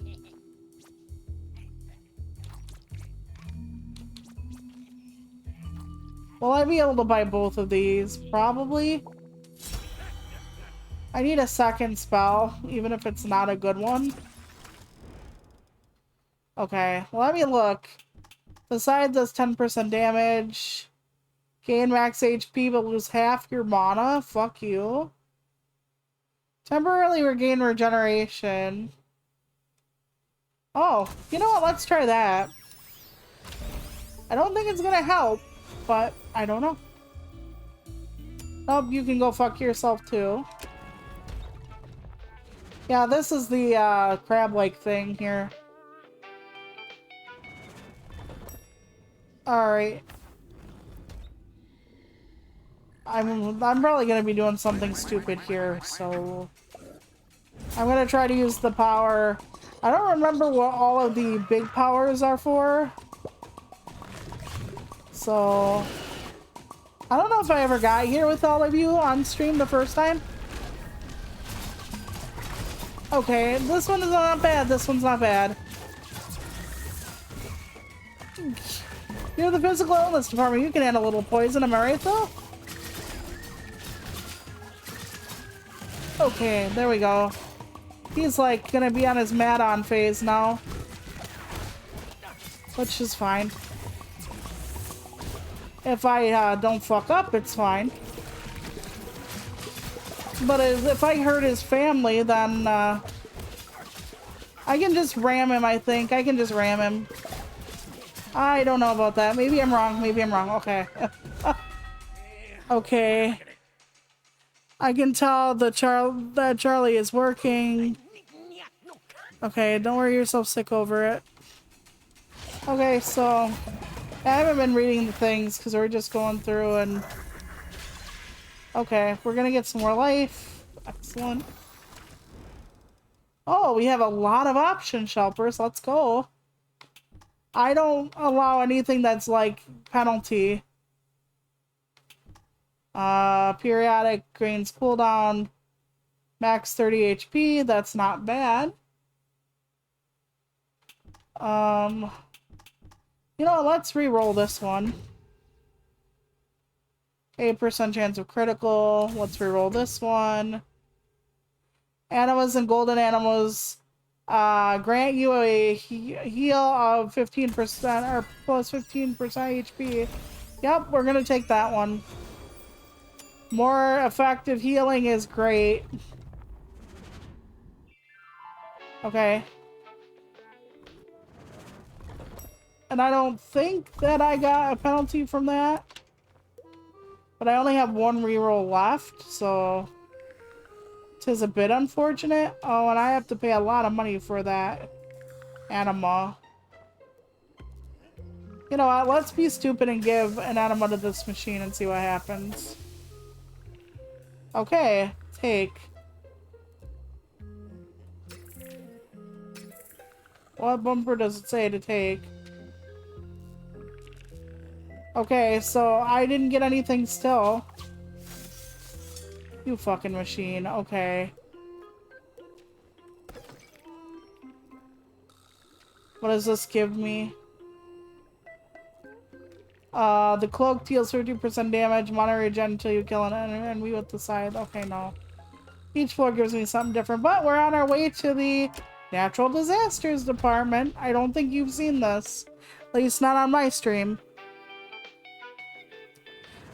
S1: Will I be able to buy both of these? Probably. I need a second spell, even if it's not a good one. Okay, let me look. The side does 10% damage. Gain max HP but lose half your mana. Fuck you. Temporarily regain regeneration. Oh, you know what? Let's try that. I don't think it's gonna help, but I don't know. Oh, you can go fuck yourself too. Yeah, this is the crab-like thing here. Alright. I'm probably gonna be doing something stupid here, so I'm gonna try to use the power. I don't remember what all of the big powers are for. So I don't know if I ever got here with all of you on stream the first time. Okay, this one is not bad, this one's not bad. You're the physical illness department, you can handle a little poison, am I right though? Okay, there we go. He's like gonna be on his Madon phase now. Which is fine. If I don't fuck up, it's fine. But if I hurt his family, then I can just ram him, I think. I can just ram him. I don't know about that. Maybe I'm wrong. Maybe I'm wrong. Okay. Okay. I can tell that Charlie is working. Okay, don't worry yourself sick over it. Okay, so I haven't been reading the things because we're just going through and... Okay, we're gonna get some more life. Excellent. Oh, we have a lot of options, Shelpers. Let's go. I don't allow anything that's like penalty. Periodic gains cooldown. Max 30 HP. That's not bad. You know what? Let's re-roll this one. 8% chance of critical. Let's re-roll this one. Animals and golden animals grant you a heal of 15% or plus 15% HP. Yep, we're gonna take that one. More effective healing is great. Okay. And I don't think that I got a penalty from that. But I only have one reroll left, so... Tis a bit unfortunate. Oh, and I have to pay a lot of money for that anima. You know what? Let's be stupid and give an anima to this machine and see what happens. Okay, take. What bumper does it say to take? Okay, so I didn't get anything still. You fucking machine. Okay. What does this give me? The cloak deals 30% damage, monitor regen until you kill an enemy with the scythe. Okay, no. Each floor gives me something different, but we're on our way to the Natural Disasters Department. I don't think you've seen this. At least not on my stream.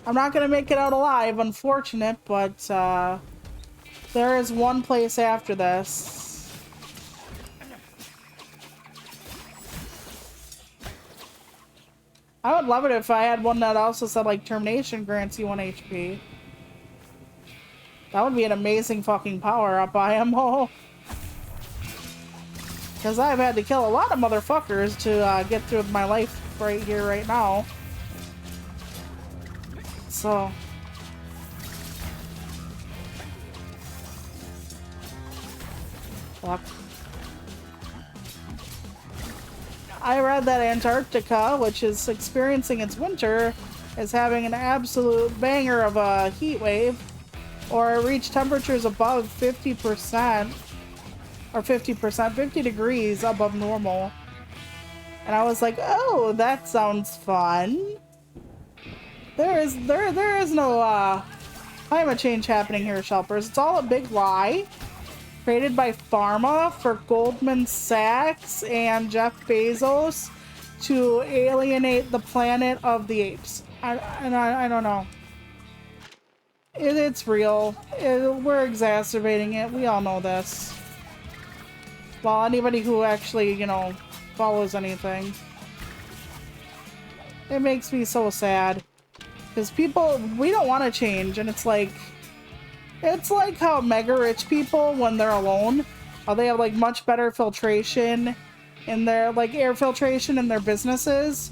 S1: I'm not gonna make it out alive, unfortunate, but there is one place after this. I would love it if I had one that also said like termination grants you 1 HP. That would be an amazing fucking power up, IMO. Because I've had to kill a lot of motherfuckers to get through my life right here, right now. So... Fuck. I read that Antarctica, which is experiencing its winter, is having an absolute banger of a heat wave. Or reach temperatures above 50%. Or 50%, 50 degrees above normal. And I was like, oh, that sounds fun. There is no climate change happening here, Shelpers. It's all a big lie. Created by Pharma for Goldman Sachs and Jeff Bezos to alienate the planet of the apes. I don't know. It's real. We're exacerbating it. We all know this. Well, anybody who actually, you know, follows anything. It makes me so sad. Because people, we don't want to change, and it's like how mega rich people, when they're alone, they have like much better filtration in their, like air filtration in their businesses,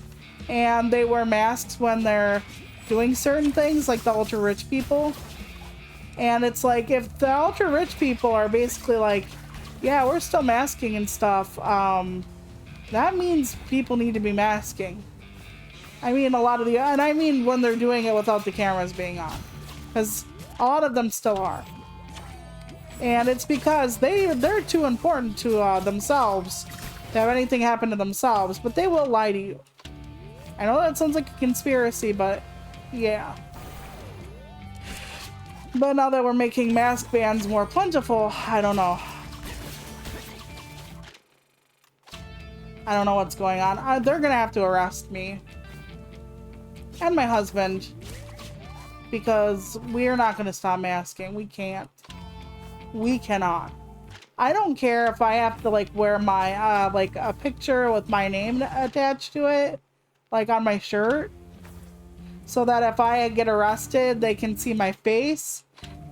S1: and they wear masks when they're doing certain things, like the ultra rich people. And it's like, if the ultra rich people are basically like, yeah, we're still masking and stuff, that means people need to be masking. I mean, a lot of the, and I mean when they're doing it without the cameras being on, because a lot of them still are. And it's because they're too important to themselves to have anything happen to themselves, but they will lie to you. I know that sounds like a conspiracy, but yeah. But now that we're making mask bans more plentiful, I don't know. I don't know what's going on. They're gonna have to arrest me. And my husband. Because we're not gonna stop masking. We can't. We cannot. I don't care if I have to like wear my like a picture with my name attached to it, like on my shirt, so that if I get arrested they can see my face.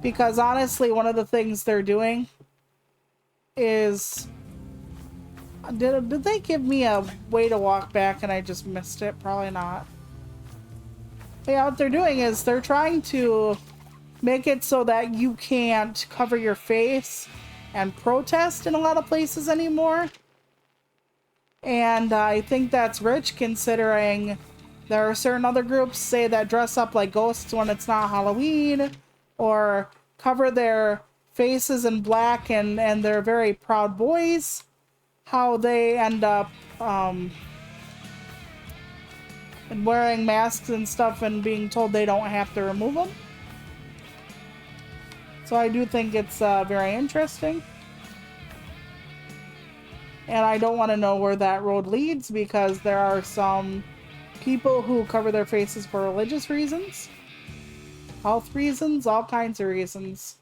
S1: Because honestly, one of the things they're doing is, did they give me a way to walk back and I just missed it? Probably not. But yeah, what they're doing is they're trying to make it so that you can't cover your face and protest in a lot of places anymore. And I think that's rich, considering there are certain other groups, say, that dress up like ghosts when it's not Halloween, or cover their faces in black, and they're very Proud Boys, how they end up and wearing masks and stuff and being told they don't have to remove them. So I do think it's very interesting. And I don't want to know where that road leads, because there are some people who cover their faces for religious reasons, health reasons, all kinds of reasons.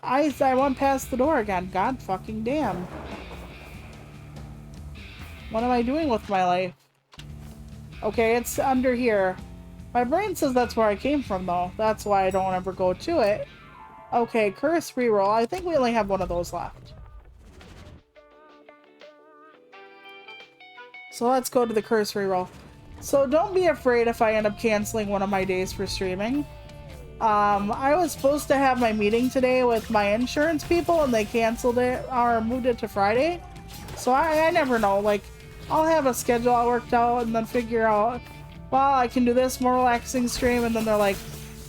S1: I went past the door again. God fucking damn. What am I doing with my life? Okay, it's under here. My brain says that's where I came from, though. That's why I don't ever go to it. Okay, curse reroll. I think we only have one of those left. So let's go to the curse reroll. So don't be afraid if I end up canceling one of my days for streaming. I was supposed to have my meeting today with my insurance people, and they canceled it or moved it to Friday. So I never know. Like, I'll have a schedule all worked out and then figure out, well, I can do this more relaxing stream, and then they're like,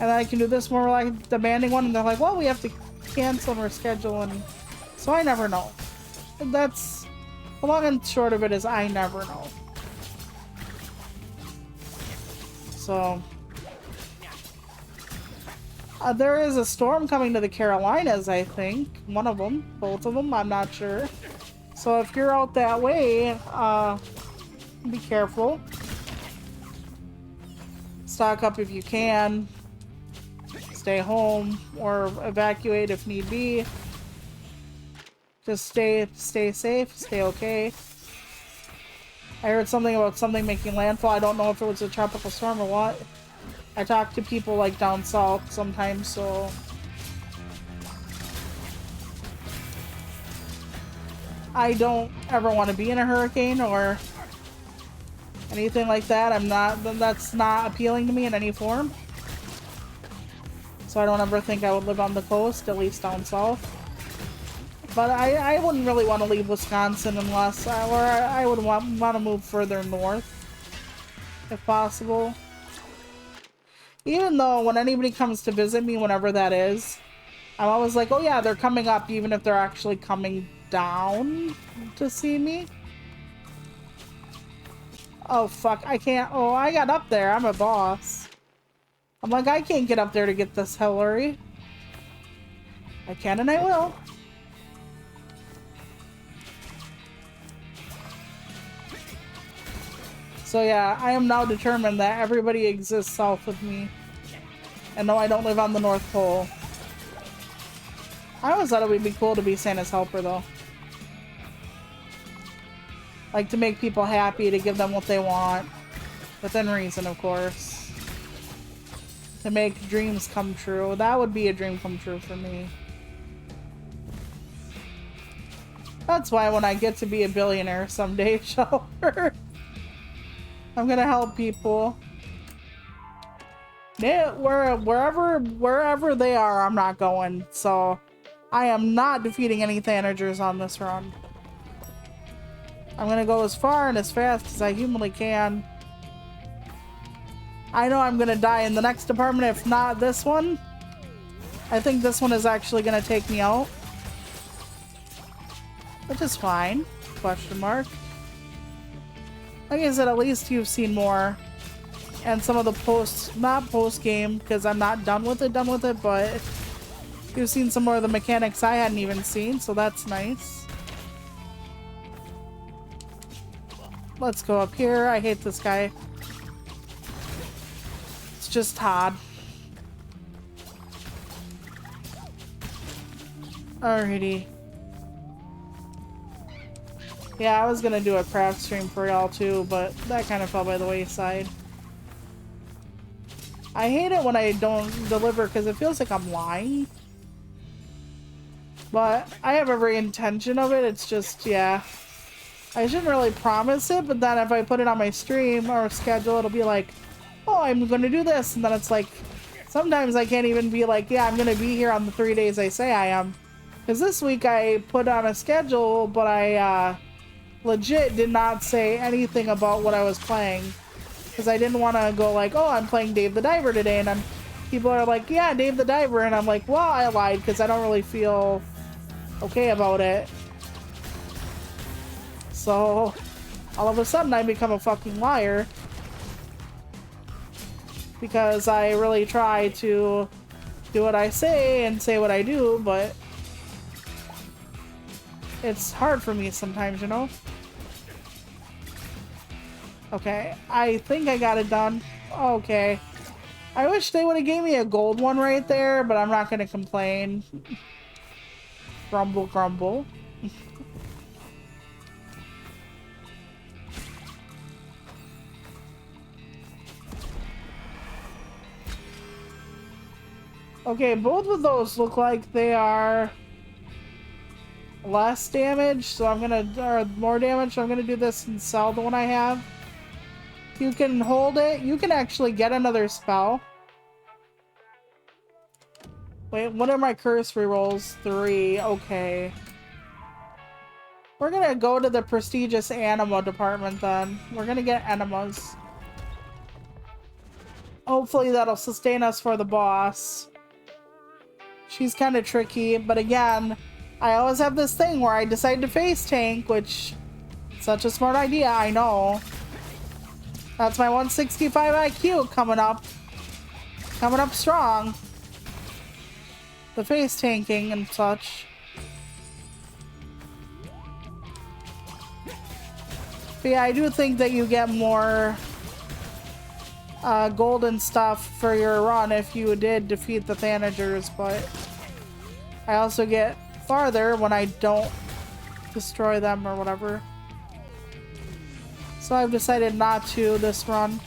S1: and then I can do this more demanding one, and they're like, well, we have to cancel and reschedule, and so I never know. That's the long and short of it, is I never know. So there is a storm coming to the Carolinas, I think. One of them, both of them, I'm not sure. So if you're out that way, be careful. Stock up if you can. Stay home or evacuate if need be. Just stay safe, stay okay. I heard something about something making landfall. I don't know if it was a tropical storm or what. I talk to people like down south sometimes, so I don't ever want to be in a hurricane or anything like that. That's not appealing to me in any form. So I don't ever think I would live on the coast, at least down south. But I wouldn't really want to leave Wisconsin unless, or I would want to move further north, if possible. Even though when anybody comes to visit me, whenever that is, I'm always like, oh yeah, they're coming up, even if they're actually coming down to see me. Oh fuck, I can't, oh, I got up there, I'm a boss. I'm like, I can't get up there to get this Hillary. I can and I will. So yeah, I am now determined that everybody exists south of me. And no, I don't live on the North Pole. I always thought it would be cool to be Santa's helper, though. Like, to make people happy, to give them what they want. Within reason, of course. To make dreams come true. That would be a dream come true for me. That's why when I get to be a billionaire someday, Shelter, I'm gonna help people. Yeah, wherever they are, I'm not going. So I am not defeating any Thanagers on this run. I'm gonna go as far and as fast as I humanly can. I know I'm gonna die in the next department, if not this one. I think this one is actually gonna take me out. Which is fine. Question mark. Like I said, at least you've seen more. And some of the not post game, because I'm not done with it, but you've seen some more of the mechanics I hadn't even seen, so that's nice. Let's go up here. I hate this guy. It's just Todd. Alrighty. Yeah, I was gonna do a craft stream for y'all too, but that kind of fell by the wayside. I hate it when I don't deliver because it feels like I'm lying. But I have every intention of it. It's just, yeah. I shouldn't really promise it, but then if I put it on my stream or schedule, it'll be like, oh, I'm going to do this. And then it's like, sometimes I can't even be like, yeah, I'm going to be here on the 3 days I say I am. Because this week I put on a schedule, but I legit did not say anything about what I was playing. Because I didn't want to go like, oh, I'm playing Dave the Diver today. And then people are like, yeah, Dave the Diver. And I'm like, well, I lied because I don't really feel okay about it. So all of a sudden I become a fucking liar. Because I really try to do what I say and say what I do, but it's hard for me sometimes, you know? Okay, I think I got it done. Okay. I wish they would have gave me a gold one right there, but I'm not gonna complain. Grumble, grumble. Okay, both of those look like they are less damage, so I'm gonna, or more damage, so I'm gonna do this and sell the one I have. You can hold it. You can actually get another spell. Wait, what are my curse rerolls? 3. Okay. We're gonna go to the prestigious anima department then. We're gonna get enemas. Hopefully that'll sustain us for the boss. She's kind of tricky, but again, I always have this thing where I decide to face tank, which such a smart idea, I know. That's my 165 IQ coming up. Coming up strong. The face tanking and such. But yeah, I do think that you get more golden stuff for your run if you did defeat the Thanagers, but I also get farther when I don't destroy them or whatever. So I've decided not to this run.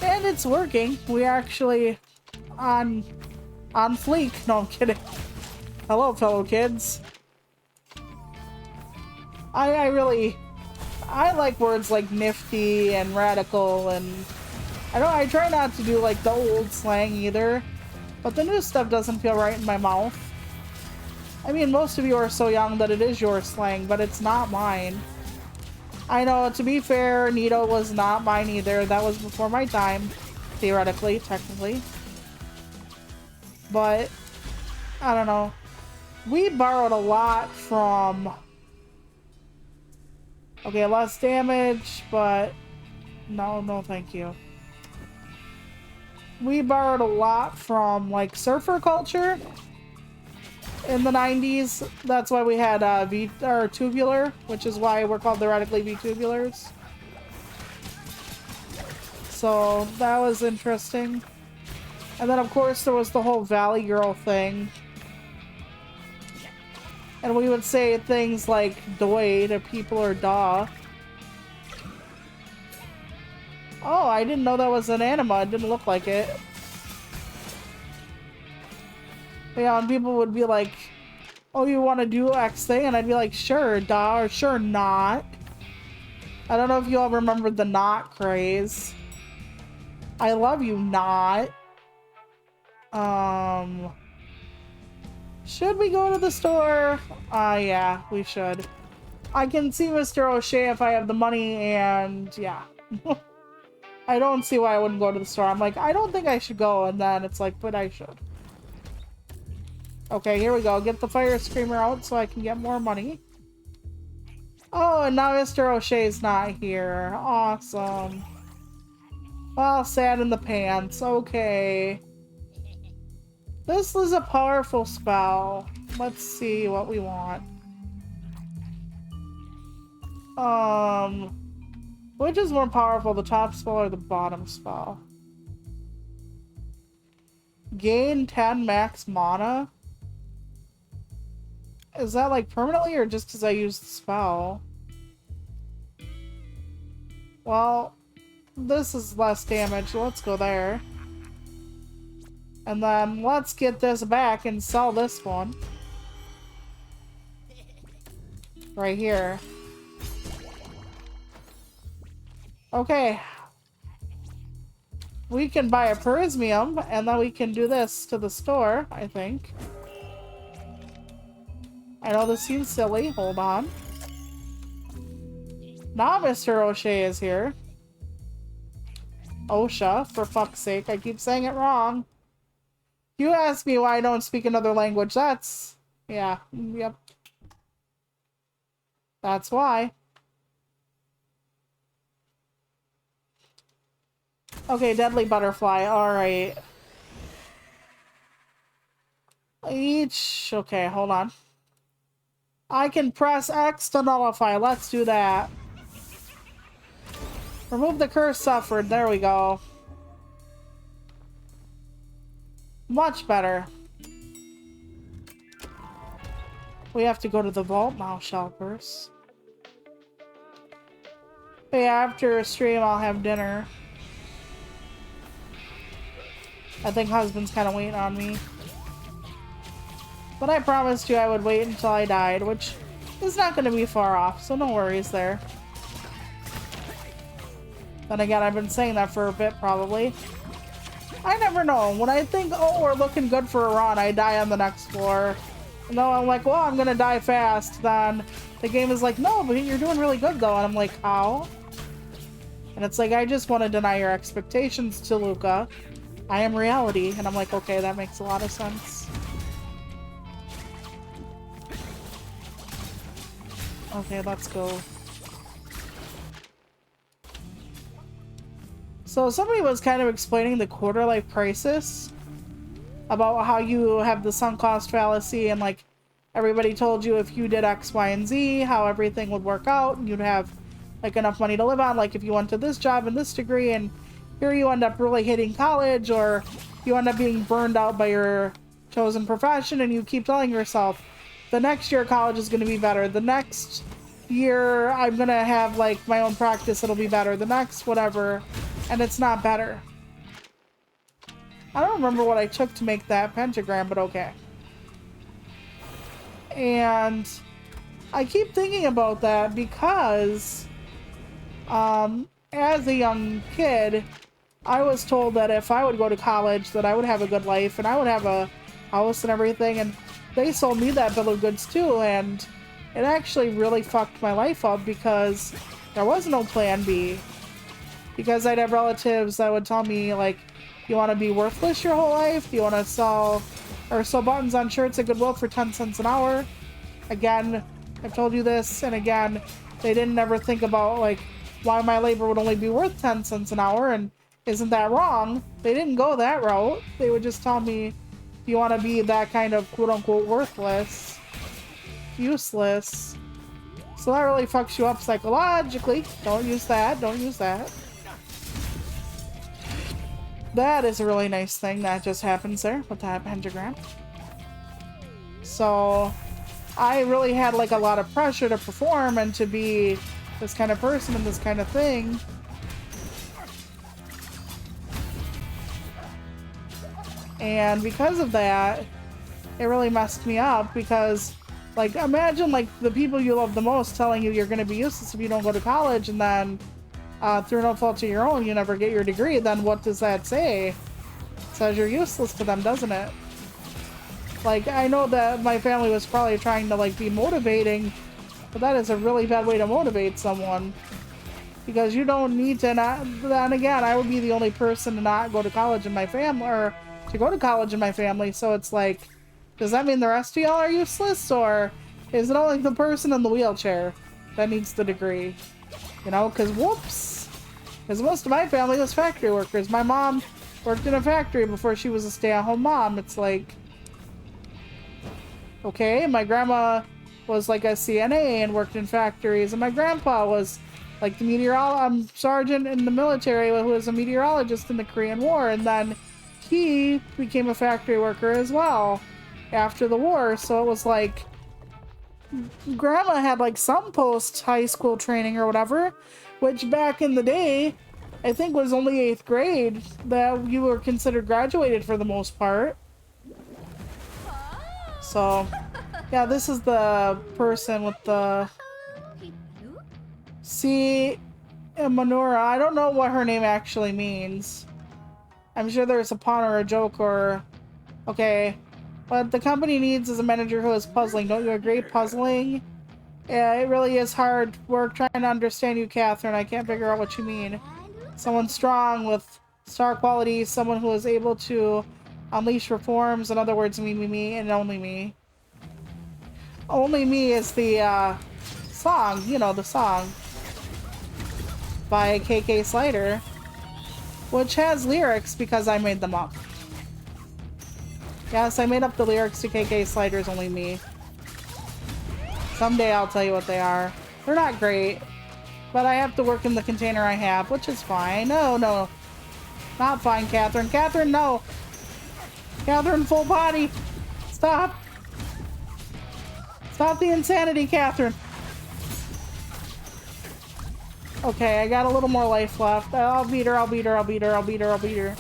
S1: And it's working. We are actually on fleek. No, I'm kidding. Hello, fellow kids. I like words like nifty and radical, and I try not to do like the old slang either, but the new stuff doesn't feel right in my mouth. I mean, most of you are so young that it is your slang, but it's not mine. I know, to be fair, Nito was not mine either. That was before my time, theoretically, technically. But, I don't know. We borrowed a lot from... Okay, less damage, but... No, thank you. We borrowed a lot from, like, surfer culture in the 90s. That's why we had tubular, which is why we're called the Radically V-tubulars. So that was interesting. And then of course there was the whole Valley Girl thing. And we would say things like "doy" to people or "daw." Oh, I didn't know that was an anima. It didn't look like it. Yeah, and people would be like, oh, you want to do X thing? And I'd be like, sure, da, or sure not. I don't know if you all remember the not craze. I love you, not. Should we go to the store? Yeah, we should. I can see Mr. O'Shea if I have the money, and yeah. I don't see why I wouldn't go to the store. I'm like, I don't think I should go, and then it's like, but I should. Okay, here we go. Get the fire screamer out so I can get more money. Oh, and now Mr. O'Shea's not here. Awesome. Well, sand in the pants. Okay. This is a powerful spell. Let's see what we want. Which is more powerful, the top spell or the bottom spell? Gain 10 max mana? Is that like permanently or just because I used the spell? Well, this is less damage. Let's go there. And then let's get this back and sell this one. Right here. Okay. We can buy a Prismium, and then we can do this to the store, I think. I know this seems silly. Hold on. Now Mr. O'Shea is here. OSHA, for fuck's sake. I keep saying it wrong. You ask me why I don't speak another language. That's... yeah. Yep. That's why. Okay, Deadly Butterfly. Alright. Okay, hold on. I can press X to nullify. Let's do that. Remove the curse suffered. There we go. Much better. We have to go to the vault now, Shelpers. But yeah, after a stream, I'll have dinner. I think husband's kind of waiting on me. But I promised you I would wait until I died, which is not going to be far off, so no worries there. Then again, I've been saying that for a bit, probably. I never know. When I think, oh, we're looking good for a run, I die on the next floor. And then I'm like, well, I'm going to die fast. Then the game is like, no, but you're doing really good, though. And I'm like, how? And it's like, I just want to deny your expectations to Luca. I am reality. And I'm like, okay, that makes a lot of sense. Okay, let's go. So somebody was kind of explaining the quarter life crisis about how you have the sunk cost fallacy and like everybody told you if you did X, Y, and Z, how everything would work out and you'd have like enough money to live on. Like if you went to this job and this degree and here you end up really hating college or you end up being burned out by your chosen profession and you keep telling yourself the next year college is going to be better. The next year I'm going to have like my own practice. It'll be better. The next whatever. And it's not better. I don't remember what I took to make that pentagram, but okay. And I keep thinking about that because as a young kid, I was told that if I would go to college that I would have a good life and I would have a house and everything, and they sold me that bill of goods too, and it actually really fucked my life up because there was no plan B. Because I'd have relatives that would tell me, like, you want to be worthless your whole life? Do you want to sell buttons on shirts at Goodwill for 10 cents an hour? Again, I've told you this, and again, they didn't ever think about, like, why my labor would only be worth 10 cents an hour, and isn't that wrong? They didn't go that route. They would just tell me, you want to be that kind of quote-unquote worthless, useless. So that really fucks you up psychologically. Don't use that. Don't use that. That is a really nice thing that just happens there with that pentagram. So I really had like a lot of pressure to perform and to be this kind of person and this kind of thing. And because of that, it really messed me up because like imagine like the people you love the most telling you you're going to be useless if you don't go to college, and then through no fault of your own, you never get your degree, then what does that say? It says you're useless to them, doesn't it? Like, I know that my family was probably trying to, like, be motivating, but that is a really bad way to motivate someone. Because you don't need to not, then again, I would be the only person to not go to college in my family, or to go to college in my family, so it's like, does that mean the rest of y'all are useless, or is it only the person in the wheelchair that needs the degree? You know, because whoops. Because most of my family was factory workers. My mom worked in a factory before she was a stay-at-home mom. It's like, okay, my grandma was like a CNA and worked in factories, and my grandpa was like the sergeant in the military who was a meteorologist in the Korean War, and then he became a factory worker as well after the war. So it was like grandma had like some post high school training or whatever, which back in the day I think was only 8th grade that you were considered graduated for the most part. So yeah, this is the person with the Manura. I don't know what her name actually means. I'm sure there's a pun or a joke or... Okay. What the company needs is a manager who is puzzling. Don't you agree? Puzzling? Yeah, it really is hard work trying to understand you, Catherine. I can't figure out what you mean. Someone strong with star qualities, someone who is able to unleash reforms. In other words, me, and only me. Only Me is the song, you know, the song by KK Slider, which has lyrics because I made them up. Yes, I made up the lyrics to KK Slider's Only Me. Someday I'll tell you what they are. They're not great, but I have to work in the container I have, which is fine. No, no. Not fine, Catherine. Catherine, no. Catherine, full body. Stop. Stop the insanity, Catherine. Okay, I got a little more life left. I'll beat her, I'll beat her, I'll beat her, I'll beat her, I'll beat her.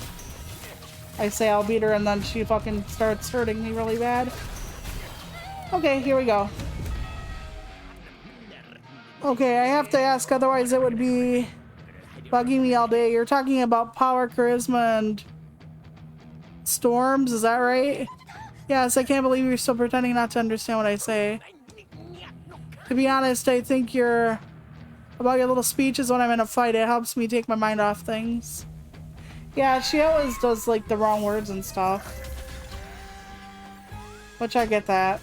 S1: I say I'll beat her and then she fucking starts hurting me really bad. Okay, here we go. Okay, I have to ask, otherwise it would be bugging me all day. You're talking about power, charisma, and storms, is that right? Yes, I can't believe you're still pretending not to understand what I say. To be honest, I think about your little speeches when I'm in a fight. It helps me take my mind off things. Yeah, she always does like the wrong words and stuff. Which I get that.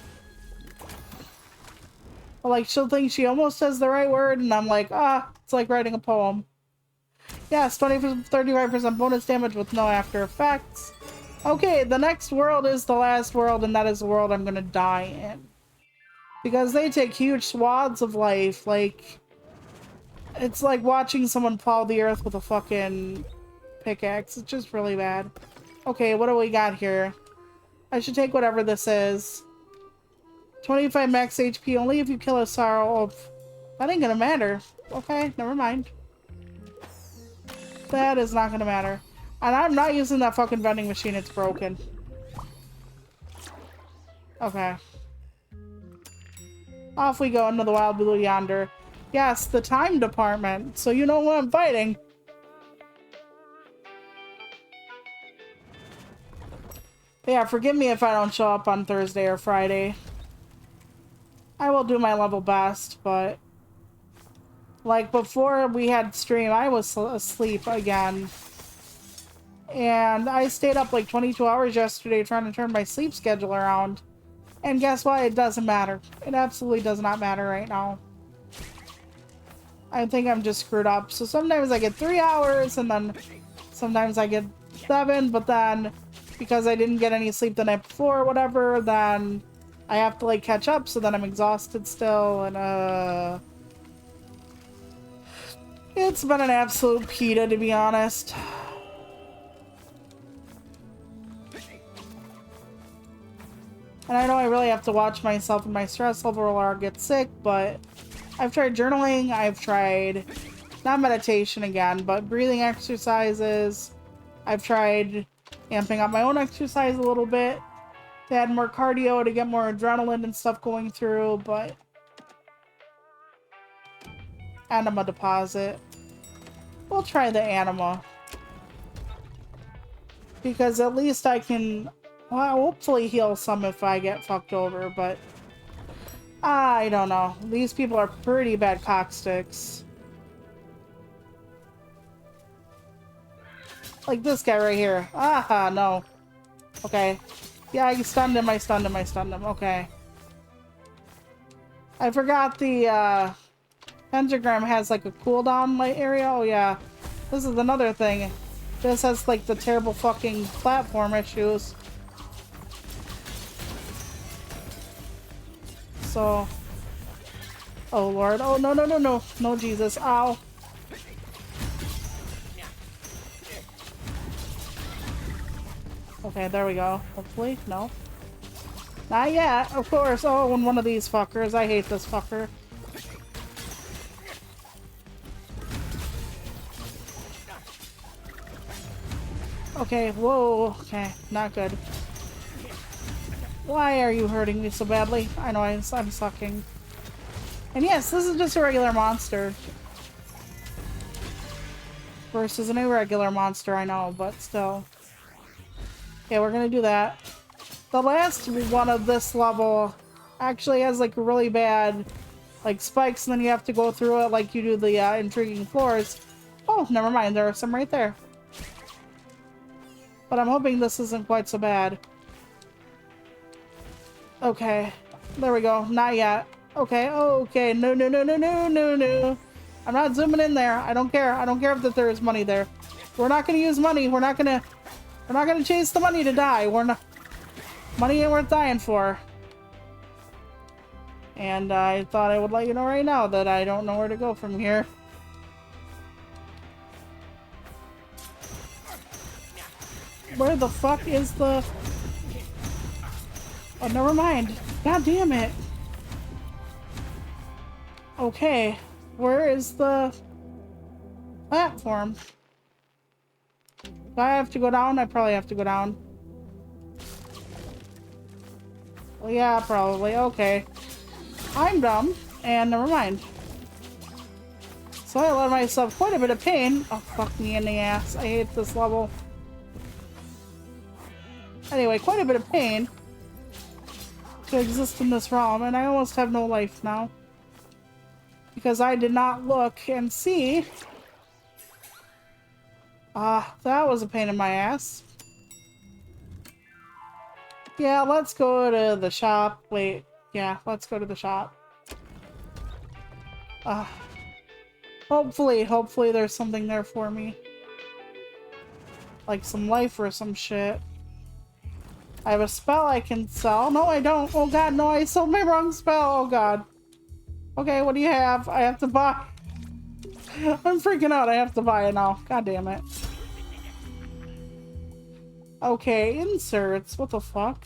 S1: But like she'll think she almost says the right word and I'm like, it's like writing a poem. Yes, 35% bonus damage with no after effects. Okay, the next world is the last world, and that is the world I'm gonna die in. Because they take huge swaths of life, like... It's like watching someone plow the earth with a fucking pickaxe. It's just really bad. Okay, what do we got here? I should take whatever this is. 25 max HP, only if you kill a sorrow of... That ain't gonna matter. Okay, never mind. That is not gonna matter. And I'm not using that fucking vending machine, it's broken. Okay. Off we go into the wild blue yonder. Yes, the time department, so you know who I'm fighting. But yeah, forgive me if I don't show up on Thursday or Friday. I will do my level best, but... Like, before we had stream, I was asleep again. And I stayed up like 22 hours yesterday trying to turn my sleep schedule around. And guess what? It doesn't matter. It absolutely does not matter right now. I think I'm just screwed up. So sometimes I get 3 hours and then sometimes I get 7, but then because I didn't get any sleep the night before or whatever, then I have to like catch up, so then I'm exhausted still, and it's been an absolute pita, to be honest. And I know I really have to watch myself and my stress level or I'll get sick, but I've tried journaling, I've tried, not meditation again, but breathing exercises. I've tried amping up my own exercise a little bit to add more cardio to get more adrenaline and stuff going through, but... Anima deposit. We'll try the anima. Because at least I can... Well, hopefully heal some if I get fucked over, but... I don't know. These people are pretty bad cocksticks. Like this guy right here. Aha, no. Okay. Yeah, I stunned him, I stunned him, I stunned him. Okay. I forgot the, pentagram has like a cooldown light area. Oh, yeah. This is another thing. This has like the terrible fucking platform issues. So... Oh lord. Oh no no no no. No Jesus. Ow. Okay, there we go. Hopefully. No. Not yet. Of course. Oh, and one of these fuckers. I hate this fucker. Okay, whoa. Okay, not good. Why are you hurting me so badly? I know I'm sucking. And yes, this is just a regular monster. Versus an irregular monster, I know, but still. Okay, we're gonna do that. The last one of this level actually has like really bad like spikes, and then you have to go through it like you do the intriguing floors. Oh, never mind, there are some right there. But I'm hoping this isn't quite so bad. Okay, there we go. Not yet. Okay, okay. No, no, no, no, no, no, no. I'm not zooming in there. I don't care. I don't care if there is money there. We're not gonna use money. We're not gonna chase the money to die. We're not. Money ain't worth dying for. And I thought I would let you know right now that I don't know where to go from here. Where the fuck is the... Oh, never mind. God damn it. Okay. Where is the platform? Do I have to go down? I probably have to go down. Well, yeah, probably. Okay. I'm dumb. And never mind. So I let myself quite a bit of pain. Oh, fuck me in the ass. I hate this level. Anyway, quite a bit of pain to exist in this realm, and I almost have no life now. Because I did not look and see. That was a pain in my ass. Yeah, let's go to the shop. Wait, yeah, let's go to the shop. Hopefully there's something there for me. Like some life or some shit. I have a spell I can sell. No, I don't. Oh god, no, I sold my wrong spell. Oh god. Okay, what do you have? I have to buy. I'm freaking out. I have to buy it now. God damn it. Okay, inserts. What the fuck?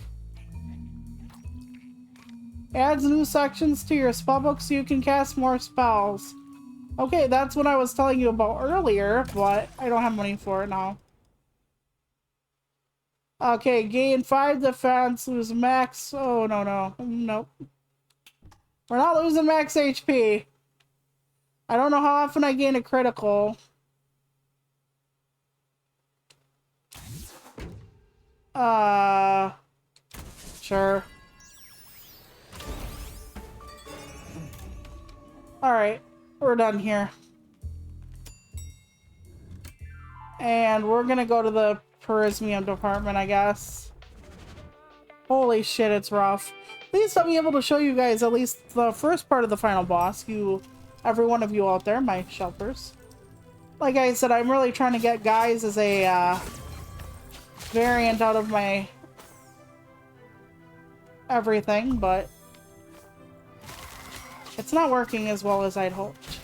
S1: Adds new sections to your spellbook so you can cast more spells. Okay, that's what I was telling you about earlier, but I don't have money for it now. Okay, gain 5 defense, lose max. Oh, no, no. Nope. We're not losing max HP. I don't know how often I gain a critical. Sure. Alright, we're done here. And we're gonna go to the Perismium department, I guess. Holy shit, it's rough. At least I'll be able to show you guys at least the first part of the final boss. Every one of you out there, my shelters. Like I said, I'm really trying to get guys as a variant out of my everything, but it's not working as well as I'd hoped.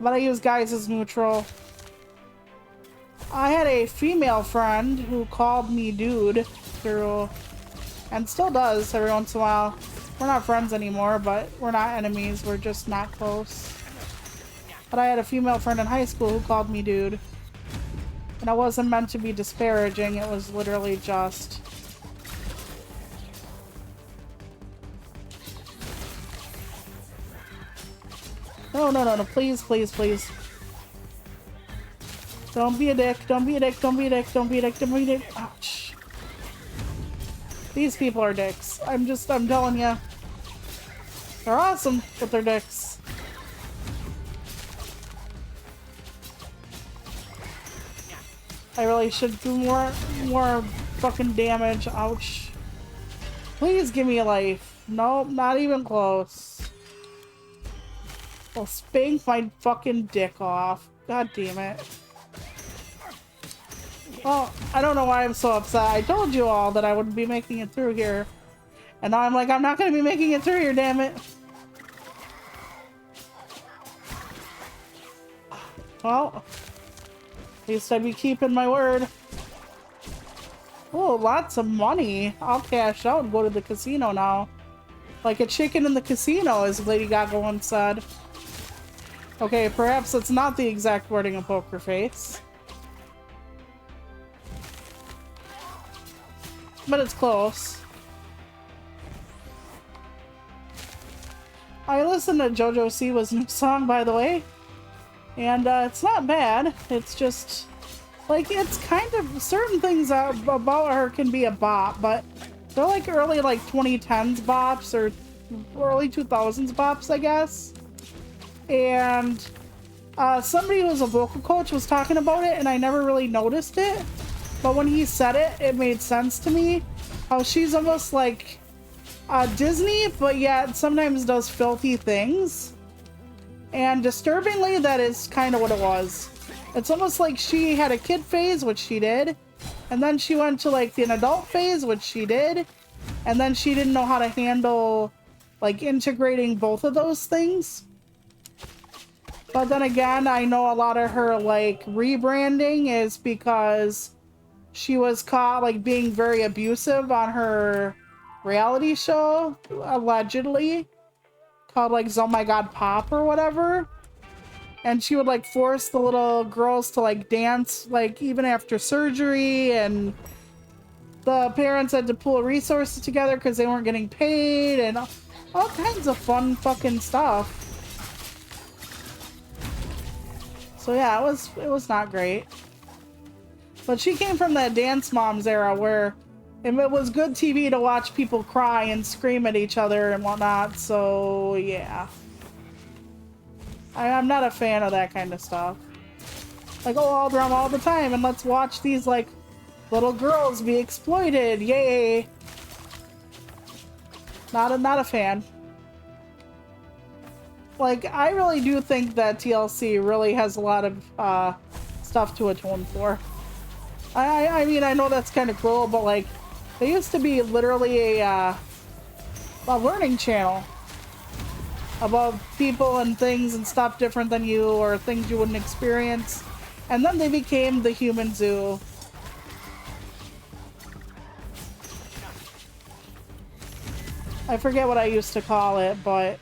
S1: But I use guys as neutral. I had a female friend who called me dude through, and still does every once in a while. We're not friends anymore, but we're not enemies. We're just not close. But I had a female friend in high school who called me dude. And it wasn't meant to be disparaging. It was literally just... No, no, no, no. Please, please, please. Don't be a dick. Don't be a dick. Don't be a dick. Don't be a dick. Don't be a dick. Ouch. These people are dicks. I'm telling you. They're awesome, but they're dicks. I really should do more fucking damage. Ouch. Please give me a life. Nope, not even close. I'll spank my fucking dick off. God damn it. Well, I don't know why I'm so upset. I told you all that I wouldn't be making it through here. And now I'm like, I'm not going to be making it through here, damn it. Well, at least I'd be keeping my word. Oh, lots of money. I'll cash out and go to the casino now. Like a chicken in the casino, as Lady Gaga once said. Okay, perhaps that's not the exact wording of Poker Face. But it's close. I listened to JoJo Siwa's new song, by the way. And it's not bad. It's just... like, it's kind of... certain things about her can be a bop, but they're like early, like, 2010s bops or early 2000s bops, I guess. And somebody who was a vocal coach was talking about it, and I never really noticed it. But when he said it, it made sense to me. How she's almost like Disney, but yet sometimes does filthy things. And disturbingly, that is kind of what it was. It's almost like she had a kid phase, which she did. And then she went to like an adult phase, which she did. And then she didn't know how to handle like integrating both of those things. But then again, I know a lot of her like rebranding is because she was caught like being very abusive on her reality show, allegedly. Called like Oh My God Pop or whatever. And she would like force the little girls to like dance like even after surgery, and the parents had to pull resources together because they weren't getting paid, and all kinds of fun fucking stuff. So yeah, it was not great. But she came from that Dance Moms era where it was good TV to watch people cry and scream at each other and whatnot, so yeah. I'm not a fan of that kind of stuff. Like, oh, all drama all the time, and let's watch these, like, little girls be exploited. Yay! Not a fan. Like, I really do think that TLC really has a lot of stuff to atone for. I mean, I know that's kind of cruel, but like, they used to be literally a learning channel about people and things and stuff different than you, or things you wouldn't experience. And then they became the human zoo. I forget what I used to call it, but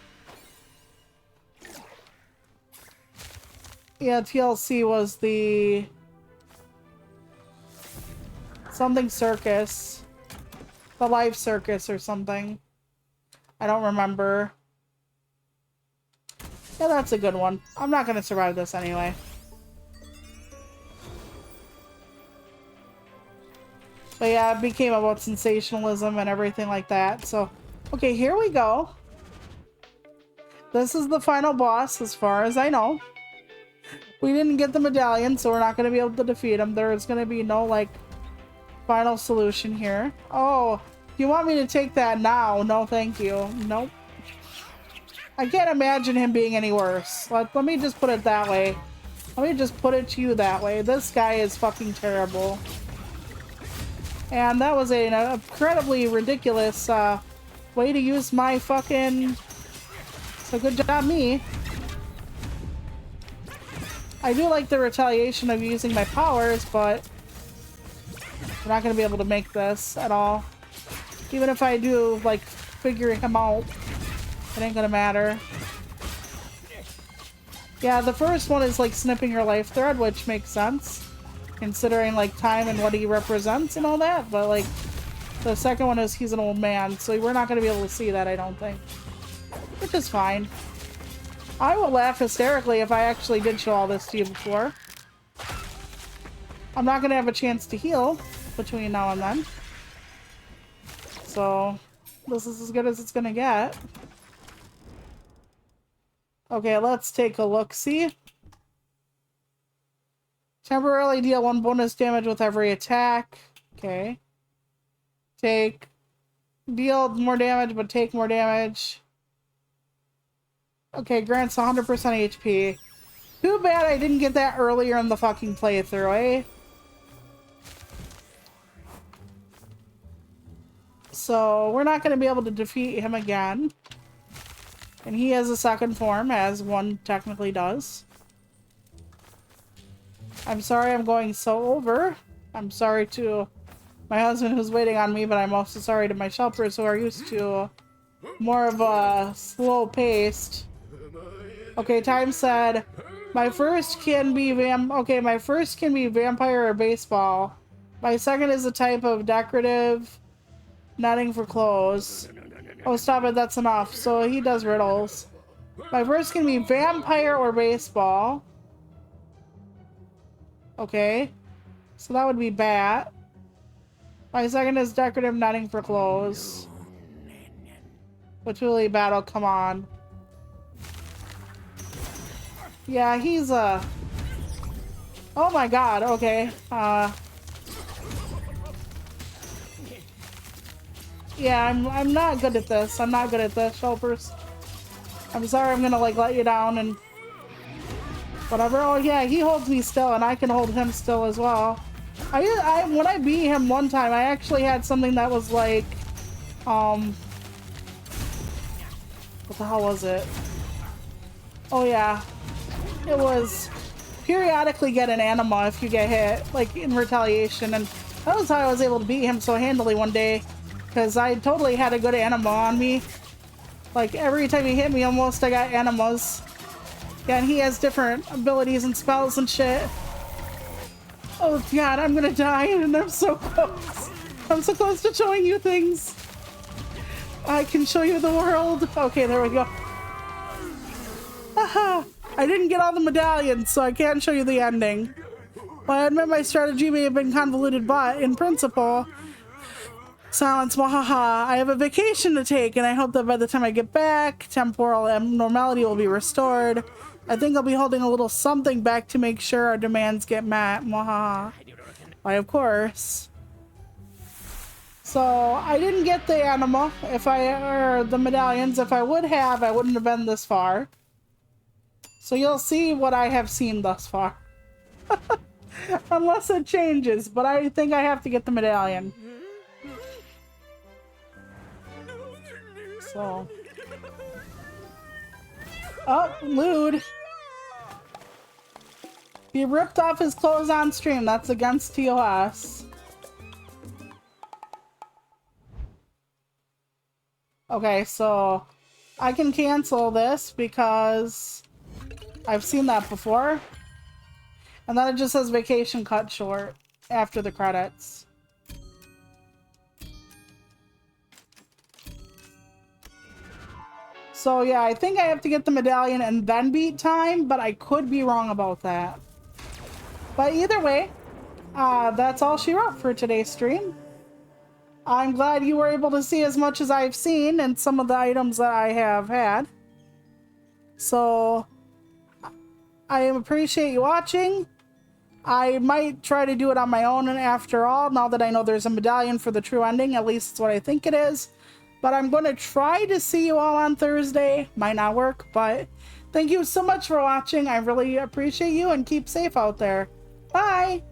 S1: yeah, TLC was the something circus, the live circus or something. I don't remember. Yeah, that's a good one. I'm not gonna survive this anyway. But yeah, it became about sensationalism and everything like that. So, okay, here we go. This is the final boss, as far as I know. We didn't get the medallion, so we're not going to be able to defeat him. There's going to be no, like, final solution here. Oh, you want me to take that now? No, thank you. Nope. I can't imagine him being any worse. Let me just put it that way. Let me just put it to you that way. This guy is fucking terrible. And that was an incredibly ridiculous way to use my fucking... So good job, me. I do like the retaliation of using my powers, but we're not going to be able to make this at all. Even if I do, like, figure him out, it ain't gonna matter. Yeah, the first one is, like, snipping your life thread, which makes sense, considering, like, time and what he represents and all that, but, like, the second one is he's an old man, so we're not going to be able to see that, I don't think. Which is fine. I will laugh hysterically if I actually did show all this to you before. I'm not going to have a chance to heal between now and then. So, this is as good as it's going to get. Okay, let's take a look-see. Temporarily deal 1 bonus damage with every attack. Okay. Deal more damage, but take more damage. Okay, grants 100% HP. Too bad I didn't get that earlier in the fucking playthrough, eh? So we're not going to be able to defeat him again. And he has a second form, as one technically does. I'm sorry I'm going so over. I'm sorry to my husband who's waiting on me, but I'm also sorry to my shelpers who are used to more of a slow-paced. Okay, time said. My first can be my first can be vampire or baseball. My second is a type of decorative netting for clothes. Oh, stop it, that's enough. So he does riddles. My first can be vampire or baseball. Okay. So that would be bat. My second is decorative netting for clothes. Which really battle, come on. Yeah, he's a... Oh my god, okay. Yeah, I'm not good at this. I'm not good at this, Shelpers. I'm sorry I'm gonna, like, let you down and... whatever. Oh yeah, he holds me still and I can hold him still as well. When I beat him one time, I actually had something that was like... what the hell was it? Oh yeah. It was periodically get an anima if you get hit, like in retaliation, and that was how I was able to beat him so handily one day, because I totally had a good anima on me. Like every time he hit me almost I got animas. Yeah, and he has different abilities and spells and shit. Oh god, I'm gonna die and I'm so close. I'm so close to showing you things. I can show you the world. Okay, there we go. Haha. I didn't get all the medallions, so I can't show you the ending. Well, I admit my strategy may have been convoluted, but in principle, silence, wahaha. I have a vacation to take, and I hope that by the time I get back, temporal abnormality will be restored. I think I'll be holding a little something back to make sure our demands get met. Wahaha. Why, of course. So I didn't get the anima, or the medallions. If I would have, I wouldn't have been this far. So you'll see what I have seen thus far. Unless it changes, but I think I have to get the medallion. So. Oh, lewd. He ripped off his clothes on stream. That's against TOS. Okay, so I can cancel this because I've seen that before. And then it just says vacation cut short after the credits. So yeah, I think I have to get the medallion and then beat time, but I could be wrong about that. But either way, that's all she wrote for today's stream. I'm glad you were able to see as much as I've seen and some of the items that I have had. So I appreciate you watching. I might try to do it on my own, and after all, now that I know there's a medallion for the true ending, at least it's what I think it is. But I'm going to try to see you all on Thursday. Might not work, but thank you so much for watching. I really appreciate you, and keep safe out there. Bye!